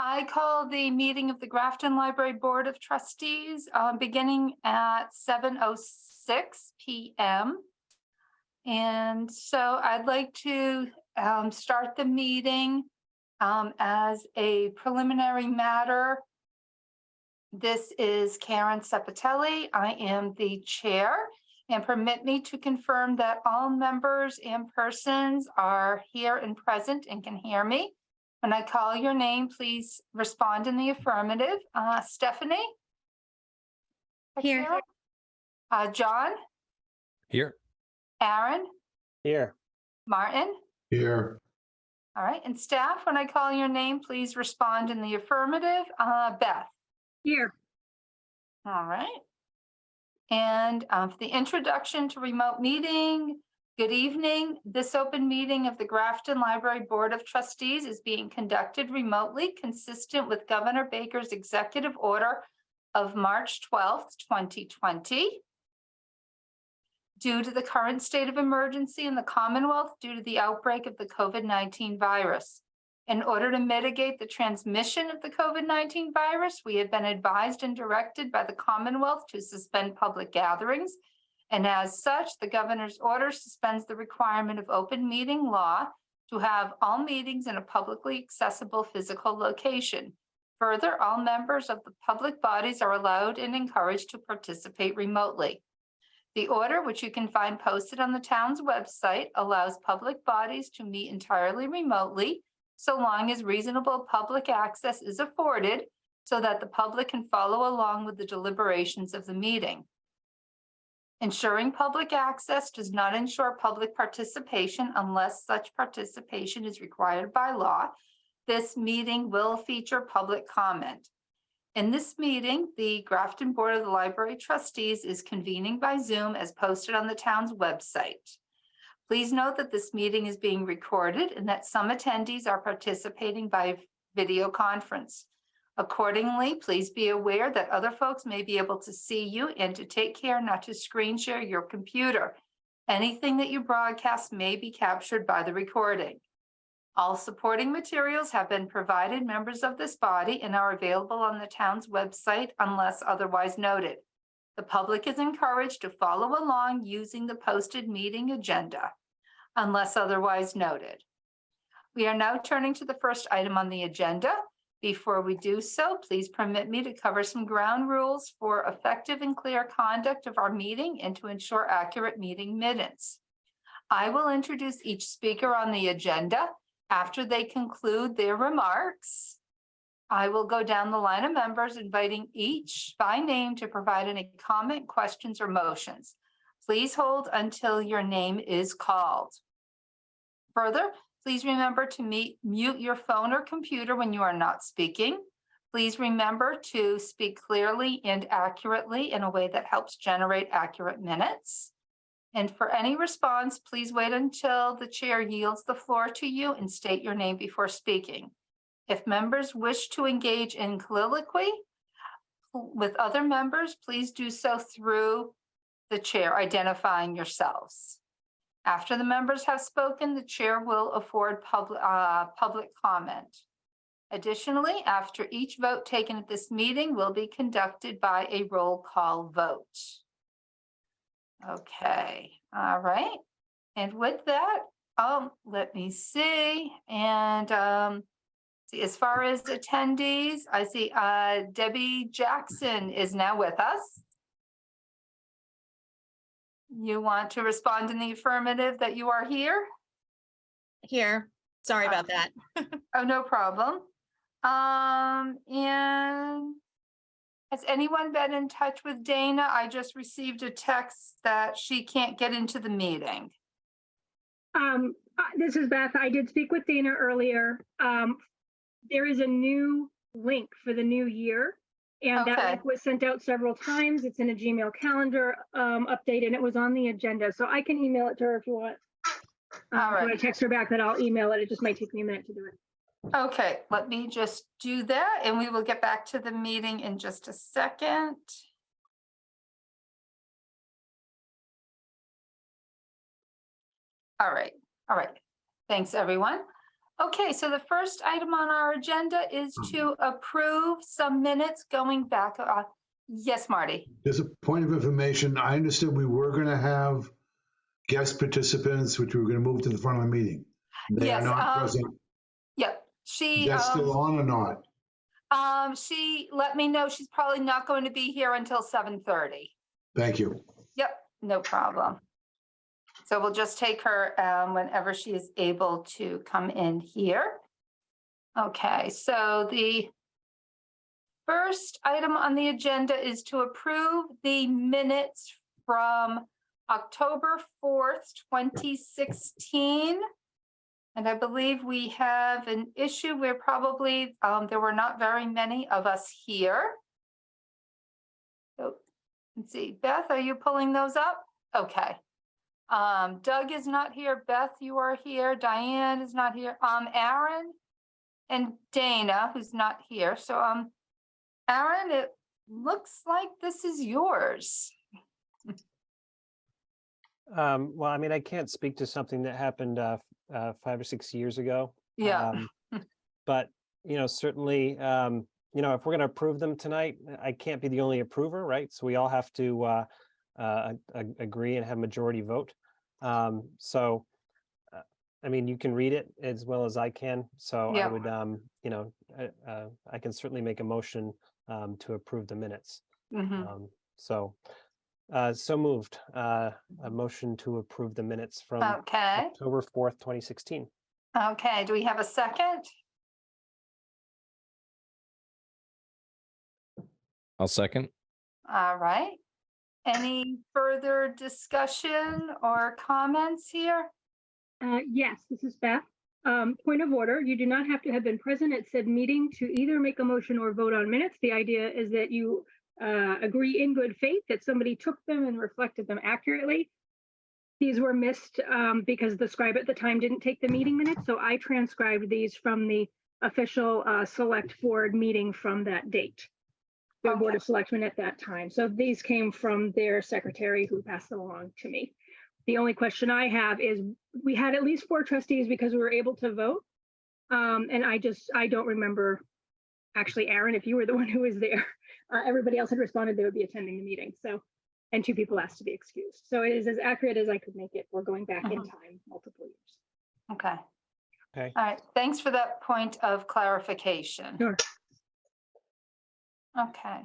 I call the meeting of the Grafton Library Board of Trustees beginning at 7:06 p.m. And so I'd like to start the meeting as a preliminary matter. This is Karen Sepatelli. I am the chair, and permit me to confirm that all members and persons are here and present and can hear me. When I call your name, please respond in the affirmative. Stephanie? Here. John? Here. Aaron? Here. Martin? Here. All right, and staff, when I call your name, please respond in the affirmative. Beth? Here. All right. And for the introduction to remote meeting, good evening. This open meeting of the Grafton Library Board of Trustees is being conducted remotely, consistent with Governor Baker's executive order of March 12th, 2020. Due to the current state of emergency in the Commonwealth due to the outbreak of the COVID-19 virus. In order to mitigate the transmission of the COVID-19 virus, we have been advised and directed by the Commonwealth to suspend public gatherings. And as such, the governor's order suspends the requirement of open meeting law to have all meetings in a publicly accessible physical location. Further, all members of the public bodies are allowed and encouraged to participate remotely. The order, which you can find posted on the town's website, allows public bodies to meet entirely remotely, so long as reasonable public access is afforded so that the public can follow along with the deliberations of the meeting. Ensuring public access does not ensure public participation unless such participation is required by law. This meeting will feature public comment. In this meeting, the Grafton Board of the Library Trustees is convening by Zoom as posted on the town's website. Please note that this meeting is being recorded and that some attendees are participating by video conference. Accordingly, please be aware that other folks may be able to see you and to take care not to screen share your computer. Anything that you broadcast may be captured by the recording. All supporting materials have been provided members of this body and are available on the town's website unless otherwise noted. The public is encouraged to follow along using the posted meeting agenda unless otherwise noted. We are now turning to the first item on the agenda. Before we do so, please permit me to cover some ground rules for effective and clear conduct of our meeting and to ensure accurate meeting minutes. I will introduce each speaker on the agenda. After they conclude their remarks, I will go down the line of members, inviting each by name to provide any comment, questions, or motions. Please hold until your name is called. Further, please remember to mute your phone or computer when you are not speaking. Please remember to speak clearly and accurately in a way that helps generate accurate minutes. And for any response, please wait until the chair yields the floor to you and state your name before speaking. If members wish to engage in colloquy with other members, please do so through the chair, identifying yourselves. After the members have spoken, the chair will afford public comment. Additionally, after each vote taken at this meeting will be conducted by a roll call vote. Okay, all right. And with that, let me see. And see, as far as attendees, I see Debbie Jackson is now with us. You want to respond in the affirmative that you are here? Here. Sorry about that. Oh, no problem. And has anyone been in touch with Dana? I just received a text that she can't get into the meeting. This is Beth. I did speak with Dana earlier. There is a new link for the new year, and that link was sent out several times. It's in a Gmail calendar update, and it was on the agenda. So I can email it to her if you want. All right. When I text her back that I'll email it. It just might take me a minute to do it. Okay, let me just do that, and we will get back to the meeting in just a second. All right. Thanks, everyone. Okay, so the first item on our agenda is to approve some minutes going back. Yes, Marty. Just a point of information, I understood we were gonna have guest participants, which we were gonna move to the front of the meeting. They are Yes, not present. Yep, Is that still on or not? she let me know she's probably not going to be here until 7:30. Thank you. Yep, no problem. So we'll just take her whenever she is able to come in here. Okay, so the first item on the agenda is to approve the minutes from October 4th, 2016. And I believe we have an issue where probably there were not very many of us here. So let's see, Beth, are you pulling those up? Okay. Doug is not here. Beth, you are here. Diane is not here. Aaron and Dana, who's not here. So, Aaron, it looks like this is yours. Well, I mean, I can't speak to something that happened 5 or 6 years ago. Yeah. But, certainly, if we're going to approve them tonight, I can't be the only approver, right? So we all have to agree and have majority vote. So, I mean, you can read it as well as I can. So Yeah. I would, I can certainly make a motion to approve the minutes. Mhm. So moved. A motion to approve the minutes from Okay, October 4th, 2016. okay. Do we have a second? I'll second. All right. Any further discussion or comments here? Yes, this is Beth. Point of order, you do not have to have been present at said meeting to either make a motion or vote on minutes. The idea is that you agree in good faith that somebody took them and reflected them accurately. These were missed because the scribe at the time didn't take the meeting minutes, so I transcribed these from the official select board meeting from that date. The Board of Selectmen at that time. So these came from their secretary who passed them along to me. The only question I have is we had at least 4 trustees because we were able to vote. And I don't remember, actually, Aaron, if you were the one who was there, everybody else had responded they would be attending the meeting. So, and 2 people asked to be excused. So it is as accurate as I could make it. We're going back in time multiple years. Okay. Okay. All right. Thanks for that point of clarification. Sure. Okay.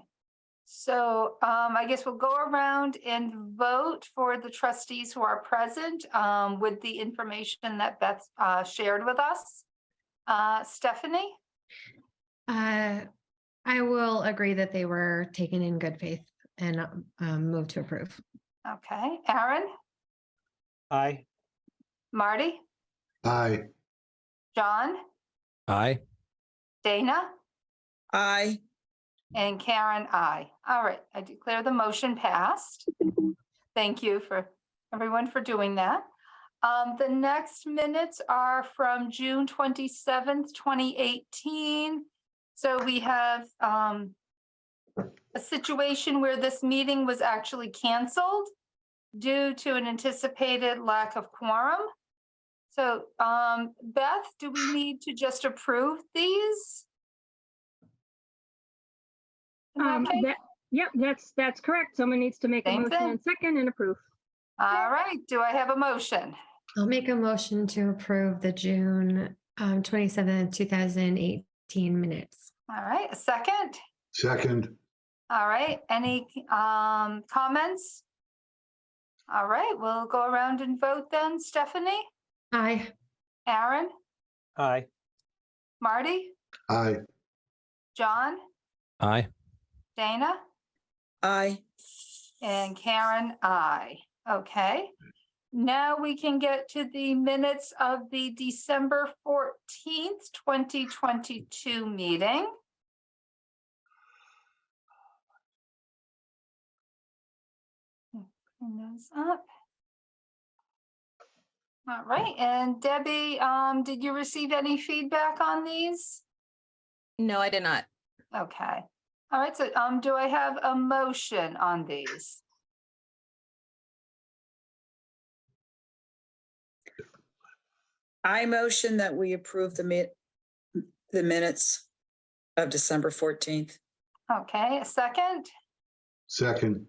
So I guess we'll go around and vote for the trustees who are present with the information that Beth shared with us. Stephanie? I will agree that they were taken in good faith and move to approve. Okay. Aaron? Aye. Marty? Aye. John? Aye. Dana? Aye. And Karen, aye. All right, I declare the motion passed. Thank you for everyone for doing that. The next minutes are from June 27th, 2018. So we have a situation where this meeting was actually canceled due to an anticipated lack of quorum. So Beth, do we need to just approve these? Okay. Yep, that's correct. Someone needs to make a Same motion thing. and second and approve. All right, do I have a motion? I'll make a motion to approve the June 27th, 2018 minutes. All right, a second? Second. All right, any comments? All right, we'll go around and vote then. Stephanie? Aye. Aaron? Aye. Marty? Aye. John? Aye. Dana? Aye. And Karen, aye. Okay. Now we can get to the minutes of the December 14th, 2022 meeting. Bring those up. All right, and Debbie, did you receive any feedback on these? No, I did not. Okay. All right, so do I have a motion on these? I motion that we approve the minutes of December 14th. Okay, a second? Second.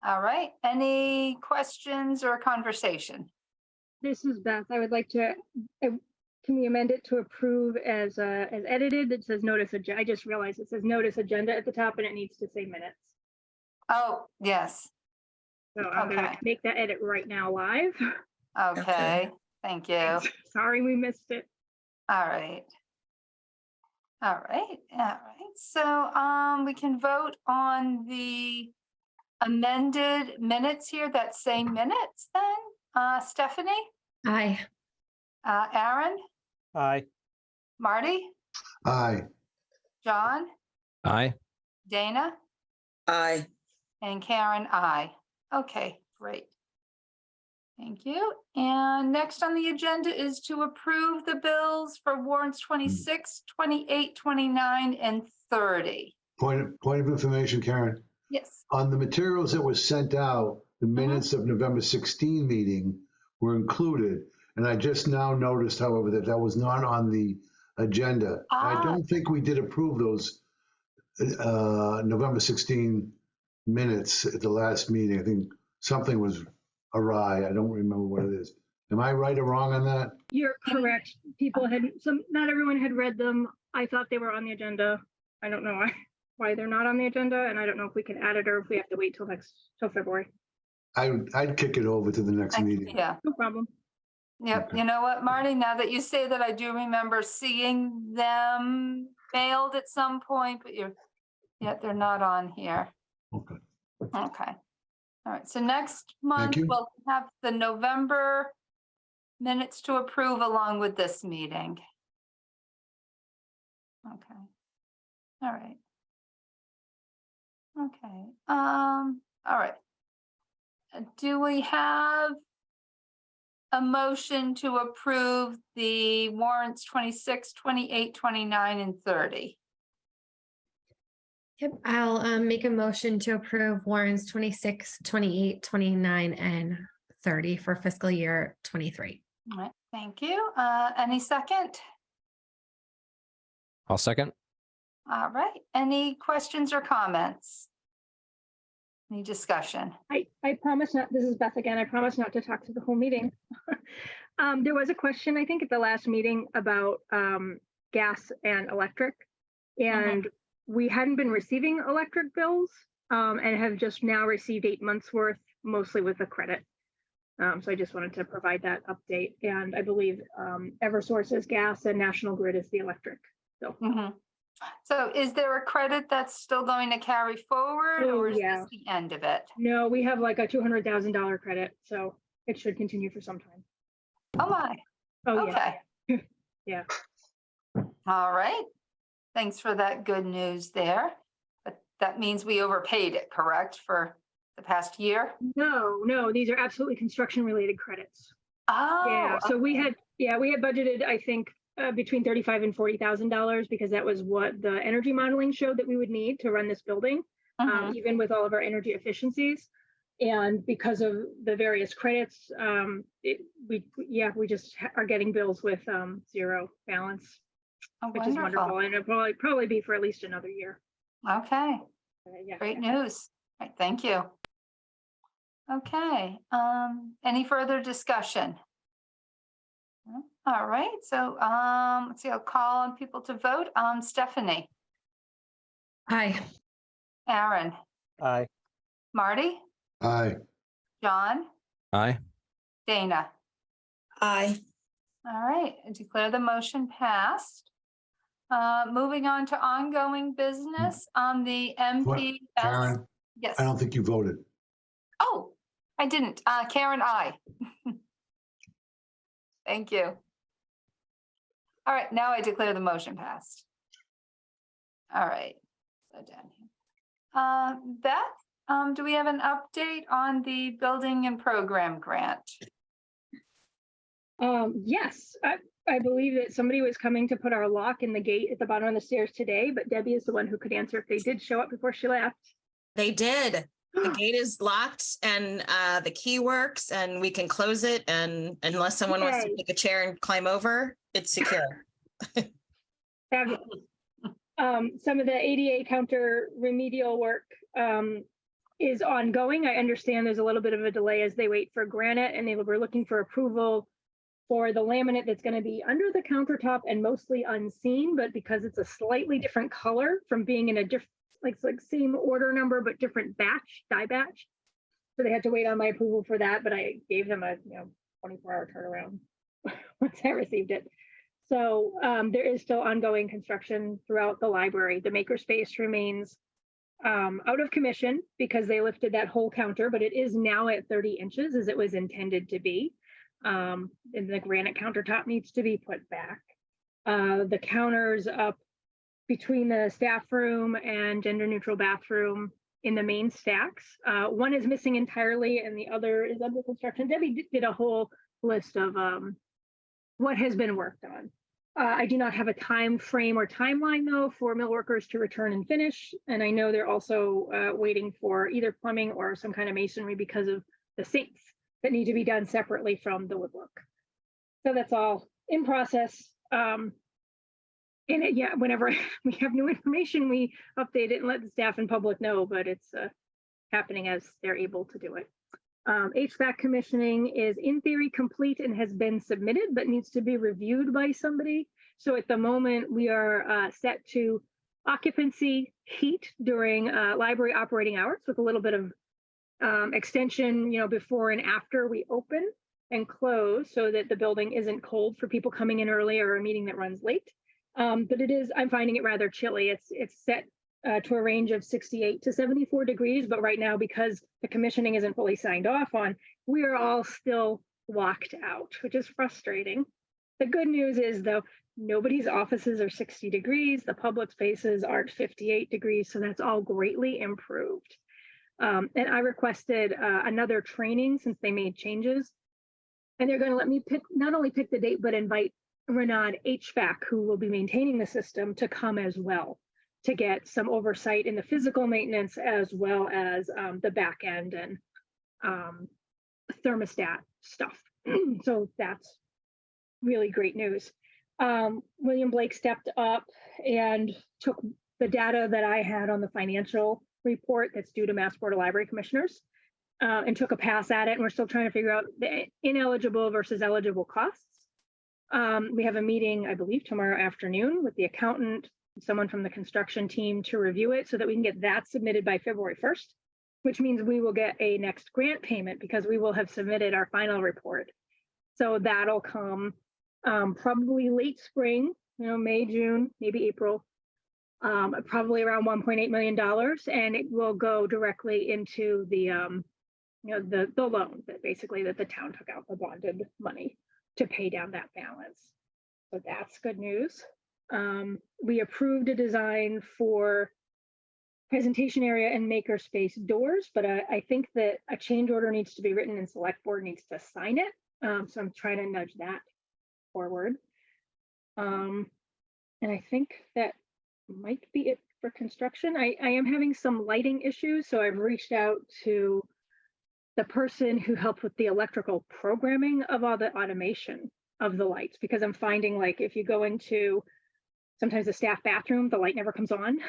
All right, any questions or conversation? This is Beth. I would like to, can we amend it to approve as edited? It says notice agenda. I just realized it says notice agenda at the top and it needs to say minutes. Oh, yes, So I'm gonna Okay. make that edit right now live. okay, thank you. All Sorry, we missed it. right. All right, all right. So we can vote on the amended minutes here, that same minutes then. Stephanie, Aye. Aaron, Aye. Marty, Aye. John, Aye. Dana, Aye. and Karen, I. Okay, great. Thank you. And next on the agenda is to approve the bills for warrants 26, 28, 29, and 30. Point of information, Karen. Yes. On the materials that were sent out, the Mm-hmm. minutes of November 16 meeting were included. And I just now noticed, however, that that was not on the agenda. I Ah. don't think we did approve those November 16 minutes at the last meeting. I think something was awry. I don't remember what it is. Am I right or wrong on that? You're correct. People had not everyone had read them. I thought they were on the agenda. I don't know why they're not on the agenda, and I don't know if we can add it or if we have to wait till February. I'd kick it over to the next meeting. Yeah. No problem. Yep. Okay. You know what, Marty, now that you say that, I do remember seeing them mailed at some point, but they're not on here. Okay. Okay. All right. So next month you. we'll have the November minutes to approve along with this meeting. Okay. All right. Okay. All right. Do we have a motion to approve the warrants 26, 28, 29, and 30? Yep, I'll make a motion to approve warrants 26, 28, 29, and 30 for fiscal year 23. All right, thank you. Any second? I'll second. All right, any questions or comments? Any discussion? I promise not, this is Beth again. I promise not to talk to the whole meeting. There was a question, I think, at the last meeting about gas and electric. And we hadn't been receiving electric bills and have just now received 8 months worth, mostly with a credit. So I just wanted to provide that update. And I believe Eversource is gas and National Grid is the electric. So So is there a credit that's still going to carry forward, Oh, or is yeah. this the end of it? no, we have like a $200,000 credit. So it should continue for some time. Oh my, Oh, yeah. okay. Yeah. All right. Thanks for that good news there. But that means we overpaid it, correct, for the past year? No, these are absolutely construction related credits. Oh. Yeah, so we okay. had budgeted, I think, between $35,000 and $40,000 because that was what the energy modeling showed that we would need to run this building, even with all of our energy efficiencies. And because of the various credits, we just are getting bills with zero balance, Oh, which is wonderful. wonderful, and it'll probably be for at least another year. Okay, Yeah. great news. All right, thank you. Okay, any further discussion? All right, so let's see, I'll call on people to vote. Stephanie, Aye. Aaron, Aye. Marty, Aye. John, Aye. Dana. Aye. All right, I declare the motion passed. Moving on to ongoing business on the MPS. Karen, Yes. I don't think you voted. Oh, I didn't. Karen, I. Thank you. All right, now I declare the motion passed. All right. So down here. Beth, do we have an update on the building and program grant? Yes, I believe that somebody was coming to put our lock in the gate at the bottom of the stairs today, but Debbie is the one who could answer if they did show up before she left. They did. The gate is locked and the key works and we can close it, and unless someone wants to Yay. take a chair and climb over, it's secure. Fabulous. Some of the ADA counter remedial work is ongoing. I understand there's a little bit of a delay as they wait for granite, and they were looking for approval for the laminate that's going to be under the countertop and mostly unseen, but because it's a slightly different color from being in a different, like same order number, but different die batch. So they had to wait on my approval for that, but I gave them a 24-hour turnaround once I received it. So there is still ongoing construction throughout the library. The makerspace remains out of commission because they lifted that whole counter, but it is now at 30 inches as it was intended to be. And the granite countertop needs to be put back. The counters up between the staff room and gender neutral bathroom in the main stacks. One is missing entirely and the other is under construction. Debbie did a whole list of what has been worked on. I do not have a time frame or timeline though for mill workers to return and finish. And I know they're also waiting for either plumbing or some kind of masonry because of the sinks that need to be done separately from the woodwork. So that's all in process. And whenever we have new information, we update it and let the staff and public know, but it's happening as they're able to do it. HVAC commissioning is in theory complete and has been submitted, but needs to be reviewed by somebody. So at the moment we are set to occupancy heat during library operating hours with a little bit of extension, before and after we open and close so that the building isn't cold for people coming in early or a meeting that runs late. But I'm finding it rather chilly. It's set to a range of 68 to 74 degrees, but right now, because the commissioning isn't fully signed off on, we are all still locked out, which is frustrating. The good news is though, nobody's offices are 60 degrees, the public spaces aren't 58 degrees, so that's all greatly improved. And I requested another training since they made changes, and they're going to let me not only pick the date, but invite Renaud HVAC, who will be maintaining the system, to come as well to get some oversight in the physical maintenance as well as the back end and thermostat stuff. So that's really great news. William Blake stepped up and took the data that I had on the financial report that's due to Mass Board of Library Commissioners and took a pass at it. And we're still trying to figure out the ineligible versus eligible costs. We have a meeting, I believe, tomorrow afternoon with the accountant, someone from the construction team to review it so that we can get that submitted by February 1st, which means we will get a next grant payment because we will have submitted our final report. So that'll come probably late spring, May, June, maybe April, probably around $1.8 million. And it will go directly into the loan that the town took out, the bonded money to pay down that balance. So that's good news. We approved a design for presentation area and makerspace doors, but I think that a change order needs to be written and select board needs to sign it. So I'm trying to nudge that forward. And I think that might be it for construction. I am having some lighting issues, so I've reached out to the person who helped with the electrical programming of all the automation of the lights, because I'm finding like if you go into sometimes the staff bathroom, the light never comes on.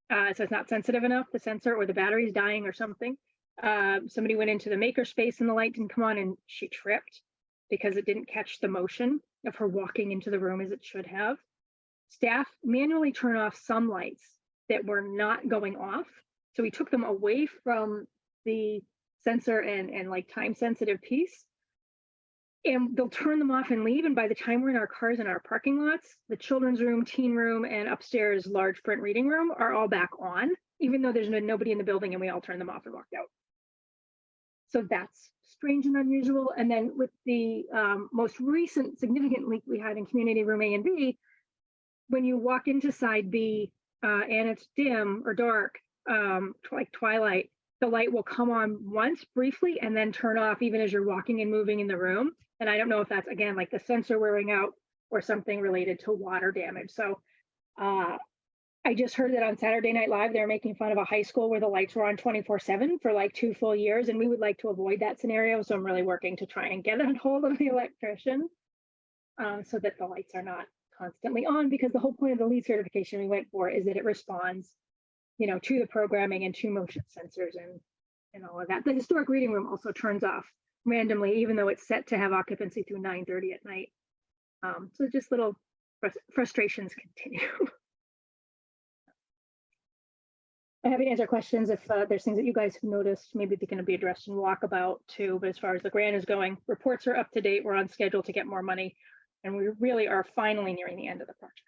So it's not sensitive enough, the sensor or the battery's dying or something. Somebody went into the makerspace and the light didn't come on and she tripped because it didn't catch the motion of her walking into the room as it should have. Staff manually turn off some lights that were not going off. So we took them away from the sensor and like time sensitive piece. And they'll turn them off and leave. And by the time we're in our cars in our parking lots, the children's room, teen room, and upstairs large print reading room are all back on, even though there's nobody in the building and we all turned them off and walked out. So that's strange and unusual. And then with the most recent significant leak we had in community room A and B, when you walk into side B and it's dim or dark, like twilight, the light will come on once briefly and then turn off even as you're walking and moving in the room. And I don't know if that's, again, like the sensor wearing out or something related to water damage. So I I just heard that on Saturday Night Live, they're making fun of a high school where the lights were on 24/7 for like 2 full years, and we would like to avoid that scenario. So I'm really working to try and get a hold of the electrician so that the lights are not constantly on, because the whole point of the lead certification we went for is that it responds, to the programming and to motion sensors and all of that. The historic reading room also turns off randomly, even though it's set to have occupancy through 9:30 at night. So just little frustrations continue. I'm happy to answer questions if there's things that you guys have noticed. Maybe they're going to be addressed in walkabout too. But as far as the grant is going, reports are up to date. We're on schedule to get more money, and we really are finally nearing the end of the project.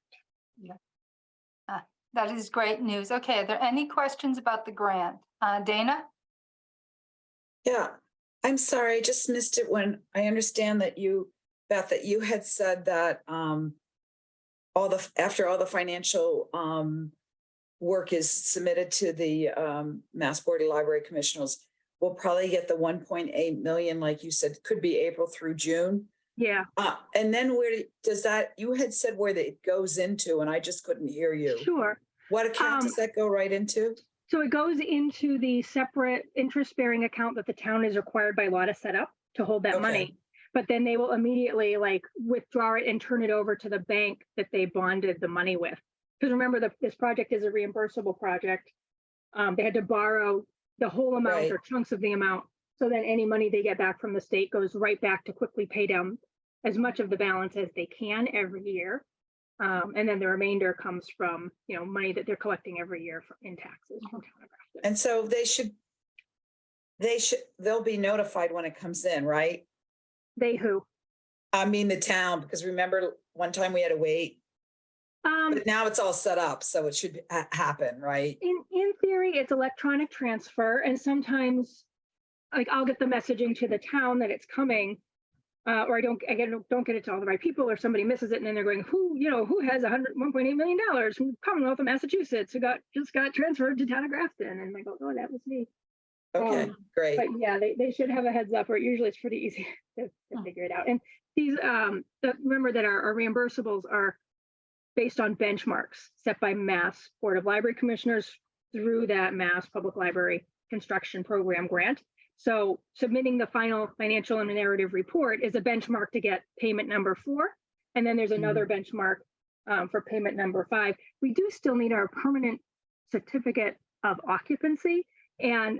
That is great news. Okay, are there any questions about the grant? Dana? Yeah, I'm sorry, I just missed it when I understand that you, Beth, that you had said that after all the financial work is submitted to the Mass Board of Library Commissioners, we'll probably get the 1.8 million, like you said, could be April through June. Yeah. And then where does that, you had said where that it goes into, and I just couldn't hear you. Sure. What account does that go right into? So it goes into the separate interest-bearing account that the town is required by law to set up to hold that money. But then they will immediately withdraw it and turn it over to the bank that they bonded the money with. Because remember, this project is a reimbursable project. They had to borrow the whole amount or chunks of the amount. So then any money they get back from the state goes right back to quickly pay down as much of the balance as they can every year. And then the remainder comes from, money that they're collecting every year in taxes from town of Grafton. And so they'll be notified when it comes in, right? They who? I mean, the town, because remember one time we had to wait. But now it's all set up, so it should happen, right? In theory, it's electronic transfer, and sometimes, I'll get the messaging to the town that it's coming, or I don't get it to all the right people, or somebody misses it, and then they're going, who has $1.8 million from Commonwealth of Massachusetts who just got transferred to town of Grafton, and I go, oh, that was me. Okay, great. But yeah, they should have a heads up, or usually it's pretty easy to figure it out. And these, remember that our reimbursables are based on benchmarks set by Mass Board of Library Commissioners through that Mass Public Library Construction Program grant. So submitting the final financial and narrative report is a benchmark to get payment number 4. And then there's another benchmark for payment number 5. We do still need our permanent certificate of occupancy, and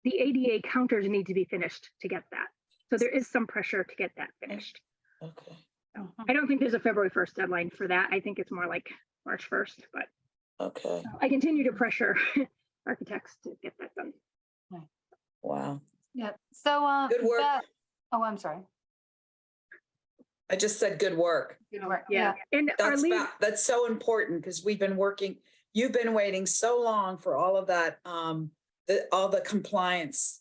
the ADA counters need to be finished to get that. So there is some pressure to get that finished. Okay. I don't think there's a February 1st deadline for that. I think it's more like March 1st, but okay. I continue to pressure architects to get that done. Wow. Yep. So Good work. Beth, I'm sorry. I just said good work. Good work. Yeah. And our lead, That's so important, because you've been waiting so long for all of that, all the compliance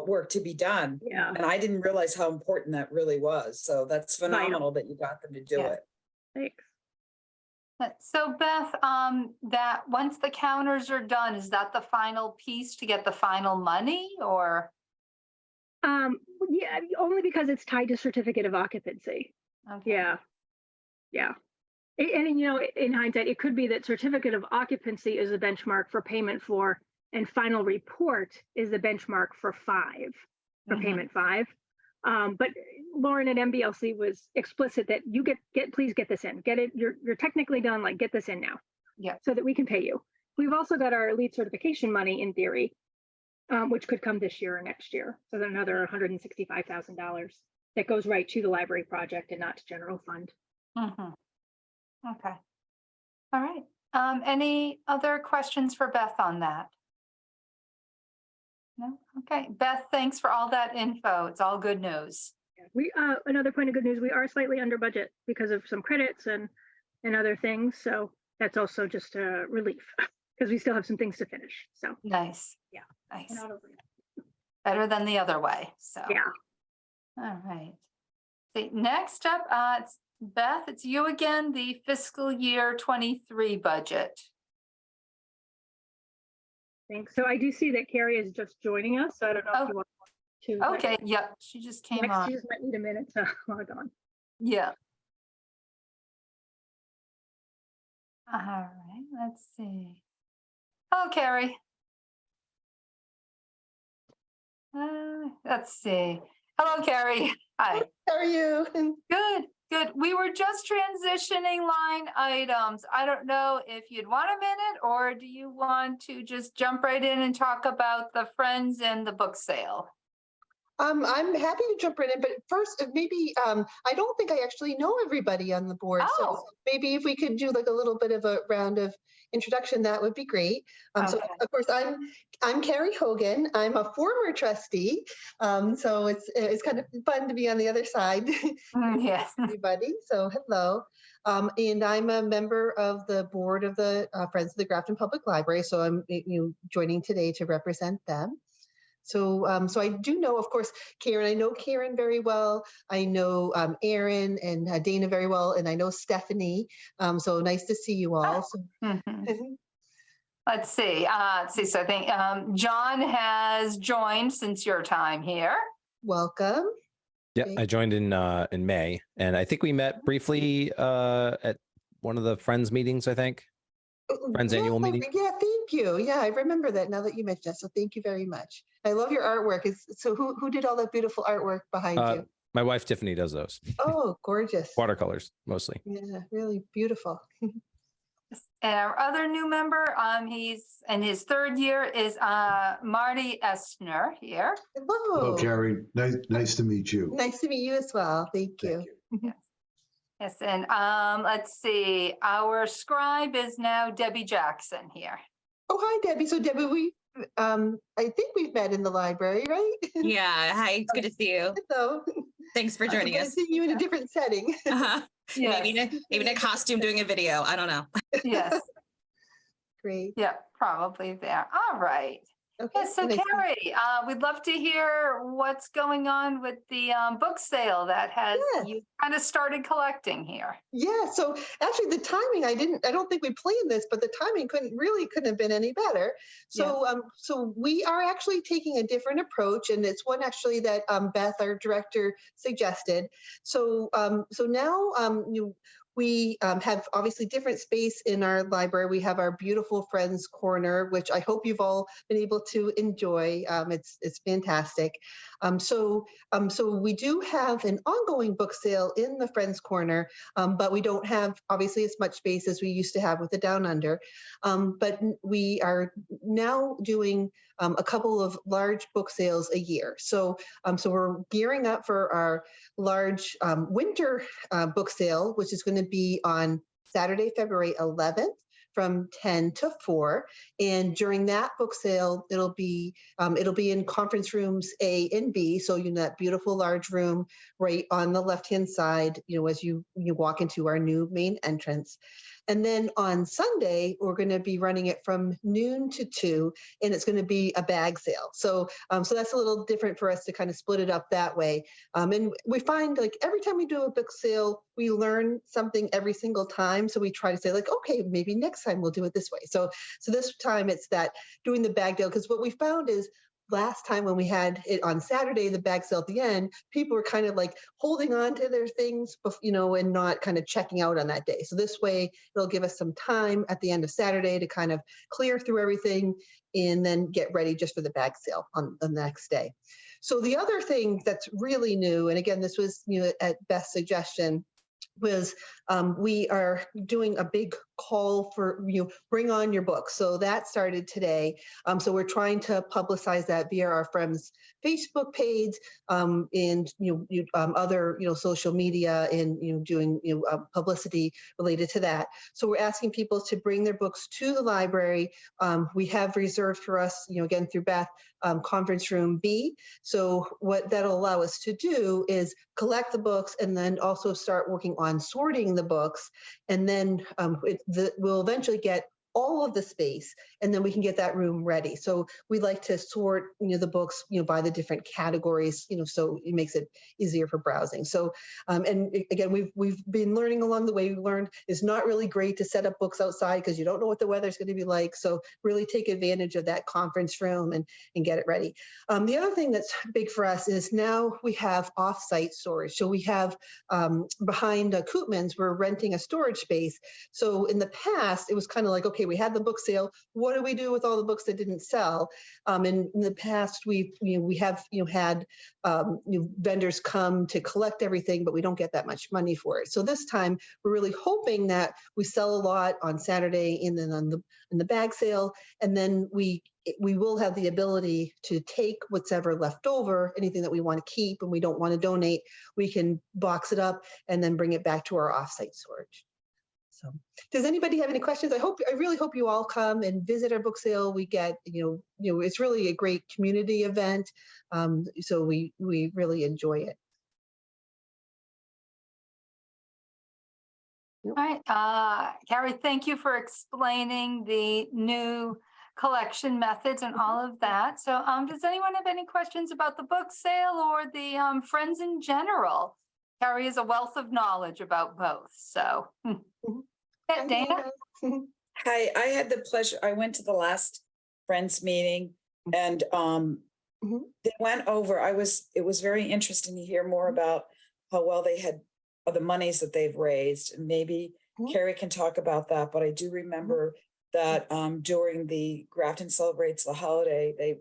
work to be done. yeah. And I didn't realize how important that really was. So that's phenomenal that you got them to do Yeah. it. Thanks. So Beth, that once the counters are done, is that the final piece to get the final money, or? Yeah, only because it's tied to certificate of occupancy. Okay. Yeah. And in hindsight, it could be that certificate of occupancy is a benchmark for payment 4, and final report is the benchmark for 5, for payment 5. But Lauren at MBLC was explicit that you please get this in, get it. You're technically done. Get this in now. Yeah. So that we can pay you. We've also got our lead certification money in theory, which could come this year or next year. So then another $165,000 that goes right to the library project and not to general fund. Okay. All right. Any other questions for Beth on that? No? Okay. Beth, thanks for all that info. It's all good news. We another point of good news, we are slightly under budget because of some credits and other things. So that's also just a relief because we still have some things to finish. So Nice. Yeah. Nice. not over yet. Better than the other way. So. Yeah. All right. See, next up, it's Beth, it's you again, the fiscal year 23 budget. Thanks. So I do see that Carrie is just joining us. So I don't know if you want to. Okay, yep, she just came Next, on. she just might need a minute to log on. Yeah. All right, let's see. Oh, Carrie. Let's see. Hello, Carrie. Hi. How are you? Good, good. We were just transitioning line items. I don't know if you'd want a minute, or do you want to just jump right in and talk about the Friends and the book sale? I'm happy to jump right in, but first, maybe I don't think I actually know everybody on the board. So Oh. maybe if we could do like a little bit of a round of introduction, that would be great. So Okay. of course, I'm Carrie Hogan. I'm a former trustee. So it's kind of fun to be on the other side. Yes. Everybody. So hello. And I'm a member of the board of the Friends of the Grafton Public Library. So I'm joining today to represent them. So I do know, of course, Karen. I know Karen very well. I know Aaron and Dana very well, and I know Stephanie. So nice to see you all. So, Let's see. So I think John has joined since your time here. welcome. Yeah, Great. I joined in May, and I think we met briefly at one of the Friends meetings. I think Friends annual meeting. Yeah, thank you. Yeah, I remember that now that you mentioned it. So thank you very much. I love your artwork. So who did all that beautiful artwork behind you? My wife Tiffany does those. Oh, gorgeous. Watercolors mostly. Yeah, really beautiful. And our other new member, he's in his third year, is Marty Estner here. Hello, Carrie. Nice to meet you. Nice to meet you as well. Thank you. Yes, and let's see, our scribe is now Debbie Jackson here. Oh, hi, Debbie. So Debbie, I think we've met in the library, right? Yeah. Hi. It's good to see you. Hello. Thanks for joining I'm us. seeing you in a different setting. Uh-huh. Yes. Maybe in a costume doing a video. I don't know. Yes, Great. yeah, probably there. All right. Okay. Yes, so Carrie, we'd love to hear what's going on with the book sale that has you kind of started collecting here. Yeah. So actually, the timing I don't think we planned this, but the timing couldn't have been any better. So so we are actually taking a different approach, and it's one actually that Beth, our director, suggested. So so now we have obviously different space in our library. We have our beautiful Friends Corner, which I hope you've all been able to enjoy. It's fantastic. So we do have an ongoing book sale in the Friends Corner, but we don't have obviously as much space as we used to have with the Down Under. But we are now doing a couple of large book sales a year. So so we're gearing up for our large winter book sale, which is going to be on Saturday, February 11th from 10 to 4. And during that book sale, it'll be in conference rooms A and B. So that beautiful large room right on the left-hand side, as you walk into our new main entrance. And then on Sunday, we're going to be running it from noon to 2, and it's going to be a bag sale. So so that's a little different for us to kind of split it up that way. And we find like every time we do a book sale, we learn something every single time. So we try to say like, okay, maybe next time we'll do it this way. So this time it's that doing the bag deal, because what we found is last time when we had it on Saturday, the bag sale at the end, people were kind of like holding on to their things, and not kind of checking out on that day. So this way, it'll give us some time at the end of Saturday to kind of clear through everything and then get ready just for the bag sale on the next day. So the other thing that's really new, and again, this was at Beth's suggestion, was we are doing a big call for bring on your book. So that started today. So we're trying to publicize that via our Friends Facebook page and other social media and doing publicity related to that. So we're asking people to bring their books to the library. We have reserved for us, again through Beth, conference room B. So what that'll allow us to do is collect the books and then also start working on sorting the books. And then we'll eventually get all of the space, and then we can get that room ready. So we like to sort, the books, by the different categories, so it makes it easier for browsing. So, and again, we've been learning along the way. We learned it's not really great to set up books outside because you don't know what the weather's going to be like. So really take advantage of that conference room and get it ready. The other thing that's big for us is now we have off-site storage. So we have behind Koopman's, we're renting a storage space. So in the past, it was kind of like, okay, we had the book sale. What do we do with all the books that didn't sell? And in the past, we have had vendors come to collect everything, but we don't get that much money for it. So this time, we're really hoping that we sell a lot on Saturday and then on the bag sale, and then we will have the ability to take what's ever left over, anything that we want to keep and we don't want to donate, we can box it up and then bring it back to our offsite storage. So does anybody have any questions? I really hope you all come and visit our book sale. We get, it's really a great community event. So we really enjoy it. All right, Carrie, thank you for explaining the new collection methods and all of that. So does anyone have any questions about the book sale or the Friends in general? Carrie is a wealth of knowledge about both, so. Hi, Dana? Hi, I had the pleasure, I went to the last Friends meeting and they went over, it was very interesting to hear more about how well they had the monies that they've raised. And maybe Carrie can talk about that, but I do remember that during the Grafton Celebrates the Holiday, they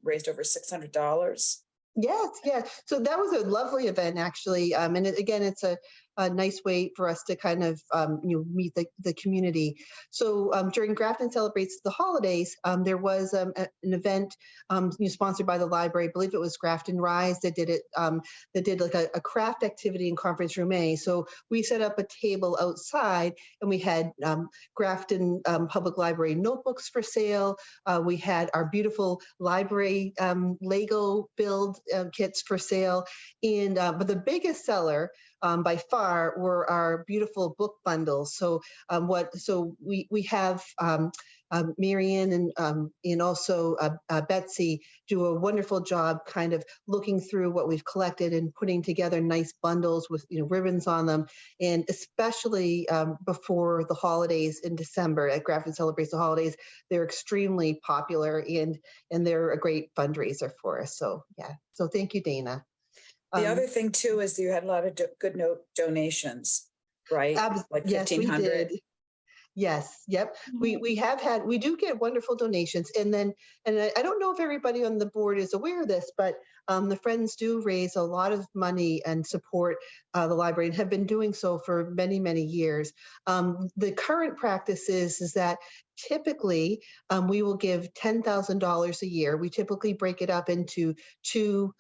raised over $600. Yes. So that was a lovely event, actually. And again, it's a nice way for us to kind of, meet the community. So during Grafton Celebrates the Holidays, there was an event sponsored by the library. I believe it was Grafton Rise that did it, that did like a craft activity in Conference Room A. So we set up a table outside and we had Grafton Public Library notebooks for sale. We had our beautiful library Lego build kits for sale. And but the biggest seller by far were our beautiful book bundles. So we have Marianne and also Betsy do a wonderful job kind of looking through what we've collected and putting together nice bundles with ribbons on them. And especially before the holidays in December at Grafton Celebrates the Holidays, they're extremely popular and they're a great fundraiser for us. So yeah, so thank you, Dana. The other thing too is you had a lot of good donations, right? Like yes, 1,500. Yes. Yep. We do get wonderful donations. And I don't know if everybody on the board is aware of this, but the Friends do raise a lot of money and support the library and have been doing so for many, many years. The current practice is that typically we will give $10,000 a year. We typically break it up into two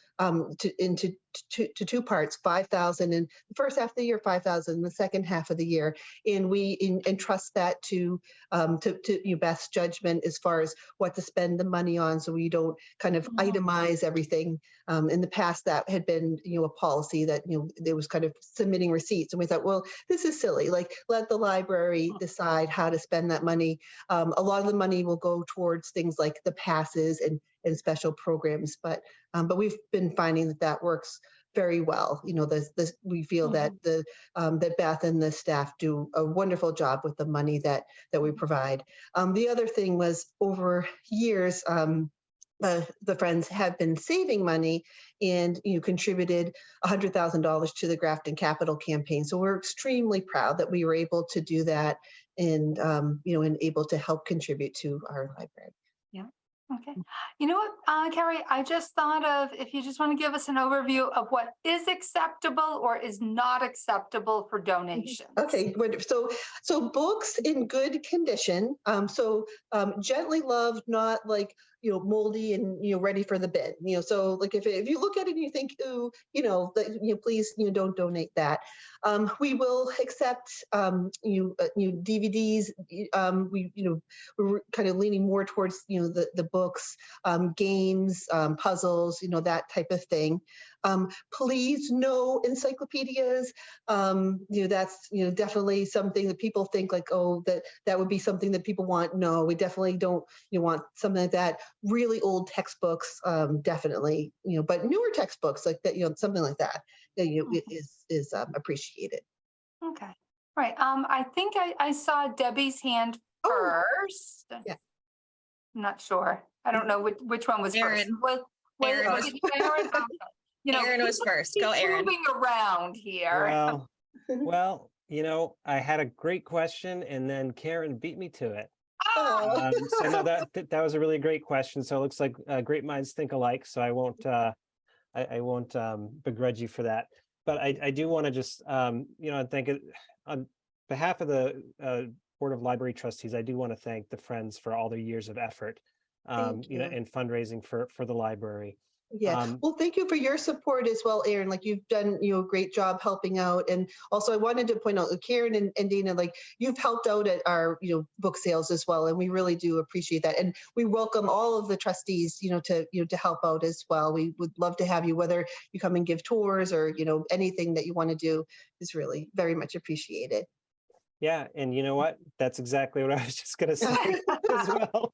parts, 5,000 in the first half of the year, 5,000 in the second half of the year. And we entrust that to your best judgment as far as what to spend the money on. So we don't kind of itemize everything. In the past, that had been, a policy that, there was kind of submitting receipts. And we thought, well, this is silly. Like, let the library decide how to spend that money. A lot of the money will go towards things like the passes and special programs. But we've been finding that works very well. We feel that that Beth and the staff do a wonderful job with the money that we provide. The other thing was over years, the Friends have been saving money and contributed $100,000 to the Grafton Capital Campaign. So we're extremely proud that we were able to do that and and able to help contribute to our library. Yeah. Okay. You know what, Carrie, I just thought of, if you just want to give us an overview of what is acceptable or is not acceptable for donations. Okay, so books in good condition. Gently loved, not like moldy and ready for the bin. So like if you look at it and you think, ooh, please don't donate that. We will accept DVDs. We're kind of leaning more towards the books, games, puzzles, that type of thing. Please, no encyclopedias. That's, definitely something that people think like, oh, that would be something that people want. No, we definitely don't, want something like that. Really old textbooks, definitely, but newer textbooks like that, something like that, is appreciated. Okay, right. I think I saw Debbie's hand Oh, first. yeah. I'm not sure. I don't know which one was first. Aaron. Was Aaron was was- it Aaron? Okay. Aaron was first. Go, keep Aaron. Moving around here. Well, I had a great question and then Karen beat me to it. Ah! So no, that was a really great question. So it looks like great minds think alike. So I won't begrudge you for that. But I do want to just thank it on behalf of the Board of Library Trustees. I do want to thank the Friends for all their years of effort, Thank you. in fundraising for the library. Yeah. Well, thank you for your support as well, Aaron. Like you've done, a great job helping out. And also I wanted to point out, Karen and Dana, like you've helped out at our, book sales as well. And we really do appreciate that. And we welcome all of the trustees, to help out as well. We would love to have you, whether you come and give tours or, anything that you want to do is really very much appreciated. Yeah, and you know what? That's exactly what I was just going to say as well.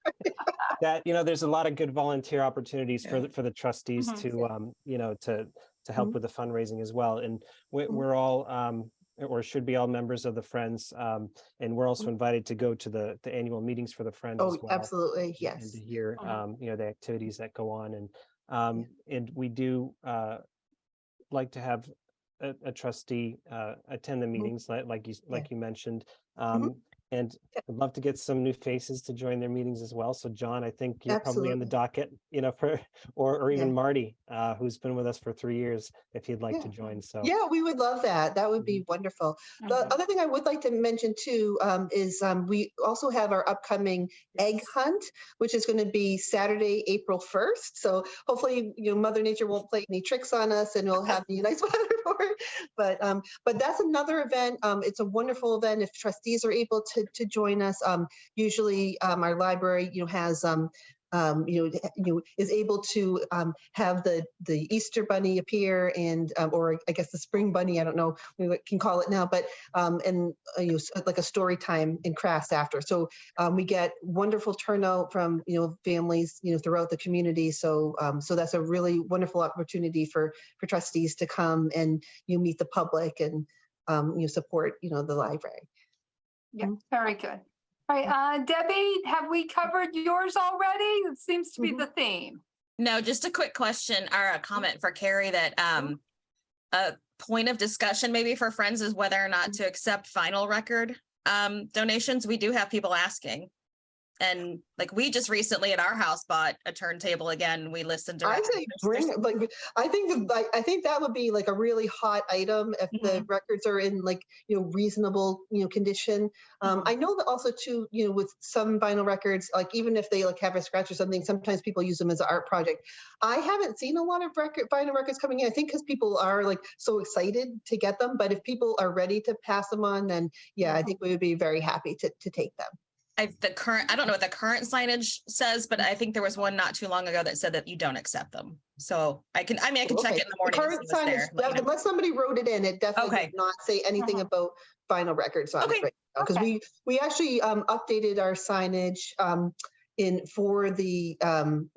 That there's a lot of good volunteer opportunities for the trustees to to help with the fundraising as well. And we're all or should be all members of the Friends, and we're also invited to go to the annual meetings for the Friends as well. Absolutely, yes. And to hear the activities that go on, and we do like to have a trustee attend the meetings like you mentioned, and I'd love to get some new faces to join their meetings as well. So John, I think you're probably on the docket, for or even Marty, who's been with us for 3 years, if you'd like to join. So yeah, we would love that. That would be wonderful. The other thing I would like to mention too is we also have our upcoming egg hunt, which is going to be Saturday, April 1st. So hopefully, Mother Nature won't play any tricks on us, and we'll have the nice weather for it. But that's another event. It's a wonderful event if trustees are able to join us. Usually, our library, has is able to have the Easter bunny appear and or I guess the spring bunny, I don't know what we can call it now, but and like a story time and crafts after. So we get wonderful turnout from families throughout the community. So so that's a really wonderful opportunity for trustees to come and meet the public and support the library. Yeah, very good. All right, Debbie, have we covered yours already? It seems to be the theme. No, just a quick question or a comment for Carrie that a point of discussion maybe for Friends is whether or not to accept vinyl record donations. We do have people asking. And like we just recently at our house bought a turntable again. We listened to. I say bring it. Like I think that would be like a really hot item if the records are in like reasonable condition. I know that also too with some vinyl records, like even if they like have a scratch or something, sometimes people use them as an art project. I haven't seen a lot of vinyl records coming in. I think because people are like so excited to get them. But if people are ready to pass them on, then yeah, I think we would be very happy to take them. I don't know what the current signage says, but I think there was one not too long ago that said that you don't accept them. So I can check it in the morning. The current signage, unless somebody wrote it in, it definitely did not say anything about vinyl records on it right now. Because we actually updated our signage for the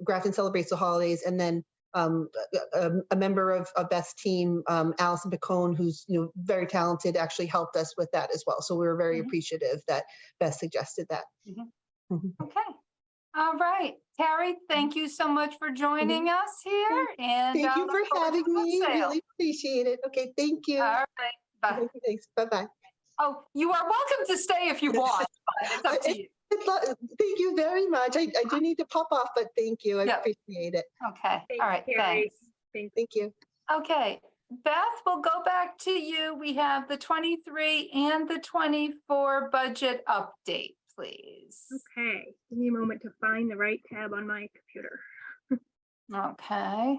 Grafton Celebrates the Holidays, and then a member of Beth's team, Allison Picone, who's very talented, actually helped us with that as well. So we were very appreciative that Beth suggested that. Okay. All right. Terry, thank you so much for joining us here. And thank you for having me. Really appreciate it. Okay, thank you. All right. Bye. Thanks. Bye-bye. Oh, you are welcome to stay if you want. It's up to you. Thank you very much. I do need to pop off, but thank you. I appreciate it. Okay. All right. Thanks. Thank you. Okay. Beth, we'll go back to you. We have the 23 and the 24 budget update, please. Okay. Give me a moment to find the right tab on my computer. Okay.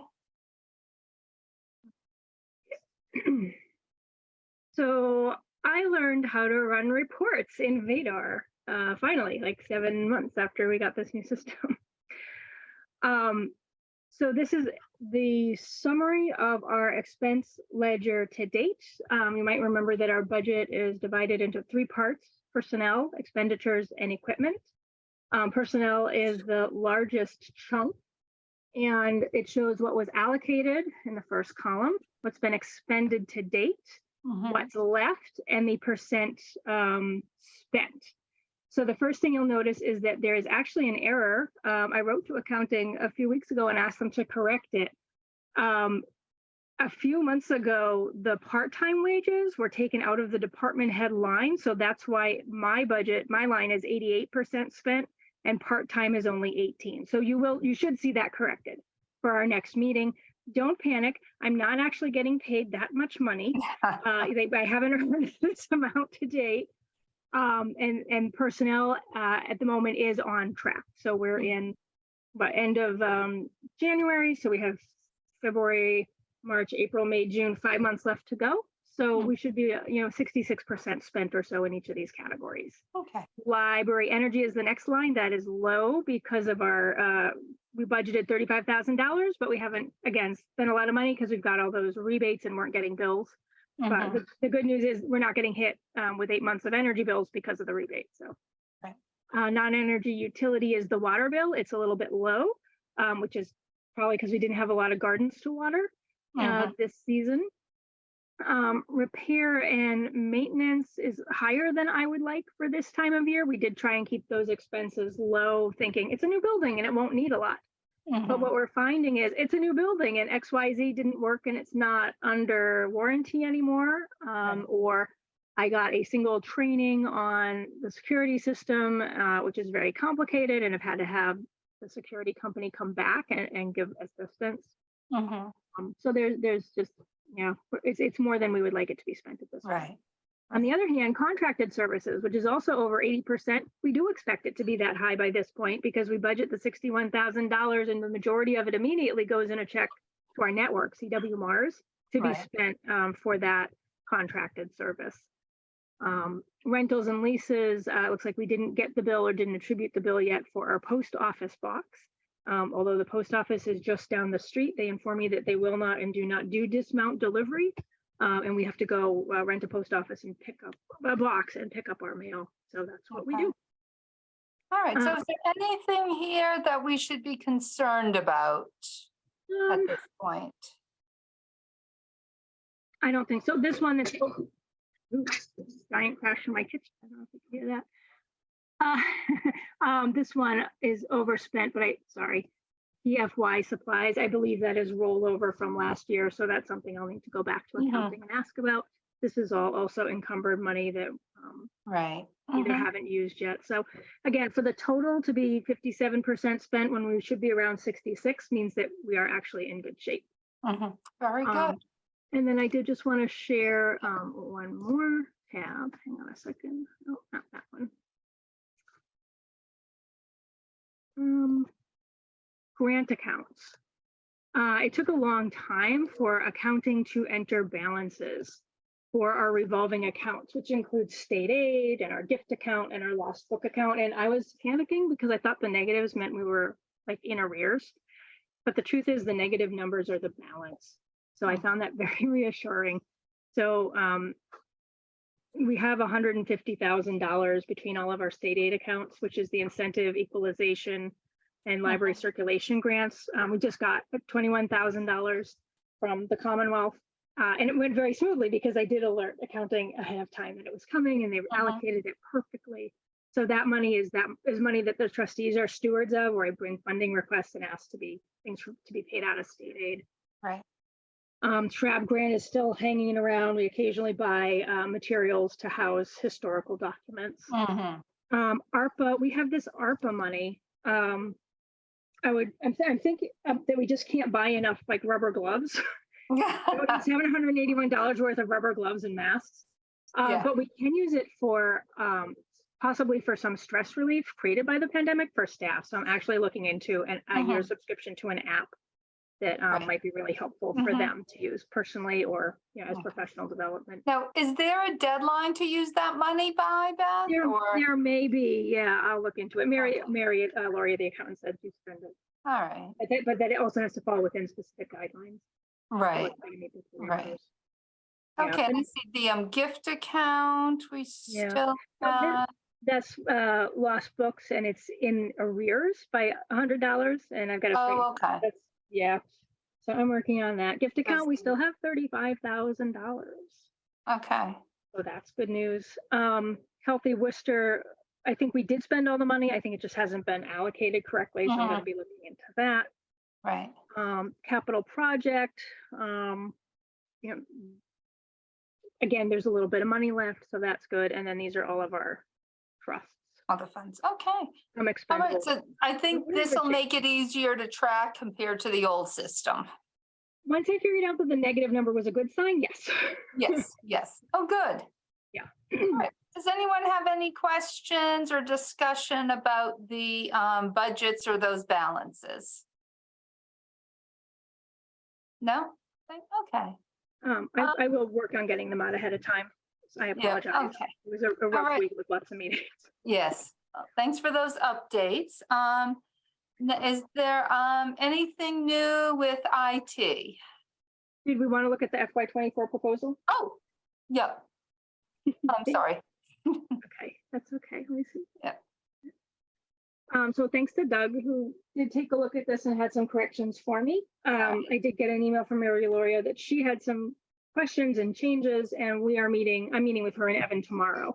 So I learned how to run reports in Vadar. Finally, like 7 months after we got this new system. So this is the summary of our expense ledger to date. You might remember that our budget is divided into three parts: personnel, expenditures, and equipment. Personnel is the largest chunk, and it shows what was allocated in the first column, what's been expended to date, what's left, and the percent spent. So the first thing you'll notice is that there is actually an error. I wrote to accounting a few weeks ago and asked them to correct it. A few months ago, the part-time wages were taken out of the department head line. So that's why my budget, my line is 88% spent and part-time is only 18. So you should see that corrected for our next meeting. Don't panic. I'm not actually getting paid that much money. I haven't earned this amount to date. And personnel at the moment is on track. So we're in end of January. So we have February, March, April, May, June, 5 months left to go. So we should be, 66% spent or so in each of these categories. Okay. Library energy is the next line. That is low because of our, we budgeted $35,000, but we haven't, again, spent a lot of money because we've got all those rebates and weren't getting bills. But the good news is we're not getting hit with 8 months of energy bills because of the rebate. So non-energy utility is the water bill. It's a little bit low, which is probably because we didn't have a lot of gardens to water this season. Repair and maintenance is higher than I would like for this time of year. We did try and keep those expenses low, thinking it's a new building and it won't need a lot. But what we're finding is it's a new building and XYZ didn't work and it's not under warranty anymore. Or I got a single training on the security system, which is very complicated, and have had to have the security company come back and give assistance. So there's just, it's more than we would like it to be spent at this point. On the other hand, contracted services, which is also over 80%, we do expect it to be that high by this point because we budget the $61,000 and the majority of it immediately goes in a check to our network, CW Mars, to be spent for that contracted service. Rentals and leases, looks like we didn't get the bill or didn't attribute the bill yet for our post office box. Although the post office is just down the street, they inform me that they will not and do not do dismount delivery. And we have to go rent a post office and pick up a box and pick up our mail. So that's what we do. All right. So is there anything here that we should be concerned about at this point? I don't think so. This one is giant crash in my kitchen. I don't know if you can hear that. This one is overspent, but sorry. EFY supplies, I believe that is rollover from last year. So that's something I'll need to go back to accounting and ask about. This is all also encumbered money that either haven't used yet. So again, for the total to be 57% spent when we should be around 66 means that we are actually in good shape. Very good. And then I did just want to share one more tab. Hang on a second. Oh, not that one. Grant accounts. It took a long time for accounting to enter balances for our revolving accounts, which includes state aid and our gift account and our lost book account. And I was panicking because I thought the negatives meant we were like in arrears. But the truth is the negative numbers are the balance. So I found that very reassuring. So we have $150,000 between all of our state aid accounts, which is the incentive, equalization, and library circulation grants. We just got $21,000 from the Commonwealth. And it went very smoothly because I did alert accounting ahead of time that it was coming and they allocated it perfectly. So that money is money that the trustees are stewards of, where I bring funding requests and ask things to be paid out of state aid. Trab grant is still hanging around. We occasionally buy materials to house historical documents. ARPA, we have this ARPA money. I'm thinking that we just can't buy enough like rubber gloves. It's $781 worth of rubber gloves and masks. But we can use it for possibly for some stress relief created by the pandemic for staff. So I'm actually looking into a year subscription to an app that might be really helpful for them to use personally or as professional development. Now, is there a deadline to use that money by, Beth? There may be, I'll look into it. Laurie, the accountant, said you spend it All right, But that it also has to fall within specific guidelines. right, Right. okay, I see the gift account, we Yeah. still have, That's lost books, and it's in arrears by $100, and I've got to pay. oh, okay, That's, yeah. So I'm working on that. Gift account, we That's- still have $35,000. okay, So that's good news. Healthy Worcester, I think we did spend all the money. I think it just hasn't been allocated correctly. So I'm going to be looking into that. right, Capital project, you know, again, there's a little bit of money left, so that's good. And then these are all of our trusts. other funds, okay. From All expendable. right, so I think We're in this good will shape. make it easier to track compared to the old system. Once I figured out that the negative number was a good sign, yes. Yes, yes, oh, good. Yeah. All right. Does anyone have any questions or discussion about the budgets or those balances? No? Okay, I will work on getting them out ahead of time. I yeah, apologize. okay, It was a rough right. week with lots of meetings. yes. Thanks for those updates. Is there anything new with IT? Did we want to look at the FY24 proposal? Oh, yeah. I'm sorry. Okay, that's okay. Let me see. Yeah. So thanks to Doug, who did take a look at this and had some corrections for me. I did get an email from Mary Loria that she had some questions and changes, and I'm meeting with her and Evan tomorrow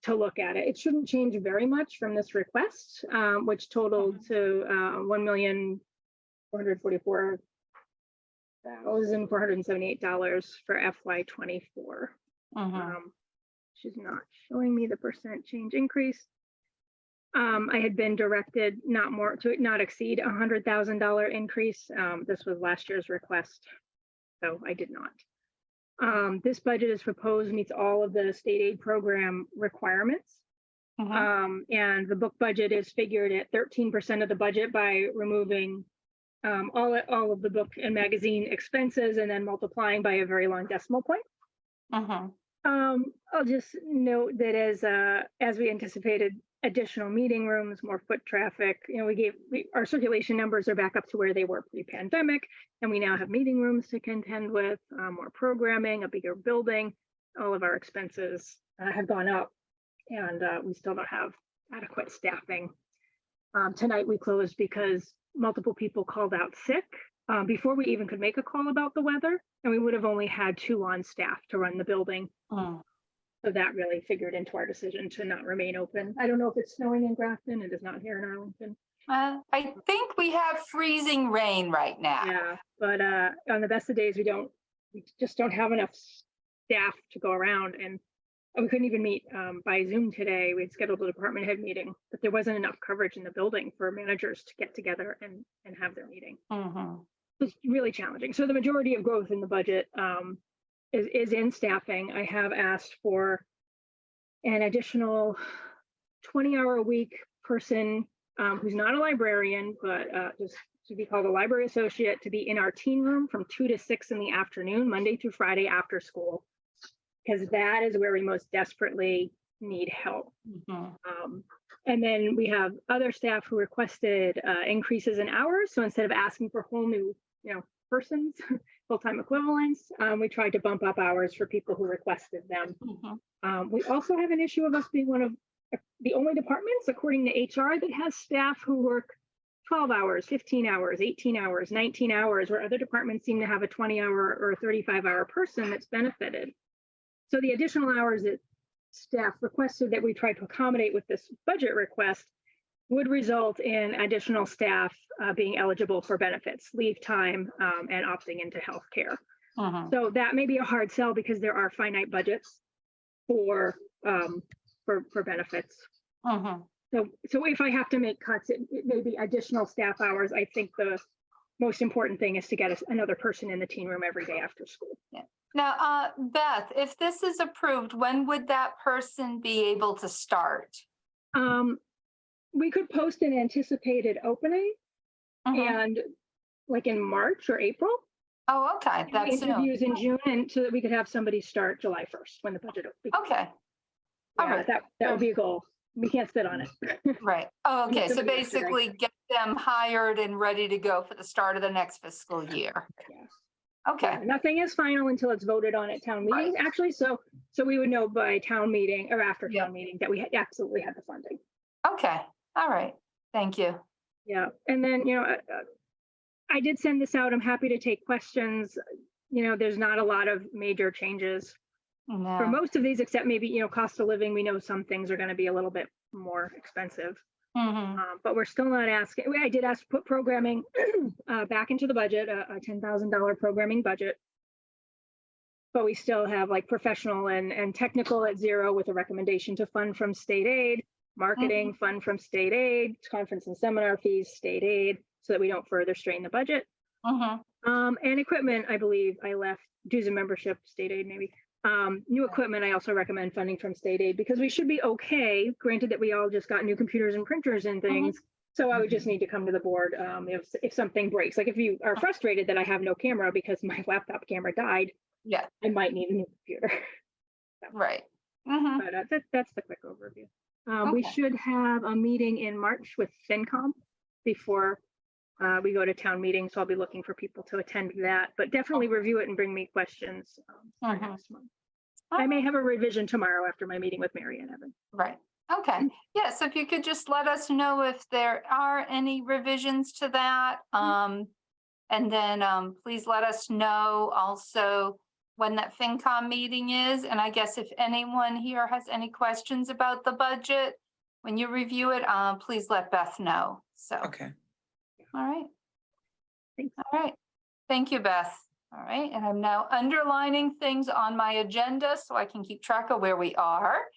to look at it. It shouldn't change very much from this request, which totaled to $1,444,478 for FY24. She's not showing me the percent change increase. I had been directed not exceed $100,000 increase. This was last year's request, so I did not. This budget is proposed meets all of the state aid program requirements. And the book budget is figured at 13% of the budget by removing all of the book and magazine expenses and then multiplying by a very long decimal point. I'll just note that as we anticipated additional meeting rooms, more foot traffic, our circulation numbers are back up to where they were pre-pandemic, and we now have meeting rooms to contend with, more programming, a bigger building. All of our expenses have gone up, and we still don't have adequate staffing. Tonight we closed because multiple people called out sick before we even could make a call about the weather, and we would have only had 2 on staff to run the building. So that really figured into our decision to not remain open. I don't know if it's snowing in Grafton. It is not here in Arlington. I think we have freezing rain right now. Yeah, but on the best of days, we just don't have enough staff to go around, and we couldn't even meet by Zoom today. We had scheduled a department head meeting, but there wasn't enough coverage in the building for managers to get together and have their meeting. It's really challenging. So the majority of growth in the budget is in staffing. I have asked for an additional 20-hour-a-week person who's not a librarian, but just to be called a library associate, to be in our teen room from 2 to 6 in the afternoon, Monday through Friday after school, because that is where we most desperately need help. And then we have other staff who requested increases in hours. So instead of asking for whole new, persons, full-time equivalents, we tried to bump up hours for people who requested them. We also have an issue of us being one of the only departments, according to HR, that has staff who work 12 hours, 15 hours, 18 hours, 19 hours, where other departments seem to have a 20-hour or a 35-hour person that's benefited. So the additional hours that staff requested that we tried to accommodate with this budget request would result in additional staff being eligible for benefits, leave time, and opting into healthcare. So that may be a hard sell because there are finite budgets for benefits. So if I have to make cuts, it may be additional staff hours. I think the most important thing is to get another person in the teen room every day after school. Now, Beth, if this is approved, when would that person be able to start? We could post an anticipated opening and like in March or April. Oh, okay. That's interviews in June, and so that we could have somebody start July 1st when the budget opens. Okay. All right. That would be a goal. We can't sit on it. Right. Oh, okay. So basically get them hired and ready to go for the start of the next fiscal year. Yes. Okay, Yeah, nothing is final until it's voted on at town meetings, actually. So we would know by town meeting or after Yeah. town meeting that we absolutely had the funding. okay, all right, thank you. Yeah, and then, I did send this out. I'm happy to take questions. There's not a lot of major changes for No, most of these, except maybe, cost of living. We know some things are going to be a little bit more expensive. mhm, But we're still not asking. I did ask to put programming back into the budget, a $10,000 programming budget. But we still have like professional and technical at zero with a recommendation to fund from state aid, marketing, fund from state aid, conference and seminar fees, state aid, so that we don't further strain the budget. mhm, And equipment, I believe I left dues and membership, state aid maybe. New equipment, I also recommend funding from state aid because we should be okay, granted that we all just got new computers and printers and things. So I would just need to come to the board if something breaks. Like if you are frustrated that I have no camera because my laptop camera died, yeah, I might need a new computer. right. Mhm, But that's the quick overview. We Okay. should have a meeting in March with FinCom before we go to town meeting. So I'll be looking for people to attend that, but definitely review it and bring me questions for Mhm. next month. I may have a revision tomorrow after my meeting with Mary and Evan. Right, okay. Yes, if you could just let us know if there are any revisions to that. And then please let us know also when that FinCom meeting is. And I guess if anyone here has any questions about the budget, when you review it, please let Beth know. So, Okay. all right. Thanks. All right. Thank you, Beth. All right. And I'm now underlining things on my agenda so I can keep track of where we are.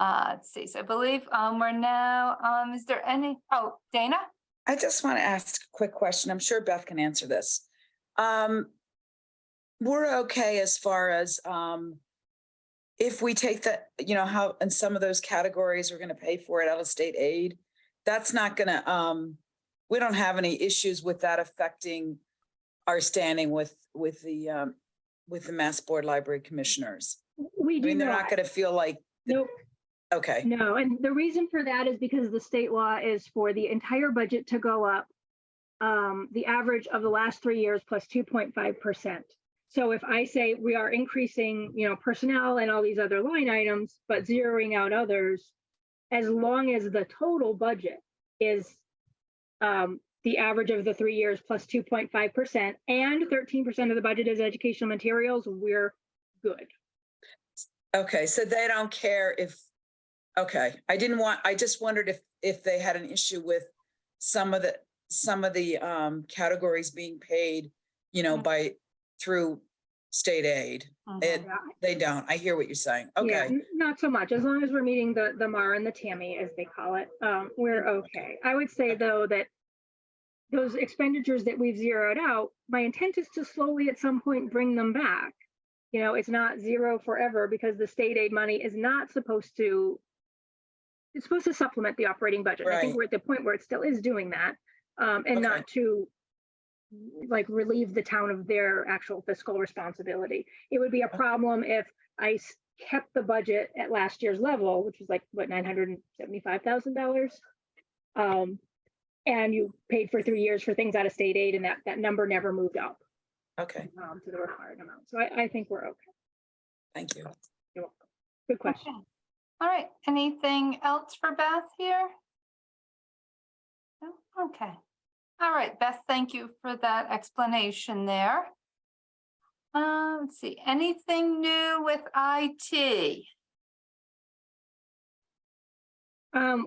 Let's see. So I believe we're now, is there any, oh, Dana? I just want to ask a quick question. I'm sure Beth can answer this. We're okay as far as if we take that, how in some of those categories we're going to pay for it out of state aid. That's not going to, we don't have any issues with that affecting our standing with the Mass Board Library Commissioners. We do they're not. not going to feel like, Nope. okay, No, and the reason for that is because the state law is for the entire budget to go up the average of the last 3 years plus 2.5%. So if I say we are increasing, personnel and all these other line items, but zeroing out others, as long as the total budget is the average of the 3 years plus 2.5% and 13% of the budget is educational materials, we're good. okay. So they don't care if, okay. I just wondered if they had an issue with some of the categories being paid, through state aid. They don't. I hear what you're saying. Okay. Yeah, not so much. As long as we're meeting the MAR and the TAMI, as they call it, we're okay. I would say, though, that those expenditures that we've zeroed out, my intent is to slowly at some point bring them back. It's not zero forever because the state aid money is not supposed to, it's supposed to supplement the operating budget. Right. I think we're at the point where it still is doing that, and not to relieve the town of their actual fiscal responsibility. It would be a problem if I kept the budget at last year's level, which was $975,000. And you paid for 3 years for things out of state aid, and that number never moved up Okay. to the required amount. So I think we're okay. Thank you. You're welcome. Good question. Okay. All right. Anything else for Beth here? No? Okay. All right, Beth, thank you for that explanation there. Let's see, anything new with IT?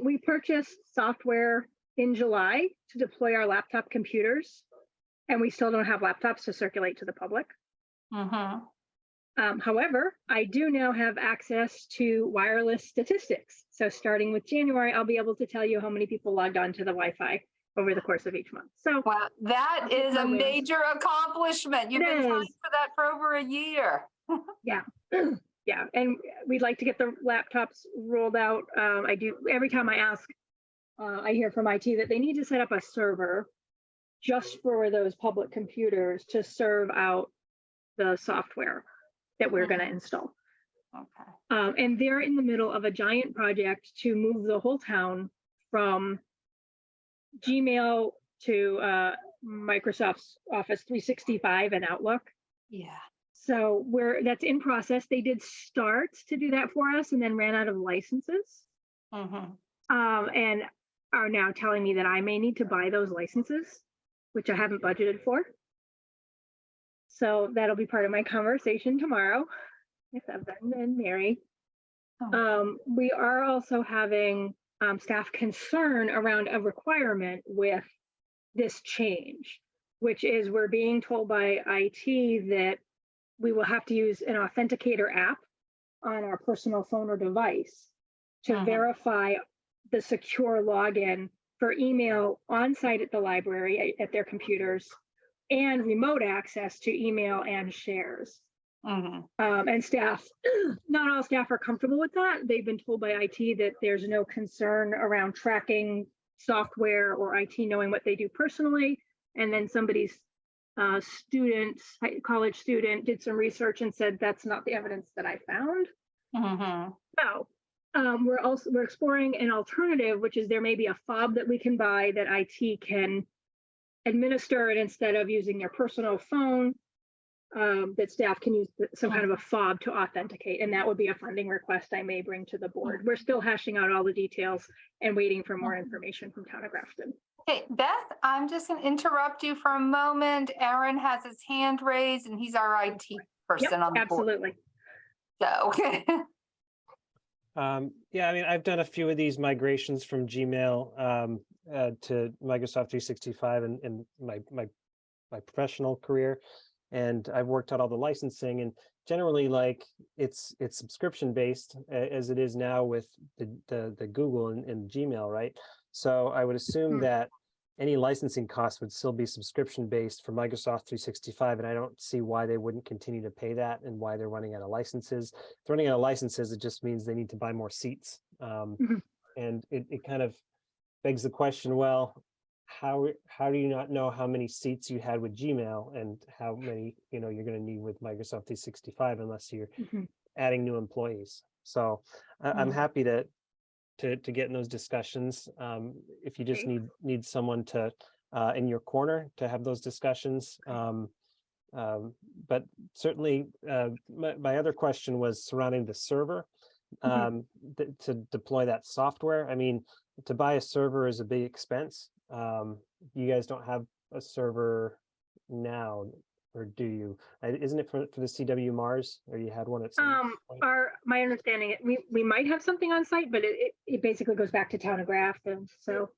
We purchased software in July to deploy our laptop computers, and we still don't have laptops to circulate to the public. However, I do now have access to wireless statistics. So starting with January, I'll be able to tell you how many people logged on to the Wi-Fi over the course of each month. So well, that is a major accomplishment. You've been trying for that for over a year. Yeah. Yeah. And we'd like to get the laptops rolled out. I do every time I ask, I hear from IT that they need to set up a server just for those public computers to serve out the software that we're going to install. Okay. And they're in the middle of a giant project to move the whole town from Gmail to Microsoft's Office 365 and Outlook. Yeah. So that's in process. They did start to do that for us and then ran out of licenses. And are now telling me that I may need to buy those licenses, which I haven't budgeted for. So that'll be part of my conversation tomorrow with Evan and Mary. We are also having staff concern around a requirement with this change, which is we're being told by IT that we will have to use an authenticator app on our personal phone or device to verify the secure login for email on site at the library at their computers and remote access to email and shares. And staff, not all staff are comfortable with that. They've been told by IT that there's no concern around tracking software or IT knowing what they do personally. And then somebody's college student did some research and said that's not the evidence that I found. So we're exploring an alternative, which is there may be a fob that we can buy that IT can administer it instead of using their personal phone, that staff can use some kind of a fob to authenticate. And that would be a funding request I may bring to the board. We're still hashing out all the details and waiting for more information from Town of Grafton. Okay, Beth, I'm just going to interrupt you for a moment. Aaron has his hand raised and he's our IT person on the board. Absolutely. So, yeah, I mean, I've done a few of these migrations from Gmail to Microsoft 365 in my professional career, and I've worked out all the licensing. And generally, like it's subscription based as it is now with the Google and Gmail, right? So I would assume that any licensing costs would still be subscription based for Microsoft 365, and I don't see why they wouldn't continue to pay that and why they're running out of licenses. If they're running out of licenses, it just means they need to buy more seats. And it kind of begs the question, well, how do you not know how many seats you had with Gmail and how many you're going to need with Microsoft 365 unless you're adding new employees? So I'm happy to get in those discussions. If you just need someone to in your corner to have those discussions. But certainly my other question was surrounding the server to deploy that software. I mean, to buy a server is a big expense. You guys don't have a server now, or do you? Isn't it for the CW Mars, or you had one at some point? My understanding, we might have something on site, but it basically goes back to Town of Grafton. So,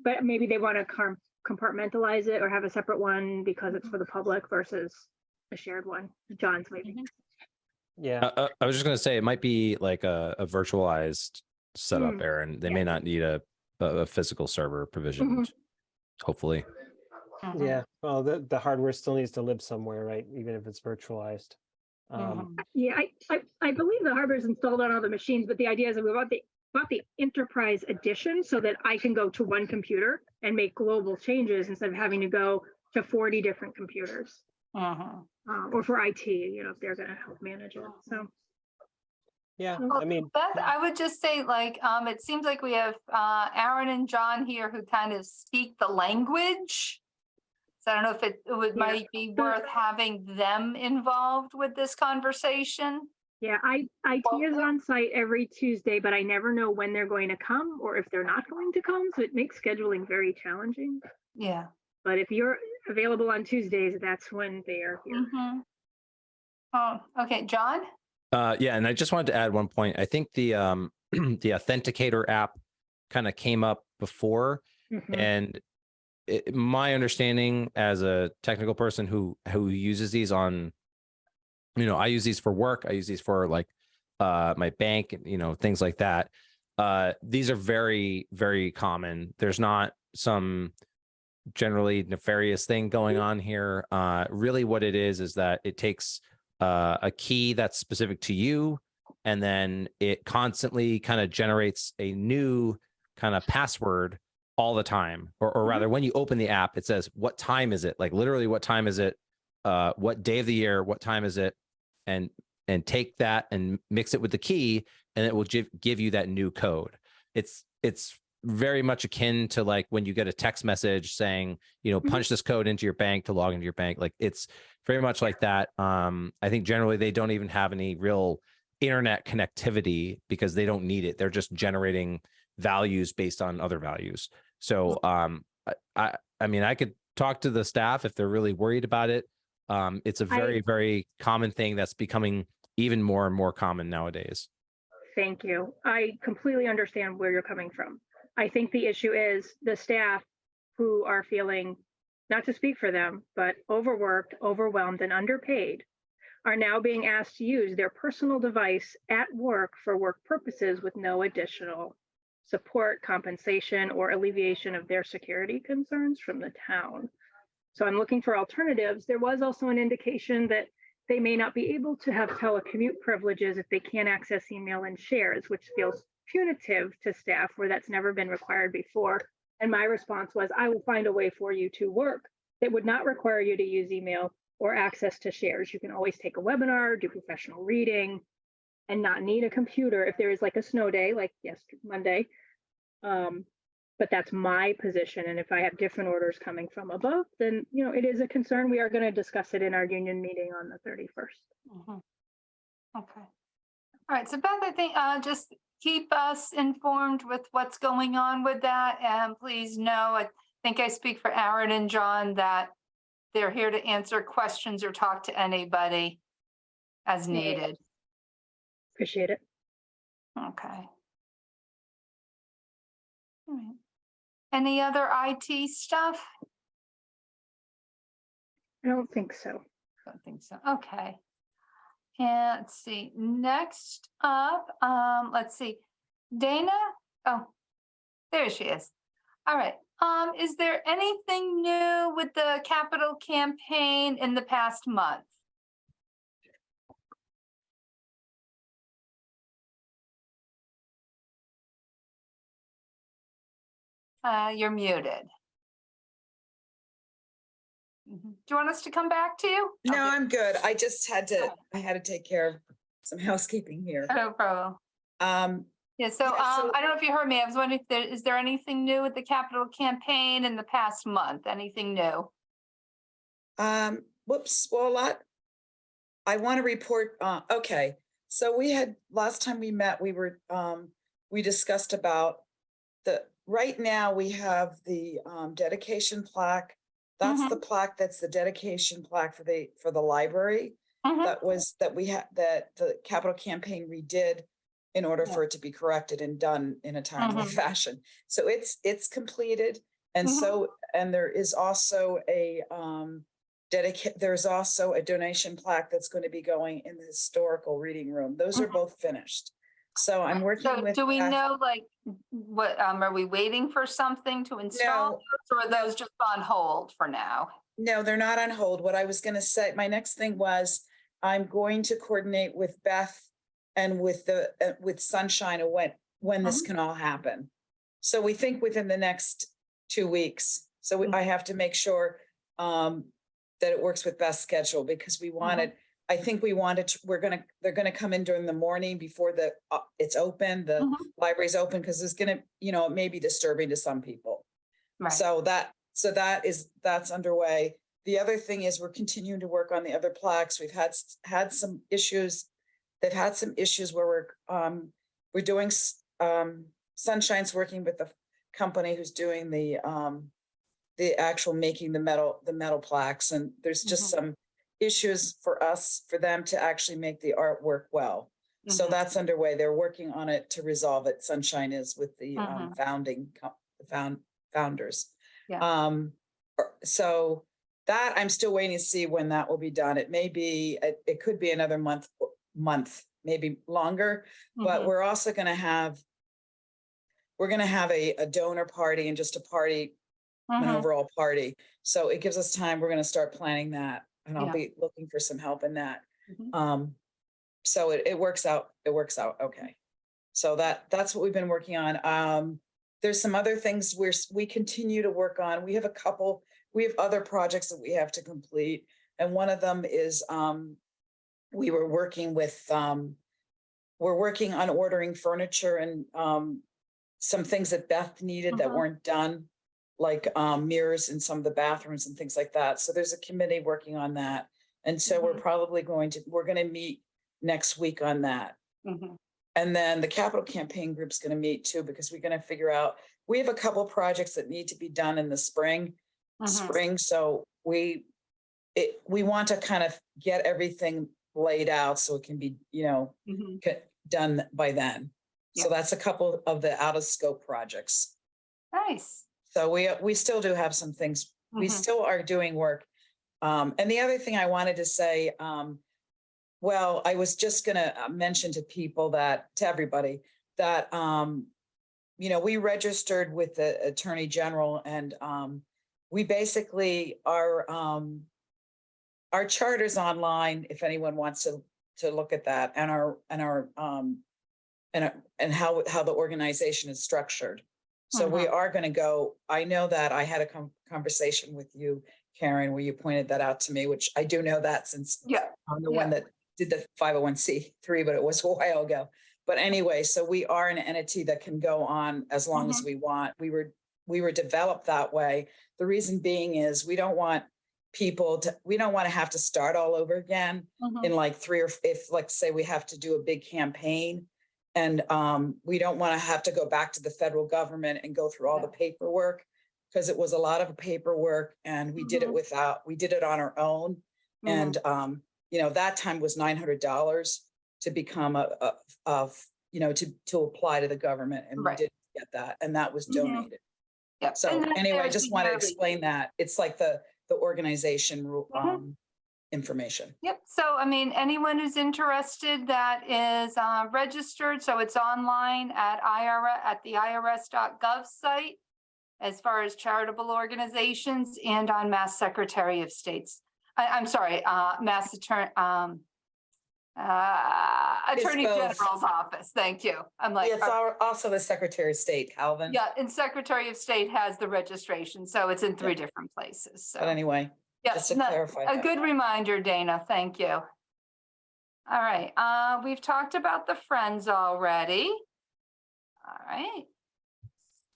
but maybe they want to compartmentalize it or have a separate one because it's for the public versus a shared one. John's maybe. Yeah, I was just going to say it might be like a virtualized setup there, and they may not need a physical server provisioned. Hopefully. Yeah, well, the hardware still needs to live somewhere, right? Even if it's virtualized. Yeah, I believe the hardware is installed on all the machines, but the idea is that we bought the Enterprise Edition so that I can go to one computer and make global changes instead of having to go to 40 different computers. Or for IT, if they're going to help manage it. So. Yeah, well, I mean, Beth, I would just say, like, it seems like we have Aaron and John here who kind of speak the language. So I don't know if it might be worth having them involved with this conversation. Yeah, IT is on site every Tuesday, but I never know when they're going to come or if they're not going to come. So it makes scheduling very challenging. Yeah. But if you're available on Tuesdays, that's when they are here. Oh, okay, John? Yeah, and I just wanted to add one point. I think the the Authenticator app kind of came up before, and my understanding as a technical person who uses these on, I use these for work. I use these for like my bank, things like that. These are very, very common. There's not some generally nefarious thing going on here. Really what it is that it takes a key that's specific to you, and then it constantly kind of generates a new kind of password all the time, or rather when you open the app, it says, what time is it? Like literally, what time is it? What day of the year? What time is it? And take that and mix it with the key, and it will give you that new code. It's very much akin to like when you get a text message saying, punch this code into your bank to log into your bank. Like it's very much like that. I think generally they don't even have any real internet connectivity because they don't need it. They're just generating values based on other values. So I mean, I could talk to the staff if they're really worried about it. It's a very, very common thing that's becoming even more and more common nowadays. Thank you. I completely understand where you're coming from. I think the issue is the staff who are feeling, not to speak for them, but overworked, overwhelmed, and underpaid are now being asked to use their personal device at work for work purposes with no additional support, compensation, or alleviation of their security concerns from the town. So I'm looking for alternatives. There was also an indication that they may not be able to have telecommute privileges if they can't access email and shares, which feels punitive to staff where that's never been required before. And my response was, I will find a way for you to work that would not require you to use email or access to shares. You can always take a webinar, do professional reading, and not need a computer if there is like a snow day, like Monday. But that's my position. And if I have different orders coming from above, then, it is a concern. We are going to discuss it in our union meeting on the 31st. Okay. All right. So Beth, I think just keep us informed with what's going on with that. And please know, I think I speak for Aaron and John that they're here to answer questions or talk to anybody as needed. Appreciate it. Okay. All right. Any other IT stuff? I don't think so. Don't think so. Okay. And let's see, next up, let's see, Dana. Oh, there she is. All right. Is there anything new with the capital campaign in the past month? You're muted. Do you want us to come back to you? No, Okay. I'm good. I just had to take care of some housekeeping here. No problem. Yeah, so I don't know if you heard me. I was wondering if is there anything new with the capital campaign in the past month? Anything new? Whoops, well, a lot. I want to report, okay. So last time we met, we discussed about right now we have the dedication plaque. That's the plaque, that's the dedication plaque for the library. That the capital campaign redid in order for it to be corrected and done in a timely fashion. So it's completed. And and there is also there's also a donation plaque that's going to be going in the historical reading room. Those are both finished. So I'm working with. Do we know, like, what, are we waiting for something to install those, or are those just on hold for now? No, they're not on hold. What I was going to say, my next thing was I'm going to coordinate with Beth and with Sunshine of when this can all happen. So we think within the next 2 weeks. So I have to make sure that it works with Beth's schedule, because we wanted, they're gonna come in during the morning before it's open, the library's open, because it's gonna, it may be disturbing to some people. Right. So that's underway. The other thing is we're continuing to work on the other plaques. We've had some issues. They've had some issues where we're doing, Sunshine's working with the company who's doing the actual making the metal plaques. And there's just some issues for them to actually make the artwork well. So that's underway. They're working on it to resolve it. Sunshine is with the founders. Yeah. So that I'm still waiting to see when that will be done. It may be, it could be another month, maybe longer, but we're also going to have, a donor party and just a party, an overall party. So it gives us time. We're going to start planning that, and I'll be looking for some help in that. So it works out. It works out. Okay. So that's what we've been working on. There's some other things we continue to work on. We have other projects that we have to complete. And one of them is, we're working on ordering furniture and some things that Beth needed that Mhm. weren't done, like mirrors in some of the bathrooms and things like that. So there's a committee working on that. And so we're Mhm. probably going to meet next week on that. Mhm. And then the capital campaign group's going to meet too, because we're going to figure out, we have a couple projects that need to be done in the spring. Mhm. So we want to kind of get everything laid out so it can be, Mhm. done by then. So Yeah. that's a couple of the out of scope projects. Nice. So we still do have some things. We Mhm. still are doing work. And the other thing I wanted to say, well, I was just going to mention to everybody that, we registered with the Attorney General, and we basically our charter's online if anyone wants to look at that, and how the organization is structured. So we are going to go. I know that I had a conversation with you, Karen, where you pointed that out to me, which I do know that since Yeah. I'm the one that did the 501c3, but it was a while ago. But anyway, so we are an entity that can go on as long as we want. We were developed that way. The reason being is we don't want to have to start all over again Mhm. in like if like say we have to do a big campaign, and we don't want to have to go back to the federal government and go through all the paperwork, because it was a lot of paperwork, and we did it on our own. Mhm. And that time was $900 to become to apply to the government, and we Right. did get that, and that was Mhm. donated. Yep. So And then anyway, I there's just the want to yearly. explain that. It's like the organization Mhm. information. Yep. So, I mean, anyone who's interested that is registered, so it's online at the irs.gov site, as far as charitable organizations, and on Mass Secretary of State's. I'm sorry, Attorney both. General's office. Thank you. I'm like, It's also the Secretary of State, Calvin. yeah, and Secretary of State has the registration, so it's in 3 different places. So. But anyway, Yeah, just to clarify a that. good reminder, Dana. Thank you. All right, we've talked about the Friends already. All right.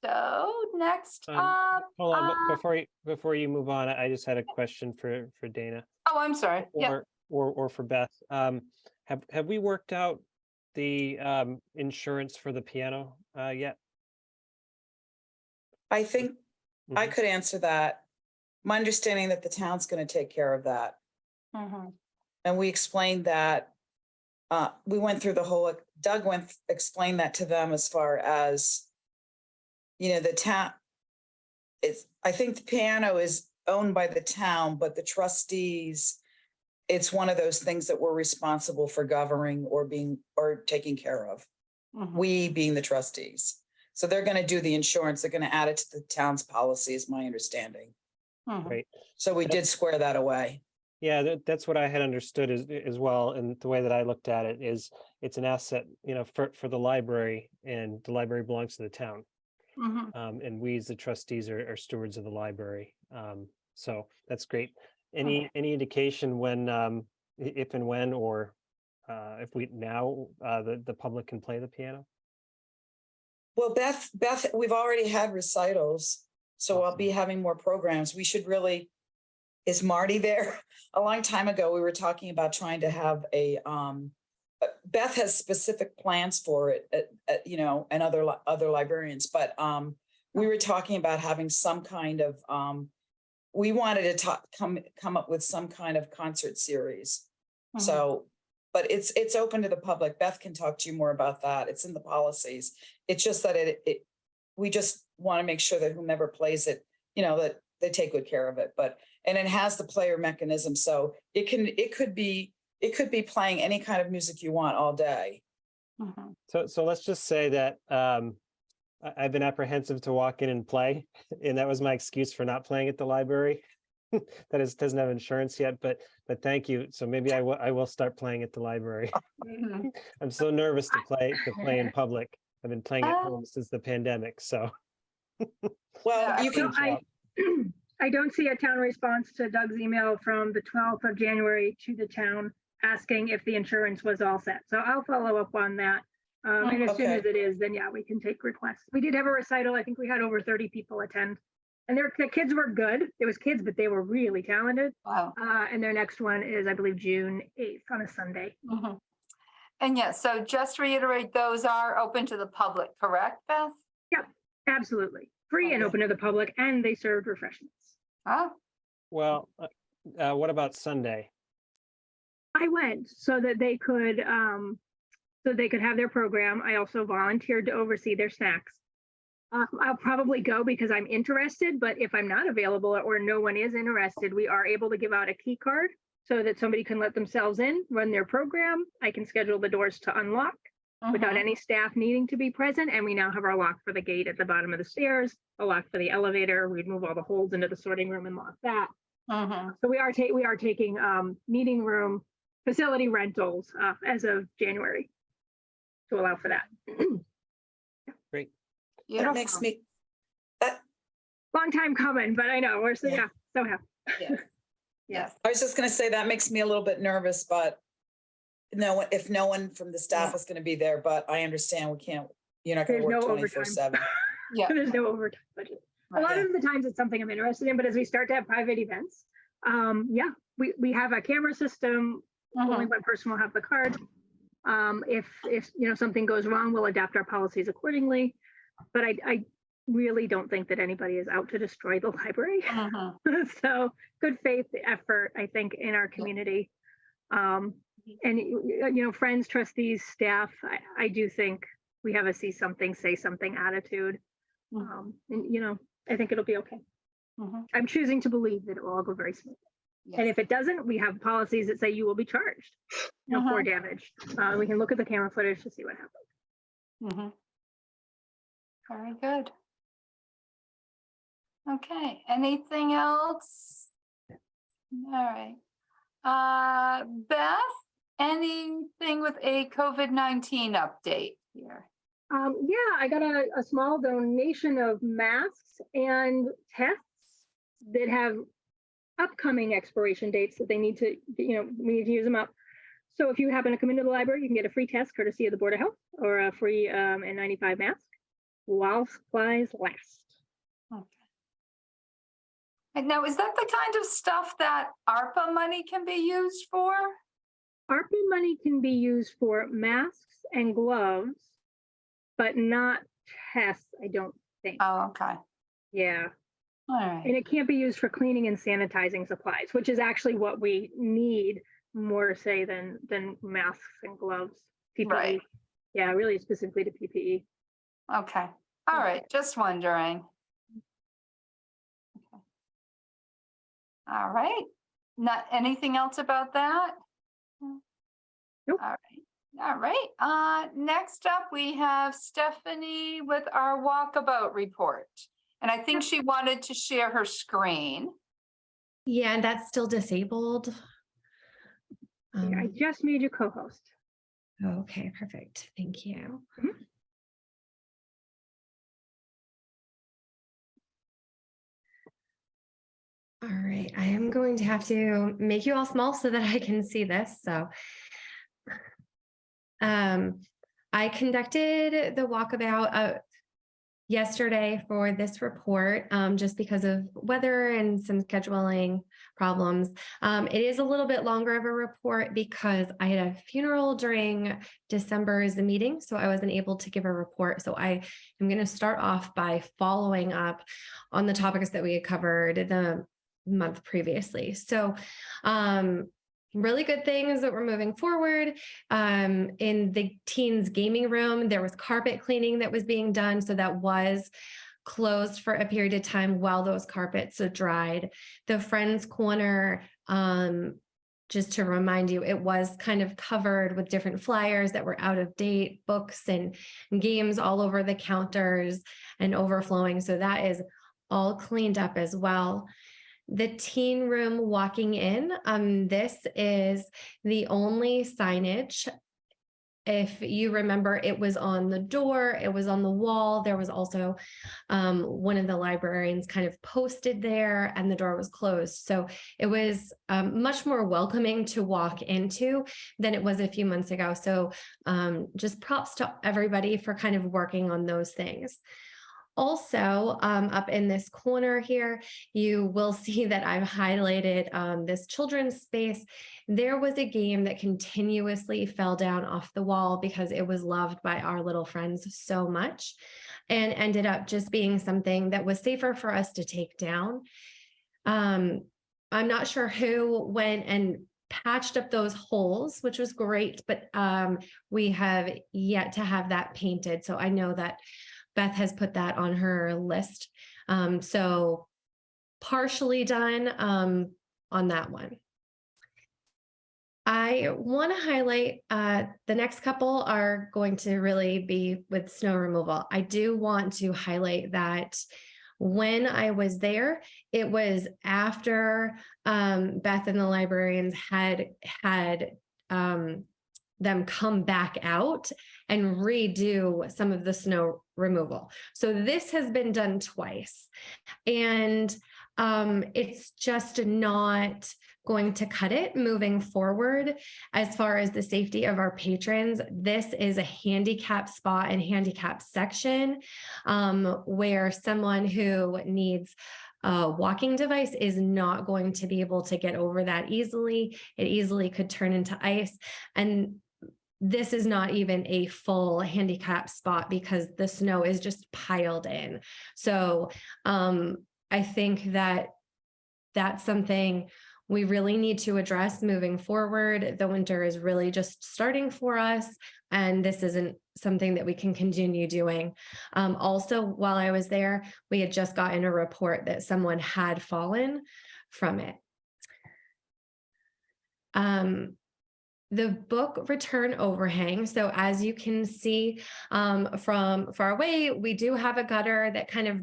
So next up. Hold on, but before you move on, I just had a question for Dana. Oh, I'm sorry. Yeah. Or for Beth. Have we worked out the insurance for the piano yet? I think I Mhm. could answer that. My understanding that the town's going to take care of that. Mhm. And we explained that, we went through Doug explained that to them as far as, the town. I think the piano is owned by the town, but the trustees, it's one of those things that we're responsible for governing or taking care of. Mhm. We being the trustees. So they're going to do the insurance. They're going to add it to the town's policy, is my understanding. Mhm. Right. So we did square that away. Yeah, that's what I had understood as well. And the way that I looked at it is it's an asset, for the library, and the library belongs to the town. Mhm. And we as the trustees are stewards of the library. So that's great. Any indication when, if and when, or if the public can play the piano? Well, Beth, we've already had recitals, so I'll be Awesome. having more programs. Is Marty there? A long time ago, we were talking about trying to have Beth has specific plans for it, and other librarians, but we were talking about having some kind of, we wanted to come up with some kind of concert series. Mhm. So, but it's open to the public. Beth can talk to you more about that. It's in the policies. It's just that we just want to make sure that whomever plays it, that they take good care of it. And it has the player mechanism, so it could be playing any kind of music you want all day. Mhm. So let's just say that I've been apprehensive to walk in and play, and that was my excuse for not playing at the library. Doesn't have insurance yet, but thank you. So maybe I will start playing at the library. Mhm. I'm so nervous to play in public. I've been playing at Oh. home since the pandemic. So Well, Yeah, you can. I don't see a town response to Doug's email from the 12th of January to the town asking if the insurance was all set. So I'll follow up on that. And as soon Okay. as it is, then yeah, we can take requests. We did have a recital. I think we had over 30 people attend. And the kids were good. It was kids, but they were really talented. Wow. And their next one is, I believe, June 8th on a Sunday. Mhm. And yes, so just to reiterate, those are open to the public, correct, Beth? Yep, absolutely. Free and Okay. open to the public, and they served refreshments. Oh, Well, what about Sunday? I went so that they could have their program. I also volunteered to oversee their snacks. I'll probably go because I'm interested, but if I'm not available or no one is interested, we are able to give out a key card so that somebody can let themselves in, run their program. I can schedule the doors to unlock without mhm. any staff needing to be present. And we now have our lock for the gate at the bottom of the stairs, a lock for the elevator. We'd move all the holes into the sorting room and lock that. Mhm. So we are taking meeting room facility rentals as of January to allow for that. Great. That makes Beautiful. me, Long time coming, but I know we're so Yeah. happy. Yes. Yes. I was just gonna say, that makes me a little bit nervous, but if no one from the staff is gonna be there, but I understand we can't, you're not gonna There's work no 24/7. Yeah. There's no overtime budget. A lot Yeah. of the times it's something I'm interested in, but as we start to have private events, yeah, we have a camera system. Only Mhm. one person will have the card. If something goes wrong, we'll adapt our policies accordingly. But I really don't think that anybody is out to destroy the library. Mhm. So good faith effort, I think, in our community. And friends, trustees, staff, I do think we have a see something, say something attitude. And I think it'll be okay. Mhm. I'm choosing to believe that it will all go very smoothly. And Yes. if it doesn't, we have policies that say you will be charged for damage. We can look at the camera footage to see what happened. Mhm. Very good. Okay, anything else? All right. Beth, anything with a COVID-19 update here? Yeah, I got a small donation of masks and tests that have upcoming expiration dates that they need to, we need to use them up. So if you happen to come into the library, you can get a free test courtesy of the Board of Health or a free N95 mask while supplies last. Okay. And now, is that the kind of stuff that ARPA money can be used for? ARPA money can be used for masks and gloves, but not tests, I don't think. Oh, okay. Yeah. All right. And it can't be used for cleaning and sanitizing supplies, which is actually what we need more, say, than masks and gloves. PPE. Right. Yeah, really specifically to PPE. Okay. All right. Just wondering. Okay. All right. Not anything else about that? Nope. All right. All right. Next up, we have Stephanie with our walkabout report. And I think she wanted to share her screen. Yeah, and that's still disabled. I just made you co-host. Okay, perfect. Thank you. Mhm. All right, I am going to have to make you all small so that I can see this. So I conducted the walkabout yesterday for this report, just because of weather and some scheduling problems. It is a little bit longer of a report because I had a funeral during December's meeting, so I wasn't able to give a report. So I am going to start off by following up on the topics that we had covered the month previously. So really good things that we're moving forward. In the teens gaming room, there was carpet cleaning that was being done. So that was closed for a period of time while those carpets dried. The Friends Corner, just to remind you, it was kind of covered with different flyers that were out of date, books and games all over the counters and overflowing. So that is all cleaned up as well. The teen room walking in, this is the only signage if you remember, it was on the door, it was on the wall. There was also one of the librarians kind of posted there, and the door was closed. So it was much more welcoming to walk into than it was a few months ago. So just props to everybody for kind of working on those things. Also, up in this corner here, you will see that I've highlighted this children's space. There was a game that continuously fell down off the wall because it was loved by our little friends so much, and ended up just being something that was safer for us to take down. I'm not sure who went and patched up those holes, which was great, but we have yet to have that painted. So I know that Beth has put that on her list. So partially done on that one. I want to highlight the next couple are going to really be with snow removal. I do want to highlight that when I was there, it was after Beth and the librarians had them come back out and redo some of the snow removal. So this has been done twice, and it's just not going to cut it moving forward as far as the safety of our patrons. This is a handicap spot and handicap section where someone who needs a walking device is not going to be able to get over that easily. It easily could turn into ice. And this is not even a full handicap spot because the snow is just piled in. So I think that that's something we really need to address moving forward. The winter is really just starting for us, and this isn't something that we can continue doing. Also, while I was there, we had just gotten a report that someone had fallen from it. The book return overhang. So as you can see from far away, we do have a gutter that kind of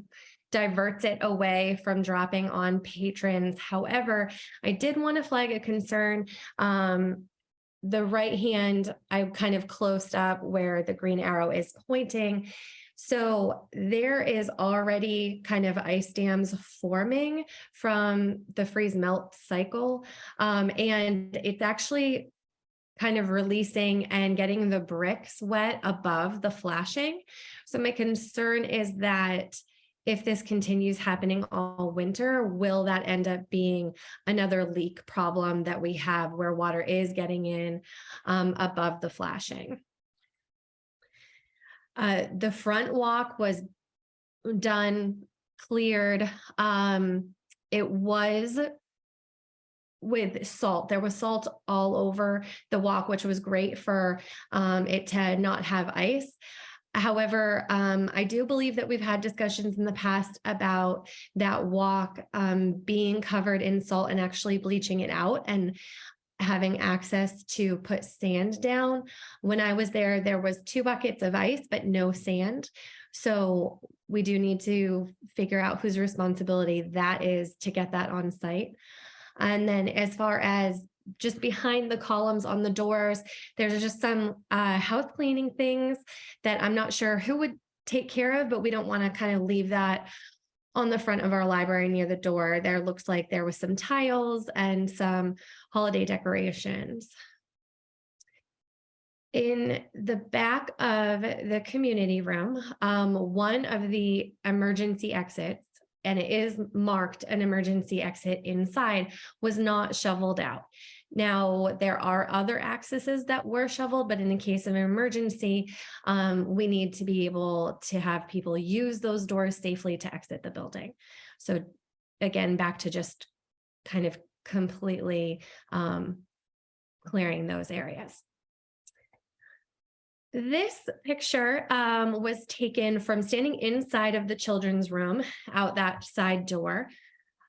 diverts it away from dropping on patrons. However, I did want to flag a concern. The right hand, I kind of closed up where the green arrow is pointing. So there is already kind of ice dams forming from the freeze melt cycle. And it's actually kind of releasing and getting the bricks wet above the flashing. So my concern is that if this continues happening all winter, will that end up being another leak problem that we have where water is getting in above the flashing? The front walk was done, cleared. It was with salt. There was salt all over the walk, which was great for it to not have ice. However, I do believe that we've had discussions in the past about that walk being covered in salt and actually bleaching it out and having access to put sand down. When I was there, there was 2 buckets of ice, but no sand. So we do need to figure out whose responsibility that is to get that on site. And then as far as just behind the columns on the doors, there's just some house cleaning things that I'm not sure who would take care of, but we don't want to kind of leave that on the front of our library near the door. There looks like there was some tiles and some holiday decorations. In the back of the community room, one of the emergency exits, and it is marked an emergency exit inside, was not shoveled out. Now, there are other accesses that were shoveled, but in the case of an emergency, we need to be able to have people use those doors safely to exit the building. So again, back to just kind of completely clearing those areas. This picture was taken from standing inside of the children's room out that side door.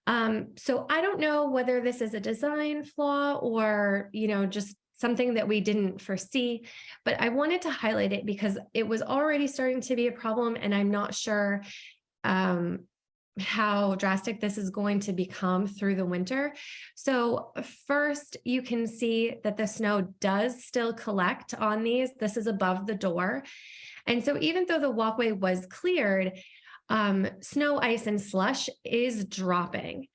So I don't know whether this is a design flaw or, just something that we didn't foresee, but I wanted to highlight it because it was already starting to be a problem, and I'm not sure how drastic this is going to become through the winter. So first, you can see that the snow does still collect on these. This is above the door. And so even though the walkway was cleared, snow, ice, and slush is dropping.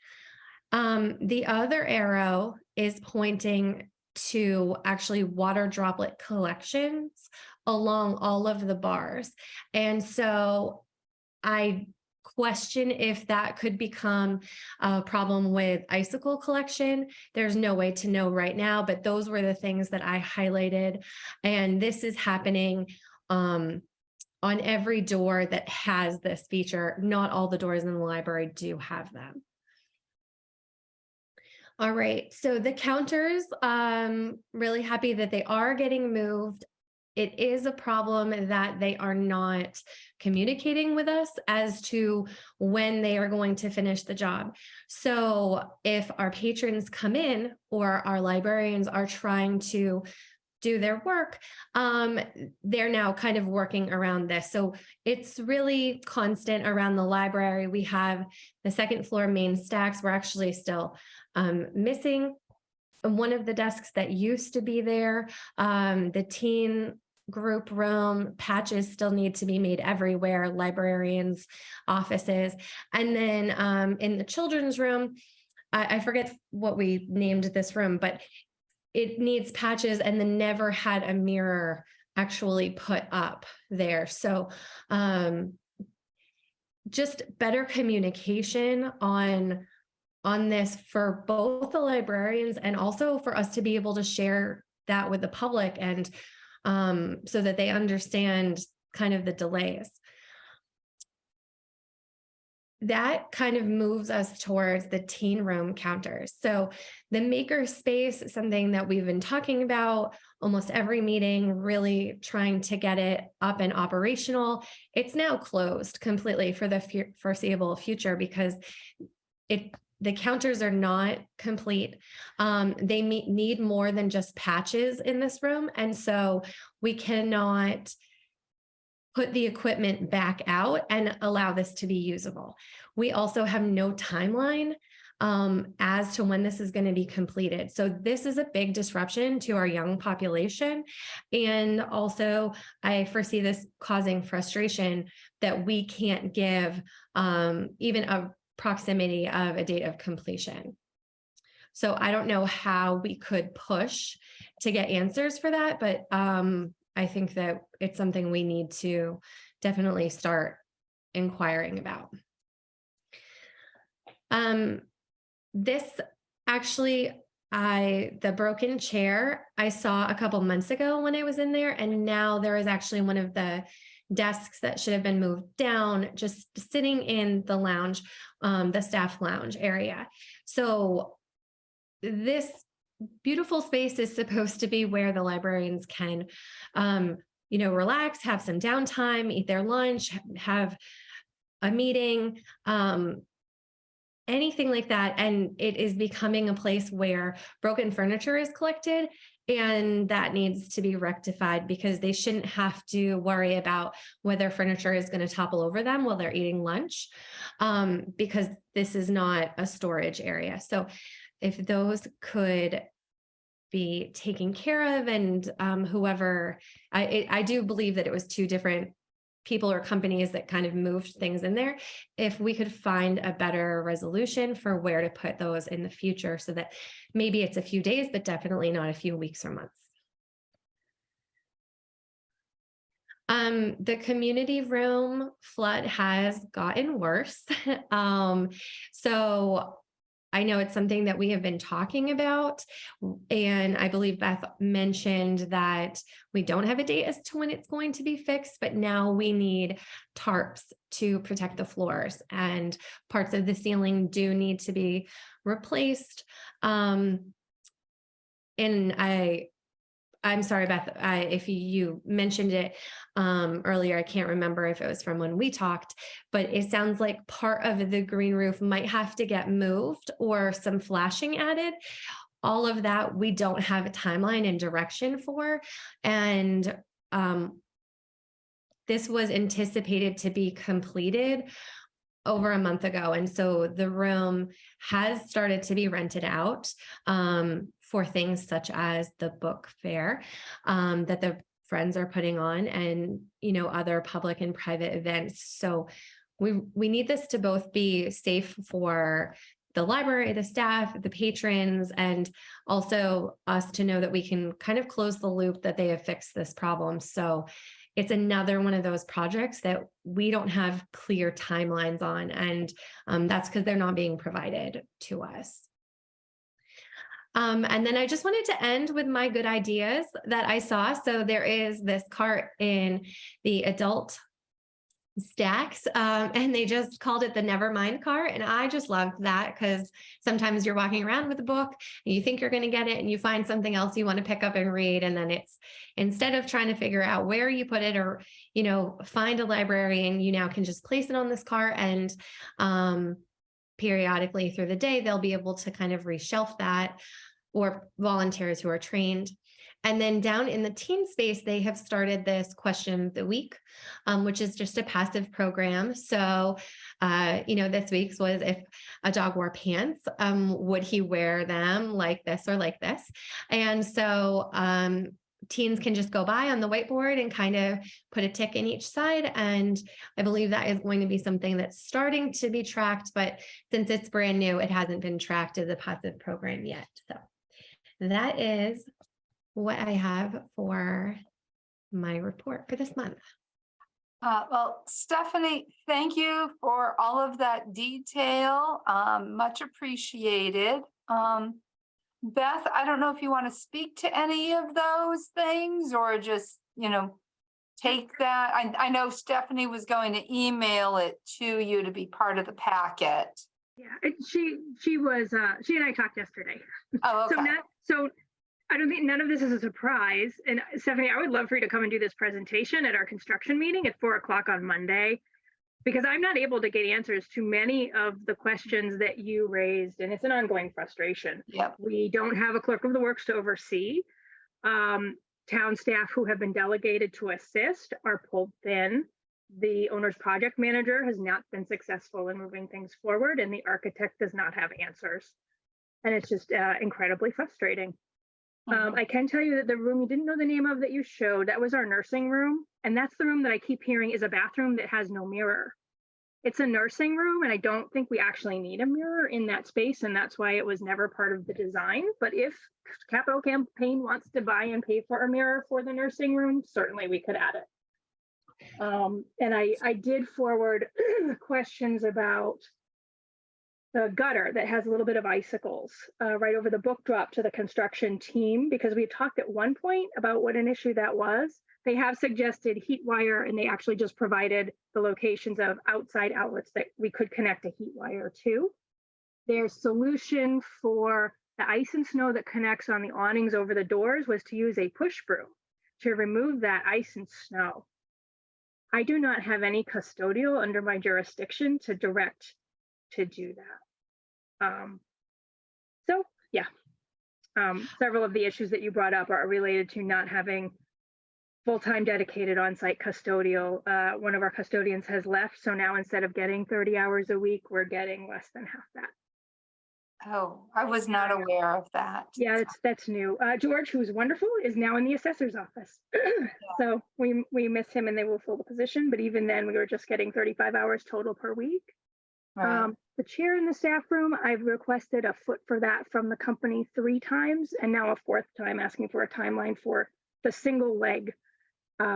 The other arrow is pointing to actually water droplet collections along all of the bars. And so I question if that could become a problem with icicle collection. There's no way to know right now, but those were the things that I highlighted. And this is happening on every door that has this feature. Not all the doors in the library do have them. All right, so the counters, really happy that they are getting moved. It is a problem that they are not communicating with us as to when they are going to finish the job. So if our patrons come in or our librarians are trying to do their work, they're now kind of working around this. So it's really constant around the library. We have the second floor main stacks. We're actually still missing one of the desks that used to be there. The teen group room patches still need to be made everywhere, librarians' offices. And then in the children's room, I forget what we named this room, but it needs patches and then never had a mirror actually put up there. So just better communication on this for both the librarians and also for us to be able to share that with the public, and so that they understand kind of the delays. That kind of moves us towards the teen room counters. So the maker space is something that we've been talking about almost every meeting, really trying to get it up and operational. It's now closed completely for the foreseeable future because the counters are not complete. They need more than just patches in this room. And so we cannot put the equipment back out and allow this to be usable. We also have no timeline as to when this is going to be completed. So this is a big disruption to our young population. And also I foresee this causing frustration that we can't give even a proximity of a date of completion. So I don't know how we could push to get answers for that, but I think that it's something we need to definitely start inquiring about. This actually, the broken chair I saw a couple months ago when I was in there, and now there is actually one of the desks that should have been moved down, just sitting in the lounge, the staff lounge area. So this beautiful space is supposed to be where the librarians can, relax, have some downtime, eat their lunch, have a meeting, anything like that. And it is becoming a place where broken furniture is collected, and that needs to be rectified because they shouldn't have to worry about whether furniture is going to topple over them while they're eating lunch, because this is not a storage area. So if those could be taken care of, and whoever, I do believe that it was two different people or companies that kind of moved things in there. If we could find a better resolution for where to put those in the future, so that maybe it's a few days, but definitely not a few weeks or months. The community room flood has gotten worse. So I know it's something that we have been talking about, and I believe Beth mentioned that we don't have a date as to when it's going to be fixed, but now we need tarps to protect the floors, and parts of the ceiling do need to be replaced. And I'm sorry, Beth, if you mentioned it earlier, I can't remember if it was from when we talked, but it sounds like part of the green roof might have to get moved or some flashing added. All of that we don't have a timeline and direction for. And this was anticipated to be completed over a month ago. And so the room has started to be rented out for things such as the book fair that the friends are putting on, and, you know, other public and private events. So we need this to both be safe for the library, the staff, the patrons, and also us to know that we can kind of close the loop that they have fixed this problem. So it's another one of those projects that we don't have clear timelines on, and that's because they're not being provided to us. And then I just wanted to end with my good ideas that I saw. So there is this cart in the adult stacks, and they just called it the Nevermind cart. And I just loved that, because sometimes you're walking around with a book and you think you're going to get it and you find something else you want to pick up and read. And then it's, instead of trying to figure out where you put it, or, you know, find a librarian, you now can just place it on this cart, and periodically through the day, they'll be able to kind of reshelf that, or volunteers who are trained. And then down in the teen space, they have started this question of the week, which is just a passive program. So, you know, this week's was, if a dog wore pants, would he wear them like this or like this? And so teens can just go by on the whiteboard and kind of put a tick in each side. And I believe that is going to be something that's starting to be tracked, but since it's brand new, it hasn't been tracked as a passive program yet. So that is what I have for my report for this month. Well, Stephanie, thank you for all of that detail. Much appreciated. Beth, I don't know if you want to speak to any of those things, or just, you know, take that. I know Stephanie was going to email it to you to be part of the packet. Yeah, she and I talked yesterday. Oh, okay. So I don't think, none of this is a surprise. And Stephanie, I would love for you to come and do this presentation at our construction meeting at 4:00 on Monday, because I'm not able to get answers to many of the questions that you raised, and it's an ongoing frustration. Yep. We don't have a clerk of the works to oversee. Town staff who have been delegated to assist are pulled thin. The owner's project manager has not been successful in moving things forward, and the architect does not have answers. And it's just incredibly frustrating. I can tell you that the room you didn't know the name of that you showed, that was our nursing room. And that's the room that I keep hearing is a bathroom that has no mirror. It's a nursing room, and I don't think we actually need a mirror in that space. And that's why it was never part of the design. But if Capital Campaign wants to buy and pay for a mirror for the nursing room, certainly we could add it. And I did forward questions about the gutter that has a little bit of icicles right over the book drop to the construction team, because we talked at one point about what an issue that was. They have suggested heat wire, and they actually just provided the locations of outside outlets that we could connect a heat wire to. Their solution for the ice and snow that connects on the awnings over the doors was to use a push broom to remove that ice and snow. I do not have any custodial under my jurisdiction to direct to do that. So yeah, several of the issues that you brought up are related to not having full-time dedicated on-site custodial. One of our custodians has left, so now instead of getting 30 hours a week, we're getting less than half that. Oh, I was not aware of that. Yeah, that's new. George, who's wonderful, is now in the assessor's office. So we miss him, and they will fill the position, but even then we were just getting 35 hours total per week. Right. The chair in the staff room, I've requested a foot for that from the company 3 times, and now a 4th time asking for a timeline for the single leg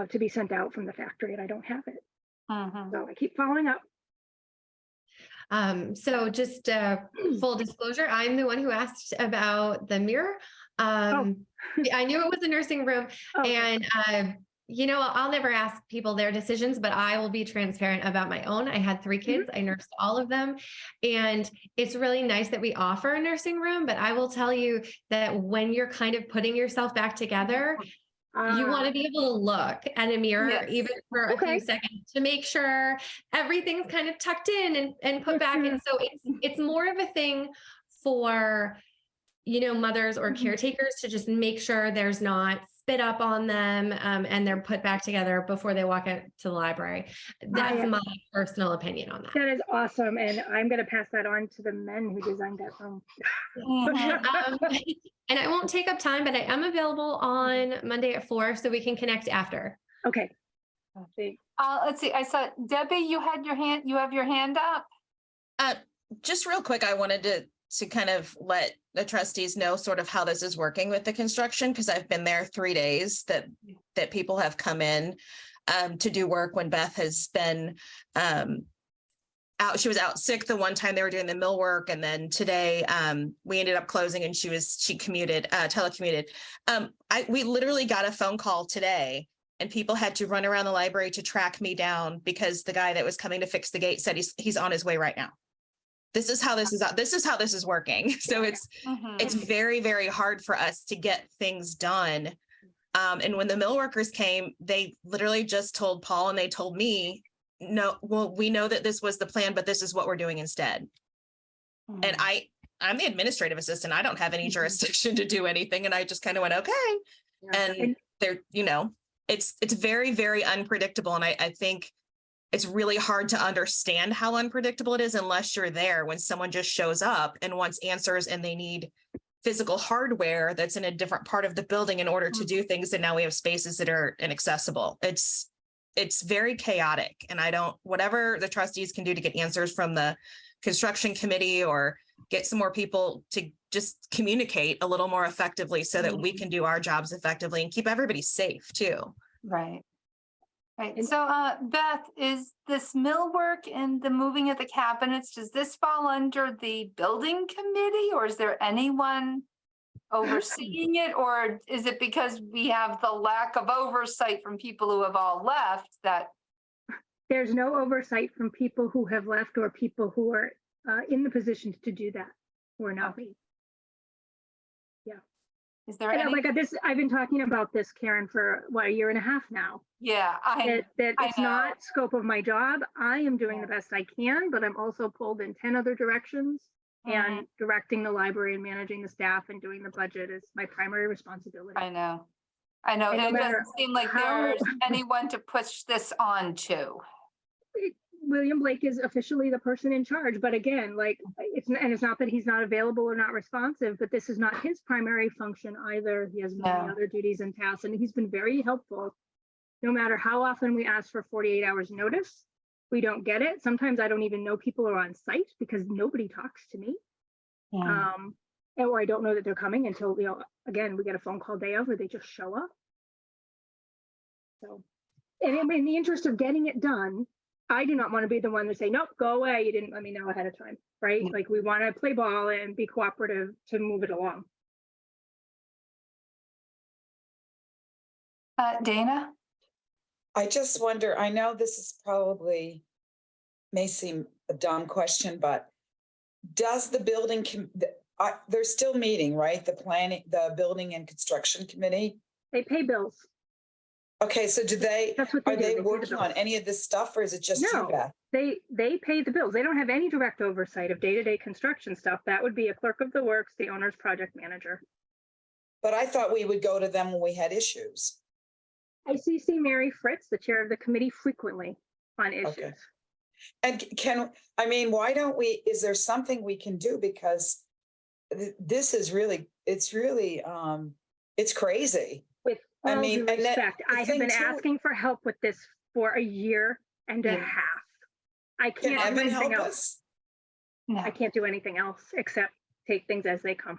to be sent out from the factory, and I don't have it. So I keep following up. So just full disclosure, I'm the one who asked about the mirror. I knew it was a nursing room, and you know, I'll never ask people their decisions, but I will be transparent about my own. I had 3 kids. I nursed all of them. And it's really nice that we offer a nursing room, but I will tell you that when you're kind of putting yourself back together, you want to be able to look at a mirror, even for a few seconds, to make sure everything's kind of tucked in and put back. And so it's more of a thing for, you know, mothers or caretakers to just make sure there's not spit up on them and they're put back together before they walk out to the library. That's my personal opinion on that. That is awesome. And I'm going to pass that on to the men who designed that room. And I won't take up time, but I am available on Monday at 4, so we can connect after. Okay. Let's see. I saw Debbie. You have your hand up. Just real quick, I wanted to kind of let the trustees know sort of how this is working with the construction, because I've been there 3 days that people have come in to do work when Beth has been out. She was out sick the one time they were doing the mill work, and then today we ended up closing and she telecommuted. We literally got a phone call today and people had to run around the library to track me down because the guy that was coming to fix the gate said he's on his way right now. This is how this is working. So it's very, very hard for us to get things done. And when the mill workers came, they literally just told Paul and they told me, no, well, we know that this was the plan, but this is what we're doing instead. And I'm the administrative assistant. I don't have any jurisdiction to do anything. And I just kind of went, okay. And they're, it's very, very unpredictable. And I think it's really hard to understand how unpredictable it is unless you're there when someone just shows up and wants answers and they need physical hardware that's in a different part of the building in order to do things. And now we have spaces that are inaccessible. It's very chaotic. And whatever the trustees can do to get answers from the construction committee or get some more people to just communicate a little more effectively so that we can do our jobs effectively and keep everybody safe too. Right. Right. So, Beth, is this millwork and the moving of the cabinets, does this fall under the building committee, or is there anyone overseeing it? Or is it because we have the lack of oversight from people who have all left that? There's no oversight from people who have left or people who are in the positions to do that who are not me. Yeah. Is there any? Like this, I've been talking about this, Karen, for a year and a half now. Yeah, that it's not scope of my job. I am doing the best I can, but I'm also pulled in 10 other directions, and directing the library and managing the staff and doing the budget is my primary responsibility. I know. And it doesn't seem like there's anyone to push this on to. William Blake is officially the person in charge, but again, like it's not that he's not available or not responsive, but this is not his primary function either. He has many other duties and tasks, and he's been very helpful. No matter how often we ask for 48 hours notice, we don't get it. Sometimes I don't even know people are on site because nobody talks to me. Or I don't know that they're coming until, again, we get a phone call day of, or they just show up. So, and in the interest of getting it done, I do not want to be the one to say, nope, go away. You didn't let me know ahead of time, right? Like we want to play ball and be cooperative to move it along. Dana? I just wonder, I know this is probably may seem a dumb question, but does the building, they're still meeting, right? The building and construction committee? They pay bills. Okay, so are they working on any of this stuff, or is it just you, Beth? They pay the bills. They don't have any direct oversight of day-to-day construction stuff. That would be a clerk of the works, the owner's project manager. But I thought we would go to them when we had issues. I CC Mary Fritz, the chair of the committee, frequently on issues. Okay. And why don't we, is there something we can do? Because this is really, it's crazy. With all due respect, I have been asking for help with this for a year and a half. I can't do anything else. No. I can't do anything else except take things as they come.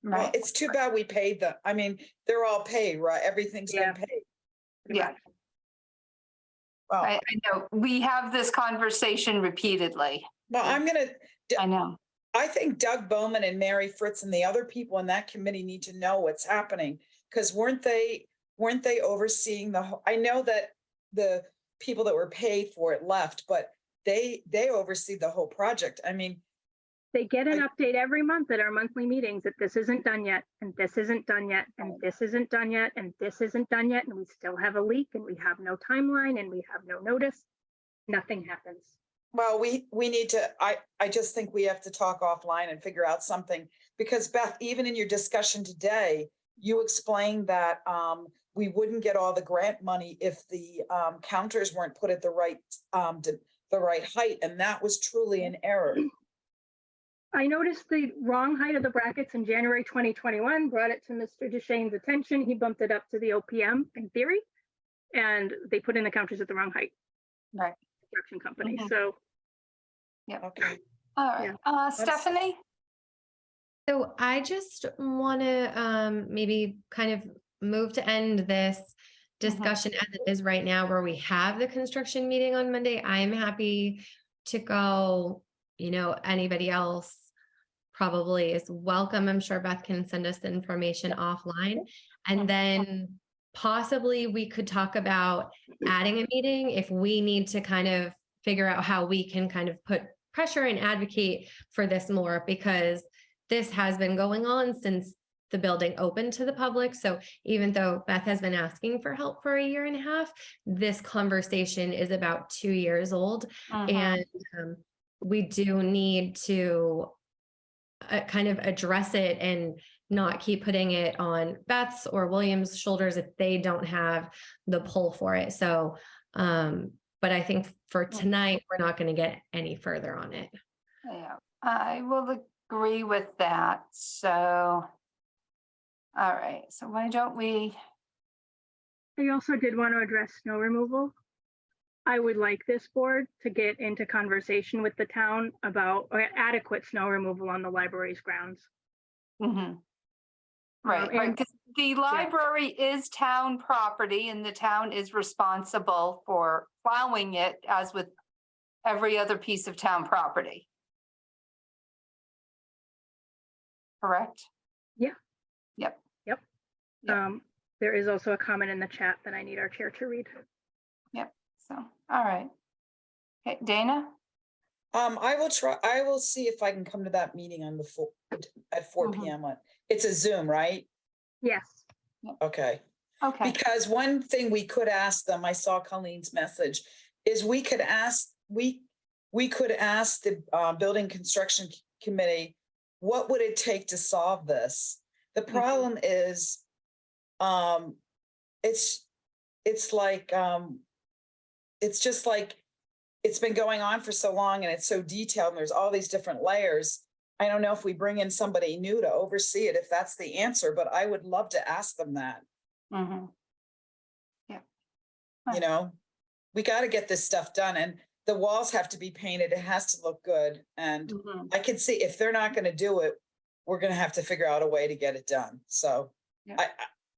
Right. Well, it's too bad we paid them. They're all paid, right? Everything's been paid. Yeah. Well, I know we have this conversation repeatedly. Well, I know. I think Doug Bowman and Mary Fritz and the other people in that committee need to know what's happening, because weren't they overseeing the whole? I know that the people that were paid for it left, but they oversee the whole project. They get an update every month at our monthly meetings that this isn't done yet, and this isn't done yet, and this isn't done yet, and this isn't done yet, and we still have a leak, and we have no timeline, and we have no notice. Nothing happens. Well, we need to, I just think we have to talk offline and figure out something, because Beth, even in your discussion today, you explained that we wouldn't get all the grant money if the counters weren't put at the right height, and that was truly an error. I noticed the wrong height of the brackets in January 2021, brought it to Mr. Deshane's attention. He bumped it up to the OPM in theory, and they put in the counters at the wrong height. Right. Construction company. Mhm. So, Okay. All right, Stephanie? So I just want to maybe kind of move to end this discussion as it is right now, where we have the construction meeting on Monday. I'm happy to go. You know, anybody else probably is welcome. I'm sure Beth can send us the information offline. And then possibly we could talk about adding a meeting if we need to kind of figure out how we can kind of put pressure and advocate for this more, because this has been going on since the building opened to the public. So even though Beth has been asking for help for a year and a half, this conversation is about 2 years old. And we do need to kind of address it and not keep putting it on Beth's or William's shoulders if they don't have the pull for it. So, but I think for tonight, we're not going to get any further on it. Yeah, I will agree with that. So, all right. So why don't we? I also did want to address snow removal. I would like this board to get into conversation with the town about adequate snow removal on the library's grounds. Right, right. 'Cause the library is town property and the town is responsible for plowing it, as with every other piece of town property. Correct? Yeah. Yep. Yep. Yep. There is also a comment in the chat that I need our chair to read. Yep. So, all right. Okay, Dana? I will see if I can come to that meeting on at 4 p.m. It's a Zoom, right? Yes. Okay. Okay. Because one thing we could ask them, I saw Colleen's message, is we could ask the building construction committee, what would it take to solve this? The problem is, it's like, it's just like, it's been going on for so long and it's so detailed and there's all these different layers. I don't know if we bring in somebody new to oversee it, if that's the answer, but I would love to ask them that. Yeah. You know, we got to get this stuff done, and the walls have to be painted. It has to look good. And I can see if they're not going to do it, we're going to have to figure out a way to get it done. So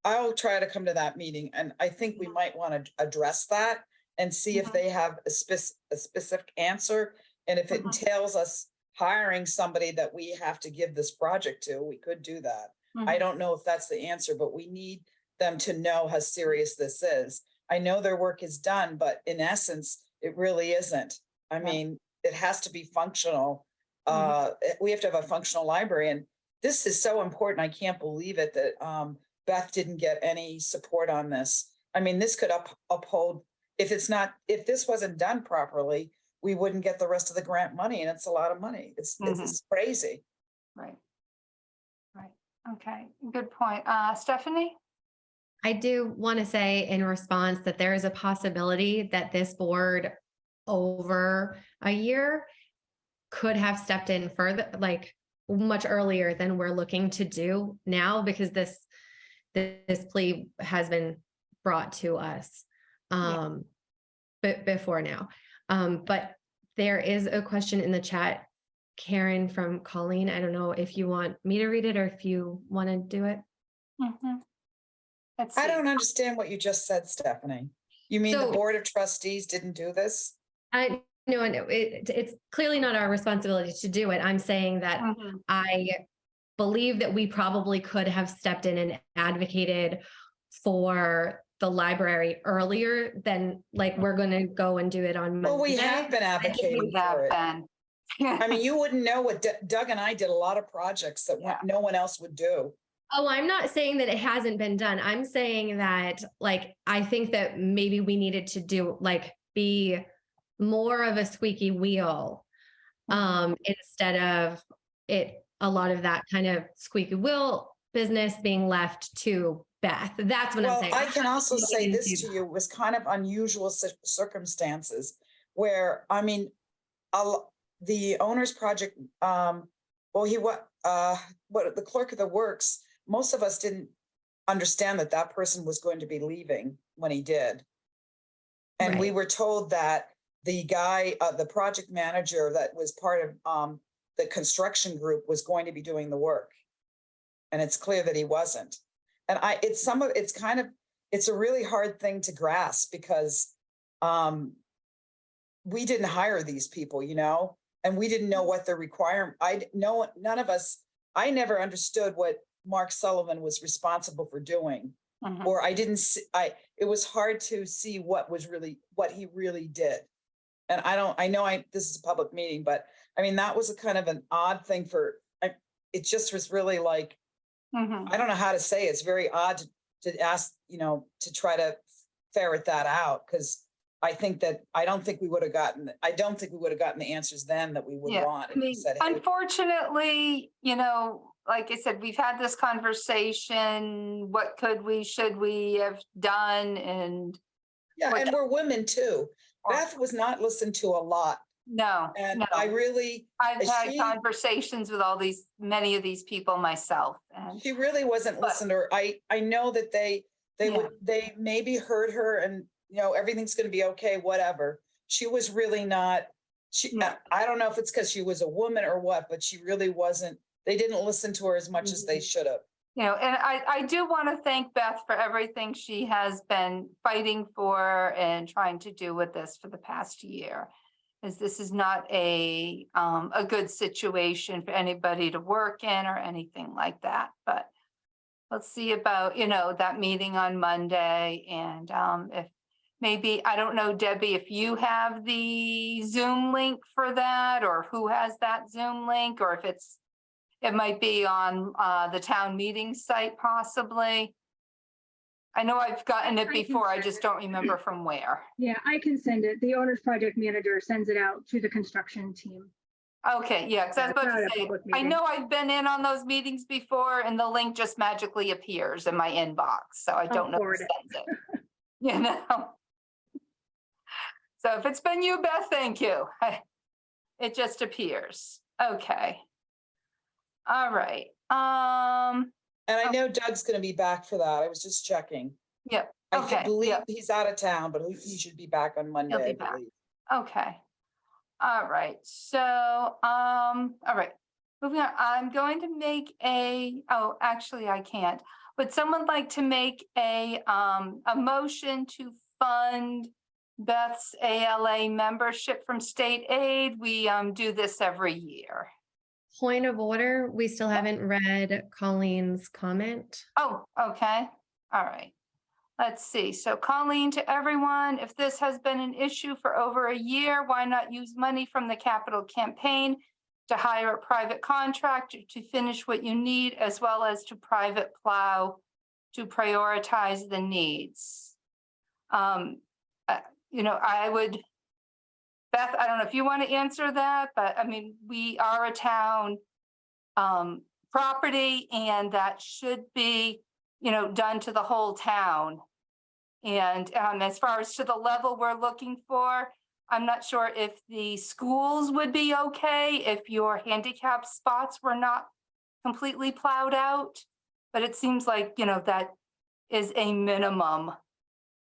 I'll try to come to that meeting, and I think we might want to address that and see if they have a specific answer. And if it entails us hiring somebody that we have to give this project to, we could do that. I don't know if that's the answer, but we need them to know how serious this is. I know their work is done, but in essence, it really isn't. I mean, it has to be functional. We have to have a functional library, and this is so important. I can't believe it that Beth didn't get any support on this. I mean, this could uphold, if this wasn't done properly, we wouldn't get the rest of the grant money, and it's a lot of money. It's crazy. Right. Right. Okay. Good point. Stephanie? I do want to say in response that there is a possibility that this board over a year could have stepped in further, like much earlier than we're looking to do now, because this plea has been brought to us but before now. But there is a question in the chat, Karen, from Colleen. I don't know if you want me to read it or if you want to do it. I don't understand what you just said, Stephanie. You mean the Board of Trustees didn't do this? I know, it's clearly not our responsibility to do it. I'm saying that I believe that we probably could have stepped in and advocated for the library earlier than like we're going to go and do it on Monday. Well, we have been advocating for it. I mean, you wouldn't know what Doug and I did a lot of projects that no one else would do. Oh, I'm not saying that it hasn't been done. I'm saying that, like, I think that maybe we needed to do, like, be more of a squeaky wheel instead of a lot of that kind of squeaky wheel business being left to Beth. That's what I'm Well, saying. I can also say this do to you, was kind of unusual circumstances where, I mean, the owner's project, well, what the clerk of the works, most of us didn't understand that that person was going to be leaving when he did. And we Right. were told that the guy, the project manager that was part of the construction group was going to be doing the work. And it's clear that he wasn't. And it's a really hard thing to grasp because we didn't hire these people, and we didn't know what the requirement, none of us, I never understood what Mark Sullivan was responsible for doing. Mhm. Or it was hard to see what he really did. And this is a public meeting, but I mean, that was a kind of an odd thing it just was really like, Mhm. I don't know how to say it. It's very odd to ask, to try to ferret that out. Cause I don't think we would have gotten the answers then that we would Yeah, want. I if we mean, said, "Hey, unfortunately, like I said, we've had this conversation. What should we have done? And yeah, what- and we're women too. Beth was not listened to a lot. no, And no. I've had she- conversations with many of these people myself, and she really wasn't But- listened to. I know that they Yeah. they maybe heard her and everything's going to be okay, whatever. She was really not. No. I don't know if it's because she was a woman or what, but she really wasn't. They didn't listen to her as much as they should have. And I do want to thank Beth for everything she has been fighting for and trying to do with this for the past year. As this is not a good situation for anybody to work in or anything like that. But let's see about, that meeting on Monday, and if maybe, I don't know, Debbie, if you have the Zoom link for that, or who has that Zoom link, or if it might be on the town meeting site possibly. I know I've gotten it I can before, I send just it. don't remember from where. Yeah, I can send it. The owner's project manager sends it out to the construction team. Okay, yeah, because I was Yeah, it's about not to a say, public I meeting. know I've been in on those meetings before and the link just magically appears in my inbox, so I don't know who forward it. sends it. So if it's been you, Beth, thank you. It just appears. Okay. All right. And I know Doug's going to be back for that. I was just checking. Yep. I Okay. believe Yep. he's out of town, but he should be back on Monday, He'll be I back. believe. Okay. All right. So, all right. Moving on, I'm going to make actually I can't. Would someone like to make a motion to fund Beth's ALA membership from state aid? We do this every year. Point of order, we still haven't read Colleen's comment. Oh, okay. All right. Let's see. So Colleen, to everyone, if this has been an issue for over a year, why not use money from the capital campaign to hire a private contractor to finish what you need, as well as to private plow to prioritize the needs? I would, Beth, I don't know if you want to answer that, but I mean, we are a town property, and that should be done to the whole town. And as far as to the level we're looking for, I'm not sure if the schools would be okay if your handicap spots were not completely plowed out. But it seems like, that is a minimum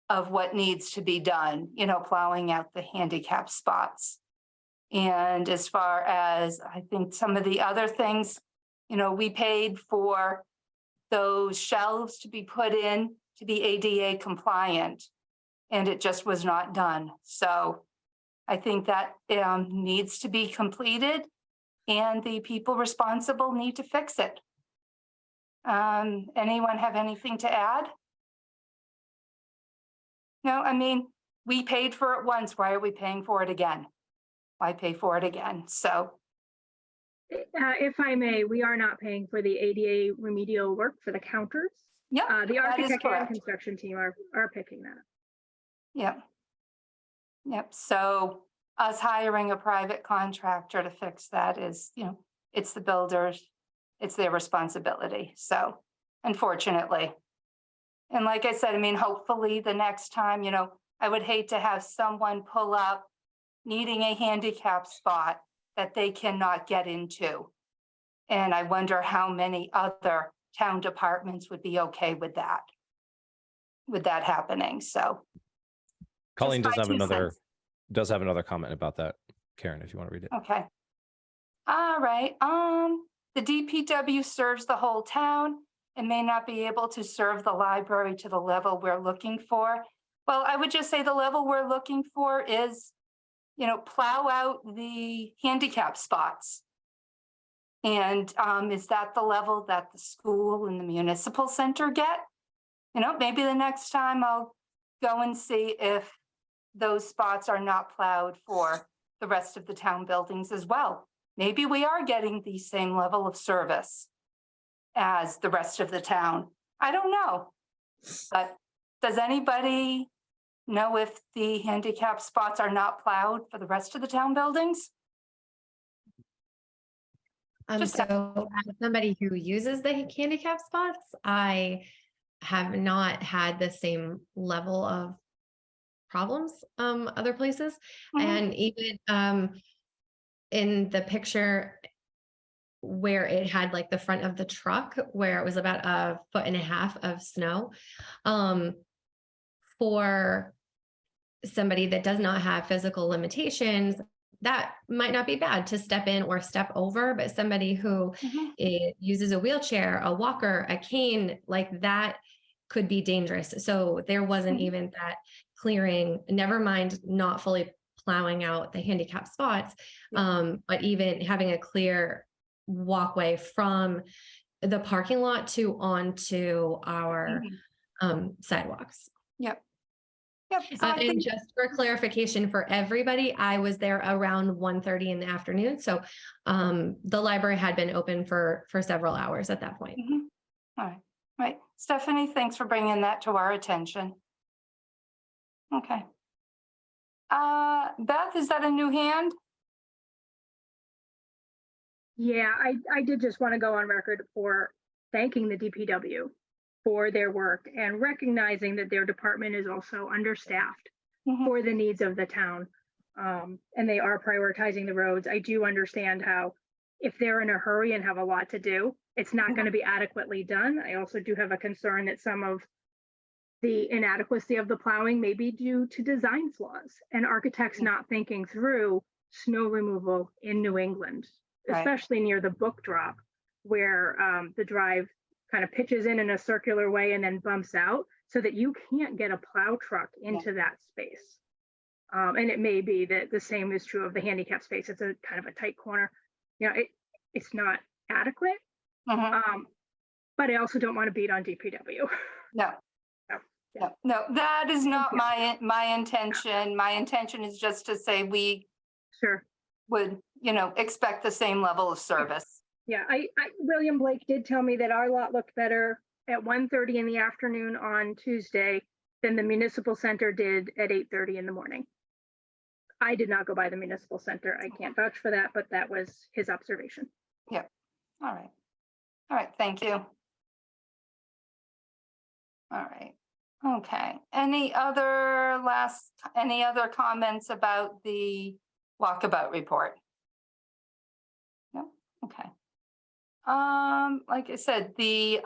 of what needs to be done, plowing out the handicap spots. And as far as, I think some of the other things, we paid for those shelves to be put in to be ADA compliant, and it just was not done. So I think that needs to be completed, and the people responsible need to fix it. Anyone have anything to add? No, I mean, we paid for it once. Why are we paying for it again? Why pay for it again? So If I may, we are not paying for the ADA remedial work for the counters. yeah, The that is architect and correct. construction team are picking that. Yep. Yep. So us hiring a private contractor to fix that is, it's the builders, it's their responsibility. So unfortunately. And like I said, I mean, hopefully the next time, I would hate to have someone pull up needing a handicap spot that they cannot get into. And I wonder how many other town departments would be okay with that happening. So. Colleen just does my have 2 cents. another comment about that. Karen, if you want to read it. Okay. All right. The DPW serves the whole town and may not be able to serve the library to the level we're looking for. Well, I would just say the level we're looking for is, plow out the handicap spots. And is that the level that the school and the municipal center get? Maybe the next time I'll go and see if those spots are not plowed for the rest of the town buildings as well. Maybe we are getting the same level of service as the rest of the town. I don't know. But does anybody know if the handicap spots are not plowed for the rest of the town buildings? So as somebody who uses the handicap spots, I have not had the same level of problems other places. Mhm. And even in the picture where it had like the front of the truck where it was about 1.5 feet of snow, for somebody that does not have physical limitations, that might not be bad to step in or step over, but somebody who uses a wheelchair, a walker, a cane, like that could be dangerous. So there wasn't even that clearing, never mind not fully plowing out the handicap spots, but even having a clear walkway from the parking lot to onto our sidewalks. Yep. So I And think, just for clarification for everybody, I was there around 1:30 in the afternoon. So the library had been open for several hours at that point. all right. Stephanie, thanks for bringing that to our attention. Okay. Beth, is that a new hand? Yeah, I did just want to go on record for thanking the DPW for their work and recognizing that their department is also understaffed for the needs of the town. And they are prioritizing the roads. I do understand how if they're in a hurry and have a lot to do, it's not going to be adequately done. I also do have a concern that some of the inadequacy of the plowing may be due to design flaws and architects not thinking through snow removal in New England, especially near the book drop, where the drive kind of pitches in a circular way and then bumps out so that you can't get a plow truck into that space. And it may be that the same is true of the handicap space. It's a kind of a tight corner. It's not adequate, but I also don't want to beat on DPW. No, that is not my intention. My intention is just to say we would, expect the same level of service. Yeah, William Blake did tell me that our lot looked better at 1:30 in the afternoon on Tuesday than the municipal center did at 8:30 in the morning. I did not go by the municipal center. I can't vouch for that, but that was his observation. Yep. All right. Thank you. All right. Okay. Any other comments about the walkabout report? No? Okay. Like I said, the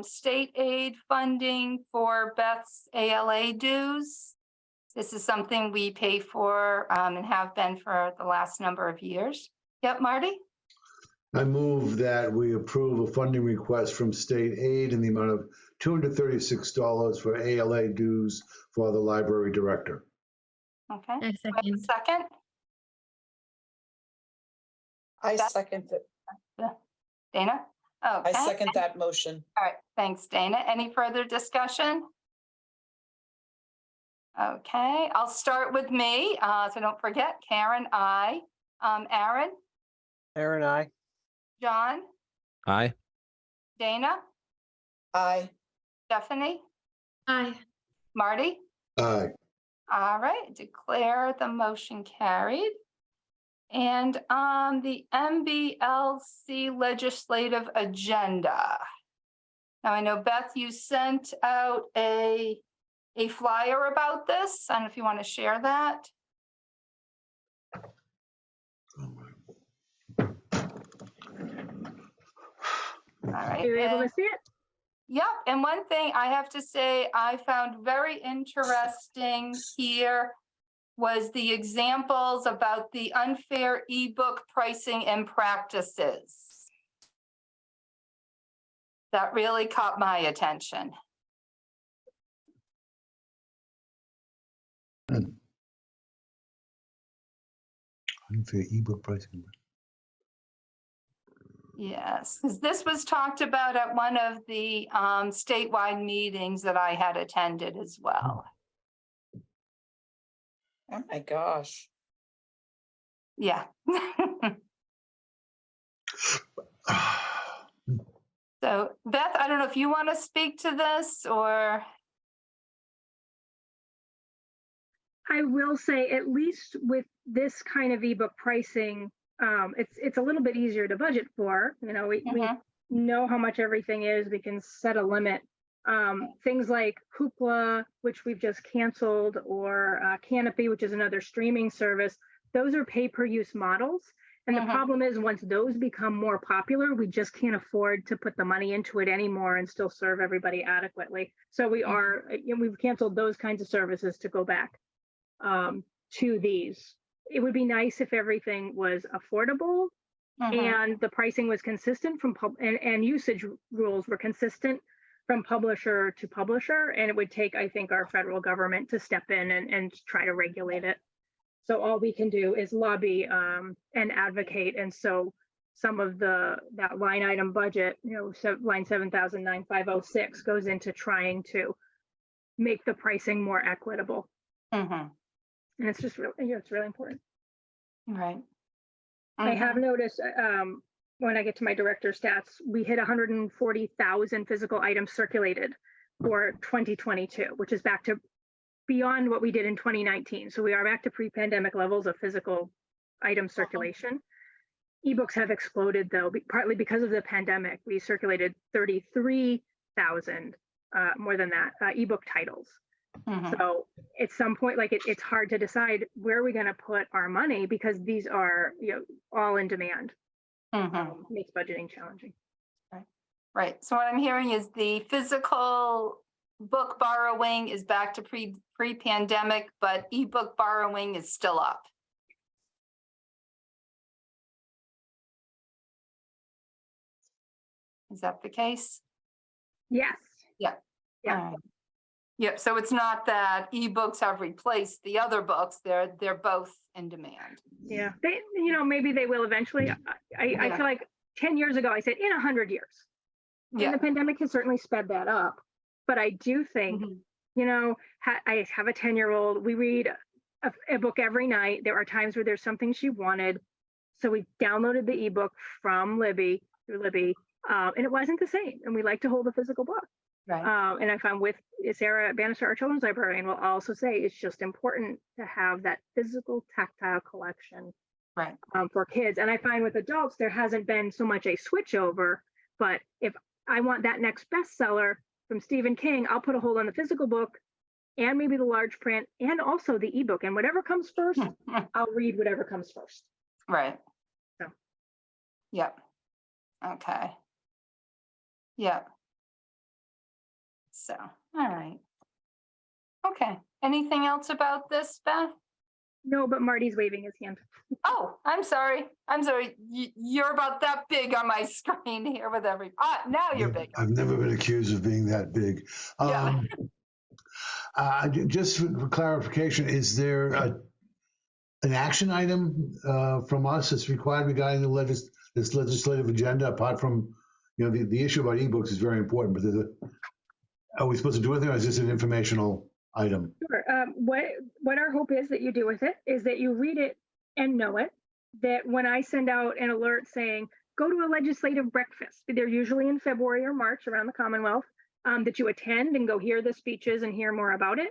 state aid funding for Beth's ALA dues. This is something we pay for and have been for the last number of years. Yep, Marty? I move that we approve a funding request from state aid in the amount of $236 for ALA dues for the library director. Okay. I second. Second? I second it. Dana? Okay. I second that motion. All right, thanks, Dana. Any further discussion? Okay, I'll start with me, so don't forget, Karen, I. Aaron? Aaron, aye. John? Aye. Dana? Aye. Stephanie? Aye. Marty? Aye. All right, declare the motion carried. And on the MBLC legislative agenda, Now, I know Beth, you sent out a flyer about this. I don't know if you want to share that. All right. Are you able to and- see it? Yep, and one thing I have to say I found very interesting here was the examples about the unfair ebook pricing and practices. That really caught my attention. Unfair ebook pricing. Yes, 'cause this was talked about at one of the statewide meetings that I had attended as well. Oh my gosh. Yeah. So Beth, I don't know if you want to speak to this or. I will say, at least with this kind of ebook pricing, it's a little bit easier to budget for. You know, we know how much everything is. We can set a limit. Things like Hoopla, which we've just canceled, or Canopy, which is another streaming service, those are pay-per-use models. And the problem is, once those become more popular, we just can't afford to put the money into it anymore and still serve everybody adequately. So we've canceled those kinds of services to go back to these. It would be nice if everything was affordable and the pricing was consistent from and usage rules were consistent from publisher to publisher. And it would take, I think, our federal government to step in and try to regulate it. So all we can do is lobby and advocate. And so some of that line item budget, line 7,9506 goes into trying to make the pricing more equitable. And it's just really, it's really important. Right. I have noticed when I get to my director stats, we hit 140,000 physical items circulated for 2022, which is back to beyond what we did in 2019. So we are back to pre-pandemic levels of physical item circulation. Ebooks have exploded though, partly because of the pandemic. We circulated 33,000, more than that, ebook titles. So at some point, like it's hard to decide where are we going to put our money because these are, all in demand. Makes budgeting challenging. Right. So what I'm hearing is the physical book borrowing is back to pre-pandemic, but ebook borrowing is still up. Is that the case? Yes. Yeah. Yeah. Yep. So it's not that ebooks have replaced the other books. They're both in demand. Yeah. They, maybe they will eventually. I feel like 10 years ago, I said in 100 years. And the pandemic has certainly sped that up. But I do think, I have a 10-year-old. We read a book every night. There are times where there's something she wanted. So we downloaded the ebook from Libby, and it wasn't the same. And we like to hold a physical book. Right. And I found with Sarah Bannister, our children's librarian, will also say it's just important to have that physical, tactile collection for kids. And I find with adults, there hasn't been so much a switch over. But if I want that next bestseller from Stephen King, I'll put a hold on the physical book and maybe the large print and also the ebook. And whatever comes first, I'll read whatever comes first. Right. So. Yep. Okay. Yep. So, all right. Okay. Anything else about this, Beth? No, but Marty's waving his hand. Oh, I'm sorry. You're about that big on my screen here with now you're big. I've never been accused of being that big. Just for clarification, is there an action item from us that's required regarding this legislative agenda, apart from, the issue about ebooks is very important, but are we supposed to do anything, or is this an informational item? Sure. What our hope is that you do with it is that you read it and know it, that when I send out an alert saying, go to a legislative breakfast, they're usually in February or March around the Commonwealth, that you attend and go hear the speeches and hear more about it.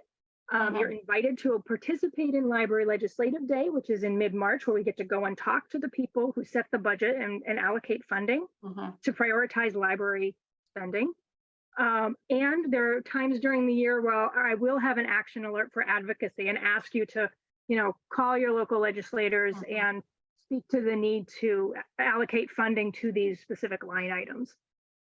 You're invited to participate in Library Legislative Day, which is in mid-March, where we get to go and talk to the people who set the budget and allocate funding to prioritize library spending. And there are times during the year where I will have an action alert for advocacy and ask you to, call your local legislators and speak to the need to allocate funding to these specific line items.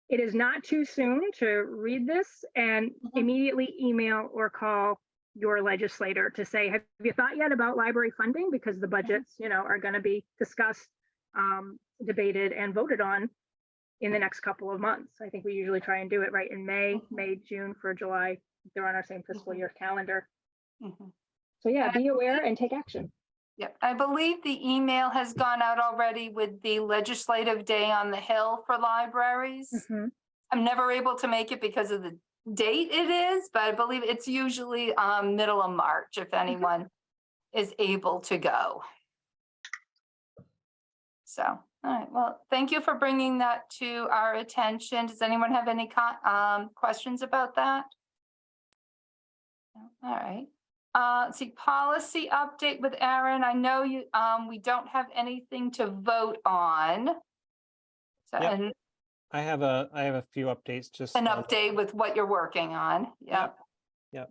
It is not too soon to read this and immediately email or call your legislator to say, have you thought yet about library funding? Because the budgets, are going to be discussed, debated, and voted on in the next couple of months. I think we usually try and do it right in May, June for July. They're on our same fiscal year calendar. So yeah, be aware and take action. Yeah, I believe the email has gone out already with the legislative day on the Hill for libraries. I'm never able to make it because of the date it is, but I believe it's usually middle of March if anyone is able to go. So, all right, well, thank you for bringing that to our attention. Does anyone have any questions about that? All right. Let's see, policy update with Aaron. I know you, we don't have anything to vote on. So, Yep. and I have a few updates, just an update with what you're working on. Yep. Yep.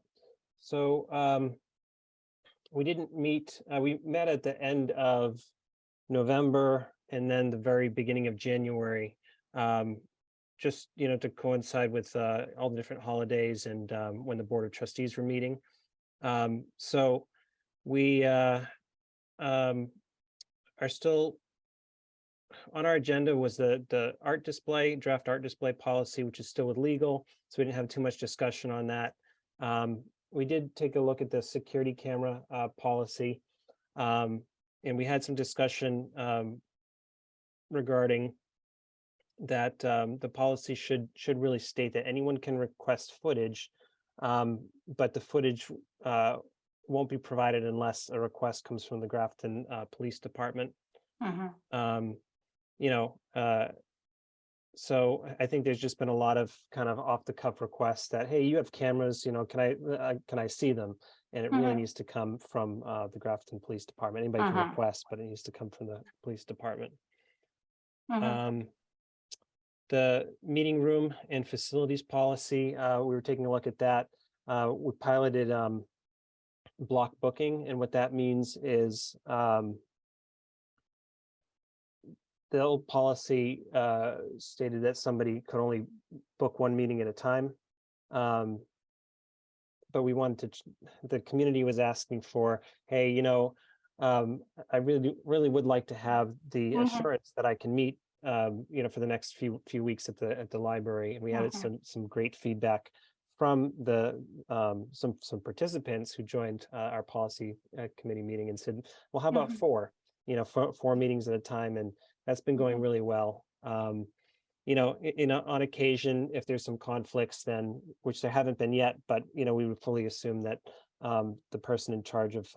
So we didn't meet, we met at the end of November and then the very beginning of January, just, to coincide with all the different holidays and when the Board of Trustees were meeting. So we are still on our agenda was the art display, draft art display policy, which is still with legal. So we didn't have too much discussion on that. We did take a look at the security camera policy, and we had some discussion regarding that the policy should really state that anyone can request footage, but the footage won't be provided unless a request comes from the Grafton Police Department. So I think there's just been a lot of kind of off the cuff requests that, hey, you have cameras, can I see them? And it really needs to come from the Grafton Police Department. Anybody can request, but it needs to come from the police department. The meeting room and facilities policy, we were taking a look at that. We piloted block booking, and what that means is the old policy stated that somebody could only book one meeting at a time. But we wanted to, the community was asking for, hey, I really would like to have the assurance that I can meet, for the next few weeks at the library. And we had some great feedback from the some participants who joined our policy committee meeting and said, well, how about four meetings at a time? And that's been going really well. On occasion, if there's some conflicts, then, which there haven't been yet, but, we would fully assume that the person in charge of,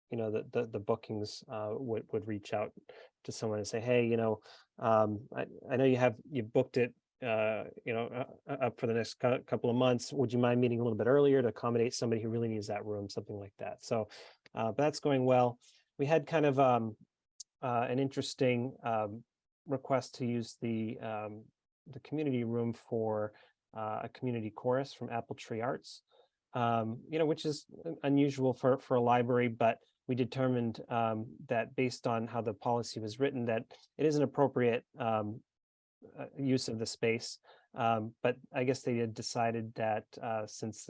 the bookings would reach out to someone and say, hey, I know you booked it, up for the next couple of months. Would you mind meeting a little bit earlier to accommodate somebody who really needs that room, something like that. So but that's going well. We had kind of an interesting request to use the community room for a community chorus from Apple Tree Arts, which is unusual for a library, but we determined that based on how the policy was written, that it is an appropriate use of the space. But I guess they had decided that since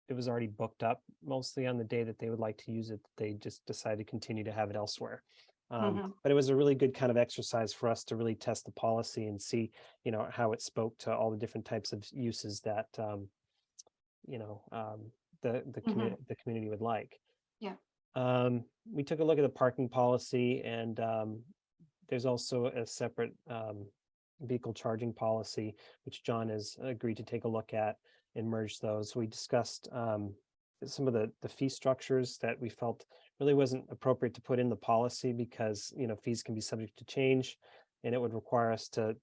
it was already booked up mostly on the day that they would like to use it, they just decided to continue to have it elsewhere. But it was a really good kind of exercise for us to really test the policy and see, how it spoke to all the different types of uses that, the community would like. Yeah. We took a look at the parking policy, and there's also a separate vehicle charging policy, which John has agreed to take a look at and merge those. We discussed some of the fee structures that we felt really wasn't appropriate to put in the policy because, fees can be subject to change, and it would require us to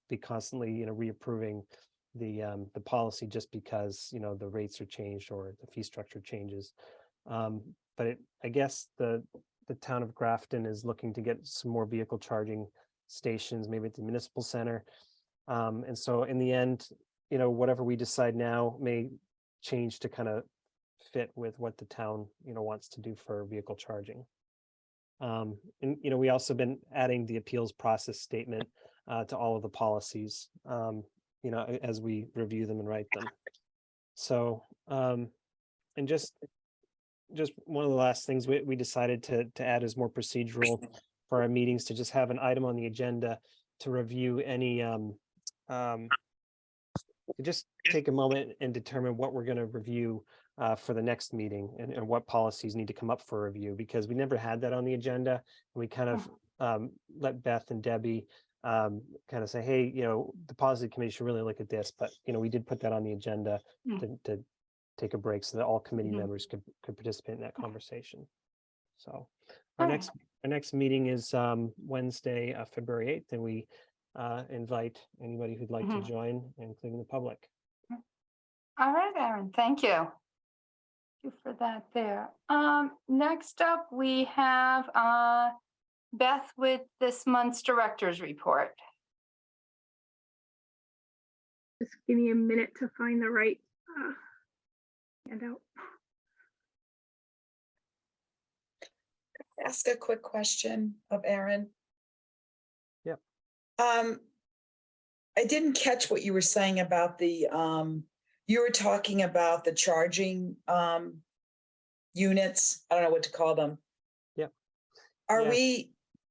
be constantly, reapproving the policy just because, the rates are changed or the fee structure changes. But I guess the town of Grafton is looking to get some more vehicle charging stations, maybe at the municipal center. And so in the end, whatever we decide now may change to kind of fit with what the town, wants to do for vehicle charging. And, we also been adding the appeals process statement to all of the policies, as we review them and write them. So, and just one of the last things we decided to add is more procedural for our meetings, to just have an item on the agenda to review any, to just take a moment and determine what we're going to review for the next meeting, and what policies need to come up for review, because we never had that on the agenda. And we kind of let Beth and Debbie kind of say, hey, the policy committee should really look at this, but we did put that on the agenda to take a break so that all committee members could participate in that conversation. So our next meeting is Wednesday, February 8th, and we invite anybody who'd like to join, including the public. All right, Aaron, thank you. Thank you for that there. Next up, we have Beth with this month's director's report. Just give me a minute to find the right handout. Ask a quick question of Aaron. Yep. I didn't catch what you were saying about the, you were talking about the charging units. I don't know what to call them. Yep.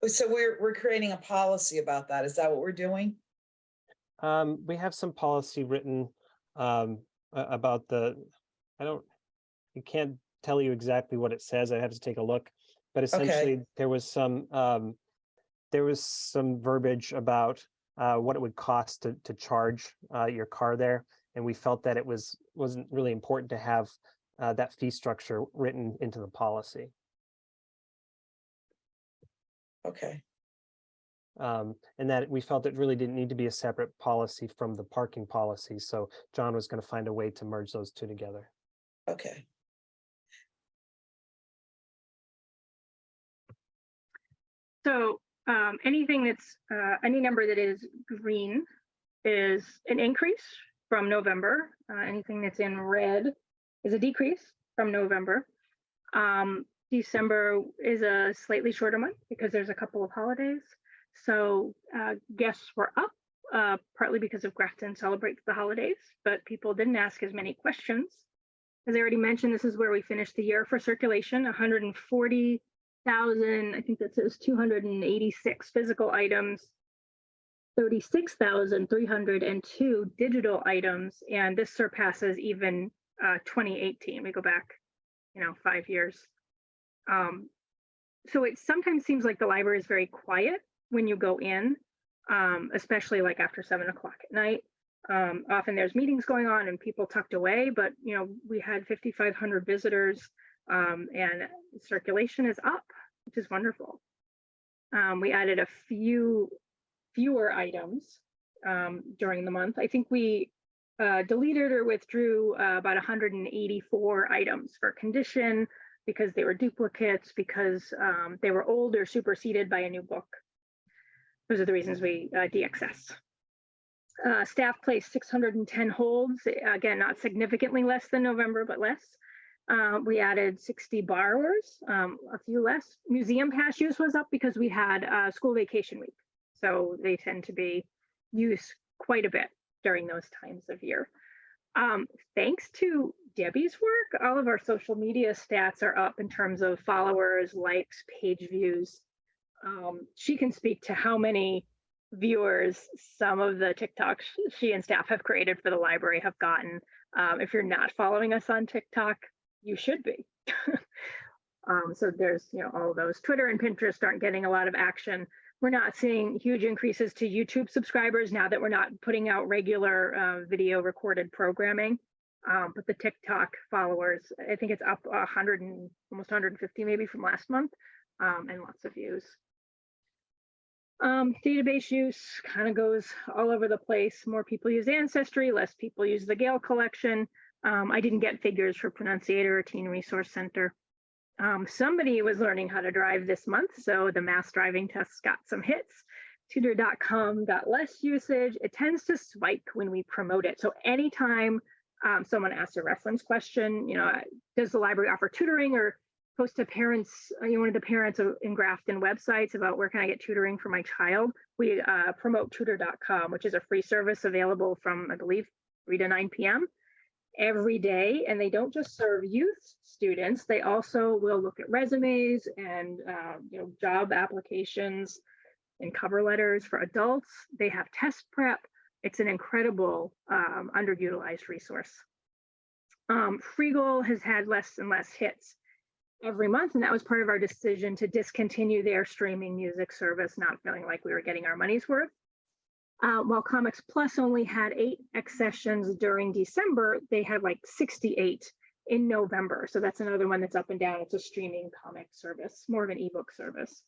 So we're creating a policy about that. Is that what we're doing? We have some policy written about I can't tell you exactly what it says. I have to take a look, but essentially there was some verbiage about what it would cost to charge your car there. And we felt that it wasn't really important to have that fee structure written into the policy. Okay. And that we felt it really didn't need to be a separate policy from the parking policy. So John was going to find a way to merge those two together. Okay. So anything that's any number that is green is an increase from November. Anything that's in red is a decrease from November. December is a slightly shorter month because there's a couple of holidays. So guests were up, partly because of Grafton celebrates the holidays, but people didn't ask as many questions. As I already mentioned, this is where we finished the year for circulation, 140,000, I think that says 286 physical items, 36,302 digital items, and this surpasses even 2018. We go back, 5 years. So it sometimes seems like the library is very quiet when you go in, especially like after 7 o'clock at night. Often there's meetings going on and people tucked away, but we had 5,500 visitors, and circulation is up, which is wonderful. We added a fewer items during the month. I think we deleted or withdrew about 184 items for condition, because they were duplicates, because they were old or superseded by a new book. Those are the reasons we de-access. Staff placed 610 holds, again, not significantly less than November, but less. We added 60 borrowers, a few less. Museum pass use was up because we had school vacation week. So they tend to be used quite a bit during those times of year. Thanks to Debbie's work, all of our social media stats are up in terms of followers, likes, page views. She can speak to how many viewers some of the TikToks she and staff have created for the library have gotten. If you're not following us on TikTok, you should be. So there's, all of those. Twitter and Pinterest aren't getting a lot of action. We're not seeing huge increases to YouTube subscribers now that we're not putting out regular video recorded programming. But the TikTok followers, I think it's up 100 and almost 150 maybe from last month, and lots of views. Database use kind of goes all over the place. More people use Ancestry, less people use the Gale collection. I didn't get figures for Pronunciator or Teen Resource Center. Somebody was learning how to drive this month, so the mass driving tests got some hits. tutor.com got less usage. It tends to spike when we promote it. So anytime someone asks a reference question, does the library offer tutoring, or post to parents, one of the parents in Grafton websites about where can I get tutoring for my child, we promote tutor.com, which is a free service available from, I believe, 3 to 9 p.m. every day. And they don't just serve youth students, they also will look at resumes and job applications and cover letters for adults. They have test prep. It's an incredible underutilized resource. Freegal has had less and less hits every month, and that was part of our decision to discontinue their streaming music service, not feeling like we were getting our money's worth. While Comics Plus only had 8 accessions during December, they had like 68 in November. So that's another one that's up and down. It's a streaming comic service, more of an ebook service.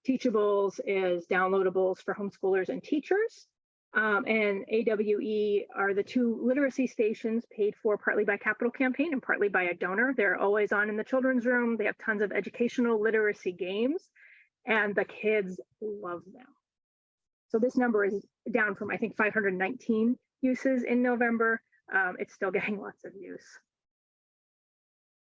Teachables is downloadables for homeschoolers and teachers. And AWE are the 2 literacy stations paid for partly by Capital Campaign and partly by a donor. They're always on in the children's room. They have tons of educational literacy games, and the kids love them. So this number is down from, I think, 519 uses in November. It's still getting lots of use.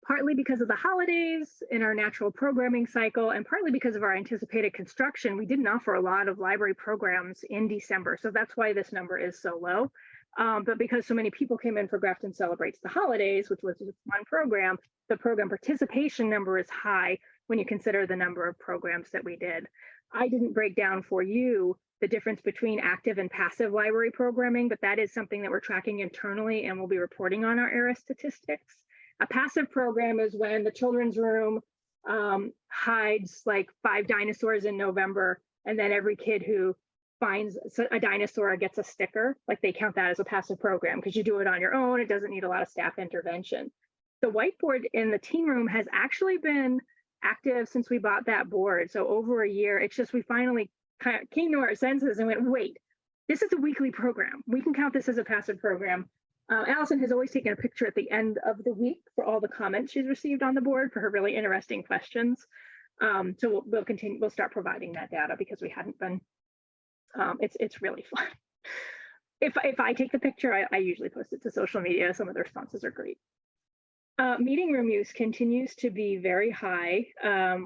Partly because of the holidays in our natural programming cycle, and partly because of our anticipated construction, we didn't offer a lot of library programs in December. So that's why this number is so low. But because so many people came in for Grafton Celebrates the Holidays, which was just one program, the program participation number is high when you consider the number of programs that we did. I didn't break down for you the difference between active and passive library programming, but that is something that we're tracking internally and we'll be reporting on our ERA statistics. A passive program is when the children's room hides like 5 dinosaurs in November, and then every kid who finds a dinosaur gets a sticker. Like, they count that as a passive program because you do it on your own. It doesn't need a lot of staff intervention. The whiteboard in the teen room has actually been active since we bought that board. So over a year. It's just we finally kind of came to our senses and went, wait, this is a weekly program. We can count this as a passive program. Allison has always taken a picture at the end of the week for all the comments she's received on the board for her really interesting questions. So we'll continue, we'll start providing that data because we hadn't been. It's really fun. If I take the picture, I usually post it to social media. Some of the responses are great. Meeting room use continues to be very high.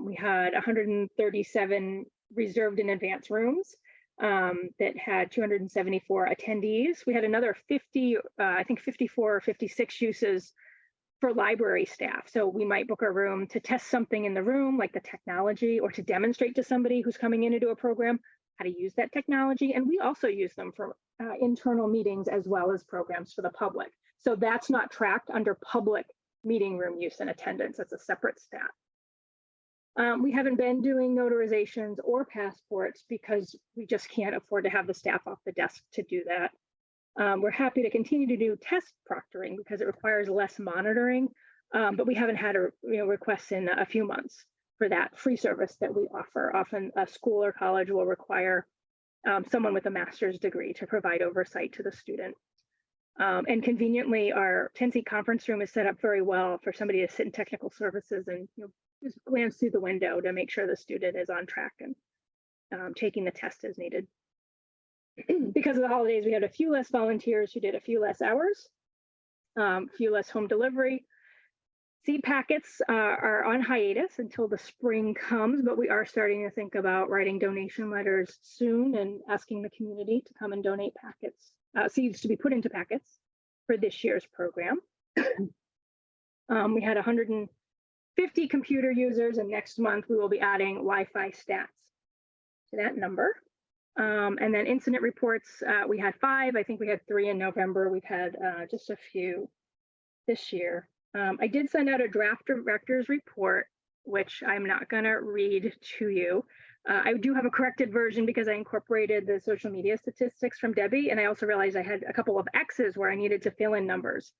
We had 137 reserved in advance rooms that had 274 attendees. We had another 50, I think 54 or 56 uses for library staff. So we might book a room to test something in the room, like the technology, or to demonstrate to somebody who's coming in to do a program how to use that technology. And we also use them for internal meetings as well as programs for the public. So that's not tracked under public meeting room use and attendance. That's a separate stat. We haven't been doing notarizations or passports because we just can't afford to have the staff off the desk to do that. We're happy to continue to do test proctoring because it requires less monitoring, but we haven't had requests in a few months for that free service that we offer. Often a school or college will require someone with a master's degree to provide oversight to the student. And conveniently, our 10-seat conference room is set up very well for somebody to sit in technical services and just glance through the window to make sure the student is on track and taking the test as needed. Because of the holidays, we had a few less volunteers who did a few less hours, a few less home delivery. Seed packets are on hiatus until the spring comes, but we are starting to think about writing donation letters soon and asking the community to come and donate packets, seeds to be put into packets for this year's program. We had 150 computer users, and next month we will be adding Wi-Fi stats to that number. And then incident reports, we had 5. I think we had 3 in November. We've had just a few this year. I did send out a draft director's report, which I'm not going to read to you. I do have a corrected version because I incorporated the social media statistics from Debbie, and I also realized I had a couple of X's where I needed to fill in numbers.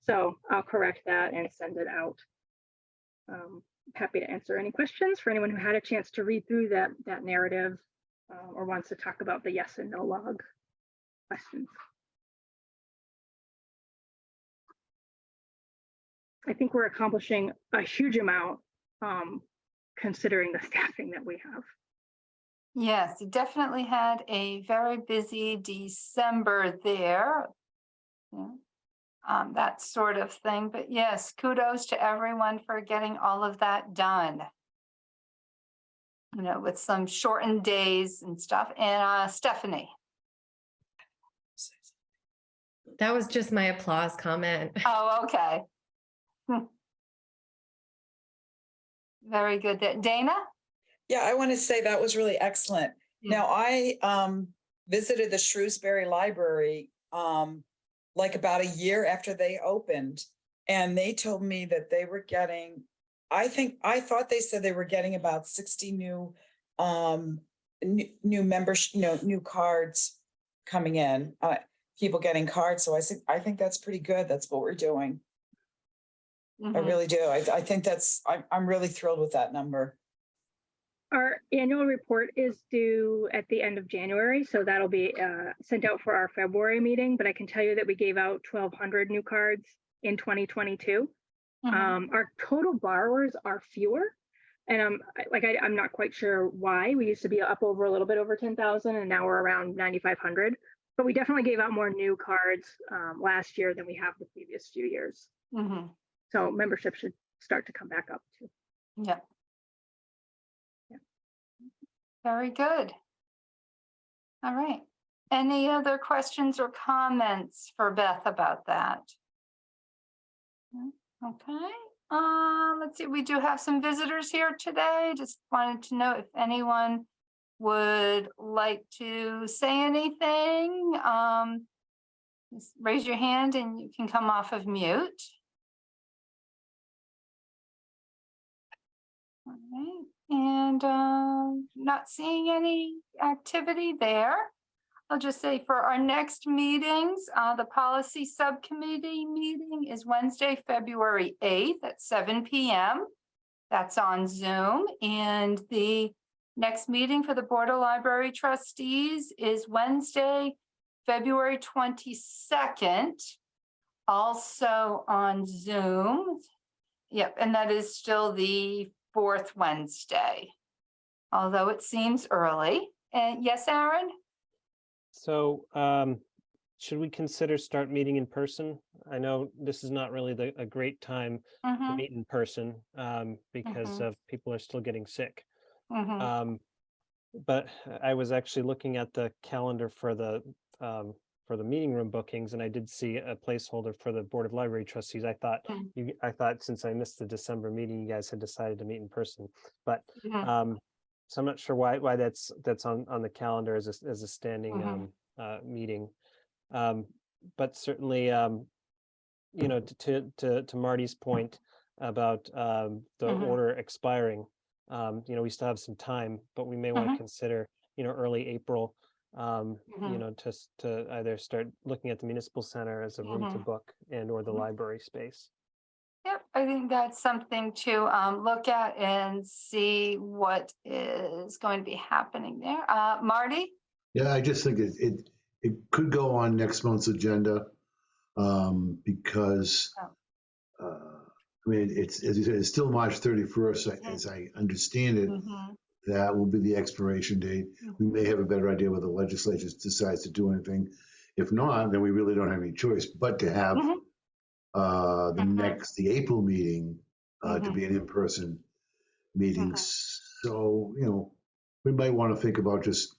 So I'll correct that and send it out. Happy to answer any questions for anyone who had a chance to read through that narrative or wants to talk about the yes and no log questions. I think we're accomplishing a huge amount considering the staffing that we have. Yes, you definitely had a very busy December there. Yeah. That sort of thing. But yes, kudos to everyone for getting all of that done. You know, with some shortened days and stuff. And Stephanie. That was just my applause comment. Oh, okay. Very good. Dana? Yeah, I want to say that was really excellent. Yeah. Now, I visited the Shrewsbury Library like about a year after they opened, and they told me that they were getting, I thought they said they were getting about 60 new new members, new cards coming in, people getting cards. So I think that's pretty good. That's what we're doing. I really do. I think I'm really thrilled with that number. Our annual report is due at the end of January, so that'll be sent out for our February meeting. But I can tell you that we gave out 1,200 new cards in 2022. Our total borrowers are fewer, and I'm not quite sure why. We used to be up over a little bit over 10,000, and now we're around 9,500. But we definitely gave out more new cards last year than we have the previous few years. So membership should start to come back up too. Yeah. Very good. All right. Any other questions or comments for Beth about that? Okay. Let's see. We do have some visitors here today. Just wanted to know if anyone would like to say anything. Just raise your hand and you can come off of mute. All right. And not seeing any activity there. I'll just say for our next meetings, the policy subcommittee meeting is Wednesday, February 8th at 7 p.m. That's on Zoom. And the next meeting for the Board of Library Trustees is Wednesday, February 22nd, also on Zoom. Yep, and that is still the fourth Wednesday, although it seems early. And yes, Aaron? So should we consider start meeting in person? I know this is not really a great time to meet in person because of people are still getting sick. But I was actually looking at the calendar for the meeting room bookings, and I did see a placeholder for the Board of Library Trustees. I thought since I missed the December meeting, you guys had decided to meet in person. But so I'm not sure why that's on the calendar as a standing meeting. But certainly, you know, to Marty's point about the order expiring, you know, we still have some time, but we may want to consider, you know, early April, you know, to either start looking at the municipal center as a room to book and or the library space. Yep, I think that's something to look at and see what is going to be happening there. Marty? Yeah, I just think it could go on next month's agenda because I mean, it's, as you said, it's still March 31st, as I understand it. That will be the expiration date. We may have a better idea whether the legislature decides to do anything. If not, then we really don't have any choice but to have the April meeting to be an in-person meeting. So, you know, we might want to think about just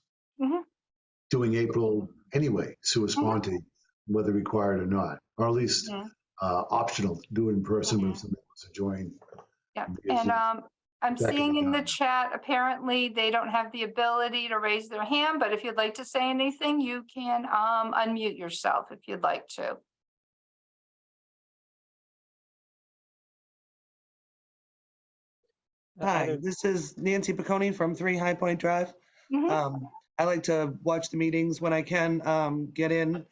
doing April anyway, sua sponte, whether required or not, or at least optional, do it in person, but if somebody wants to join. Yeah, and I'm seeing in the chat, apparently they don't have the ability to raise their hand, but if you'd like to say anything, you can unmute yourself if you'd like to. Hi, this is Nancy Piccone from 3 High Point Drive. I like to watch the meetings when I can get in.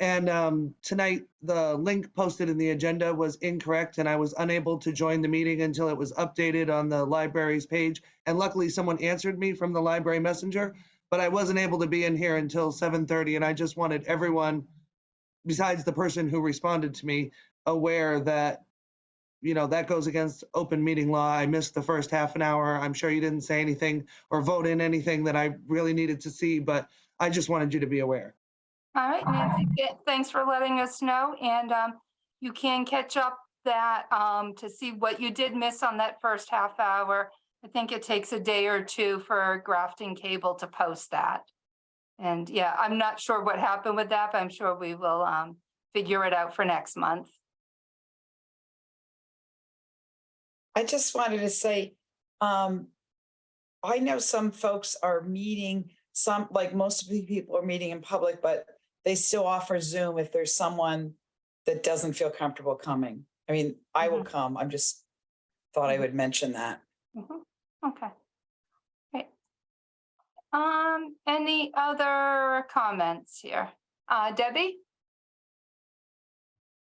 And tonight, the link posted in the agenda was incorrect, and I was unable to join the meeting until it was updated on the library's page. And luckily, someone answered me from the library messenger, but I wasn't able to be in here until 7:30, and I just wanted everyone, besides the person who responded to me, aware that that goes against open meeting law. I missed the first half an hour. I'm sure you didn't say anything or vote in anything that I really needed to see, but I just wanted you to be aware. All right, Nancy, thanks for letting us know. And you can catch up that to see what you did miss on that first half hour. I think it takes a day or two for Grafton Cable to post that. And yeah, I'm not sure what happened with that, but I'm sure we will figure it out for next month. I just wanted to say, I know some folks are meeting, like most of the people are meeting in public, but they still offer Zoom if there's someone that doesn't feel comfortable coming. I mean, I will come. I'm just thought I would mention that. Okay. Great. Any other comments here? Debbie?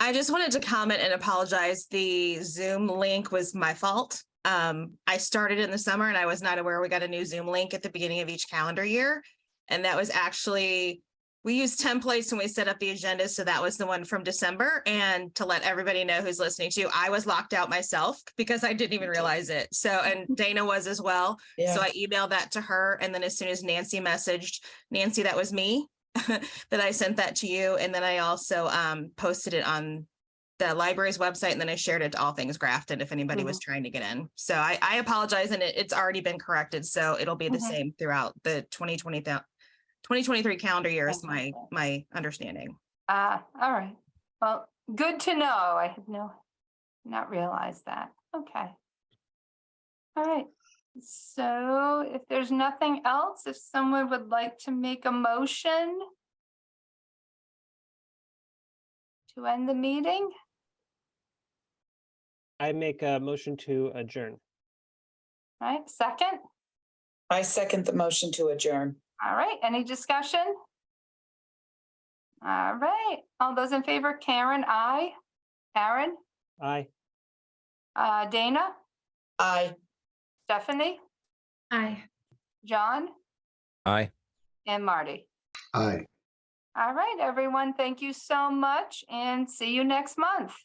I just wanted to comment and apologize. The Zoom link was my fault. I started in the summer and I was not aware we got a new Zoom link at the beginning of each calendar year. And that was actually, we use templates when we set up the agenda. So that was the one from December. And to let everybody know who's listening to, I was locked out myself because I didn't even realize it. So, and Dana was as well. Yeah. So I emailed that to her. And then as soon as Nancy messaged, Nancy, that was me, that I sent that to you. And then I also posted it on the library's website, and then I shared it to All Things Grafton if anybody was trying to get in. So I apologize, and it's already been corrected. So it'll be the same throughout the 2023 calendar year is my understanding. All right. Well, good to know. I had not realized that. Okay. All right. So if there's nothing else, if someone would like to make a motion to end the meeting. I make a motion to adjourn. All right, second. I second the motion to adjourn. All right, any discussion? All right, all those in favor, Karen, aye. Aaron? Aye. Dana? Aye. Stephanie? Aye. John? Aye. And Marty? Aye. All right, everyone, thank you so much and see you next month.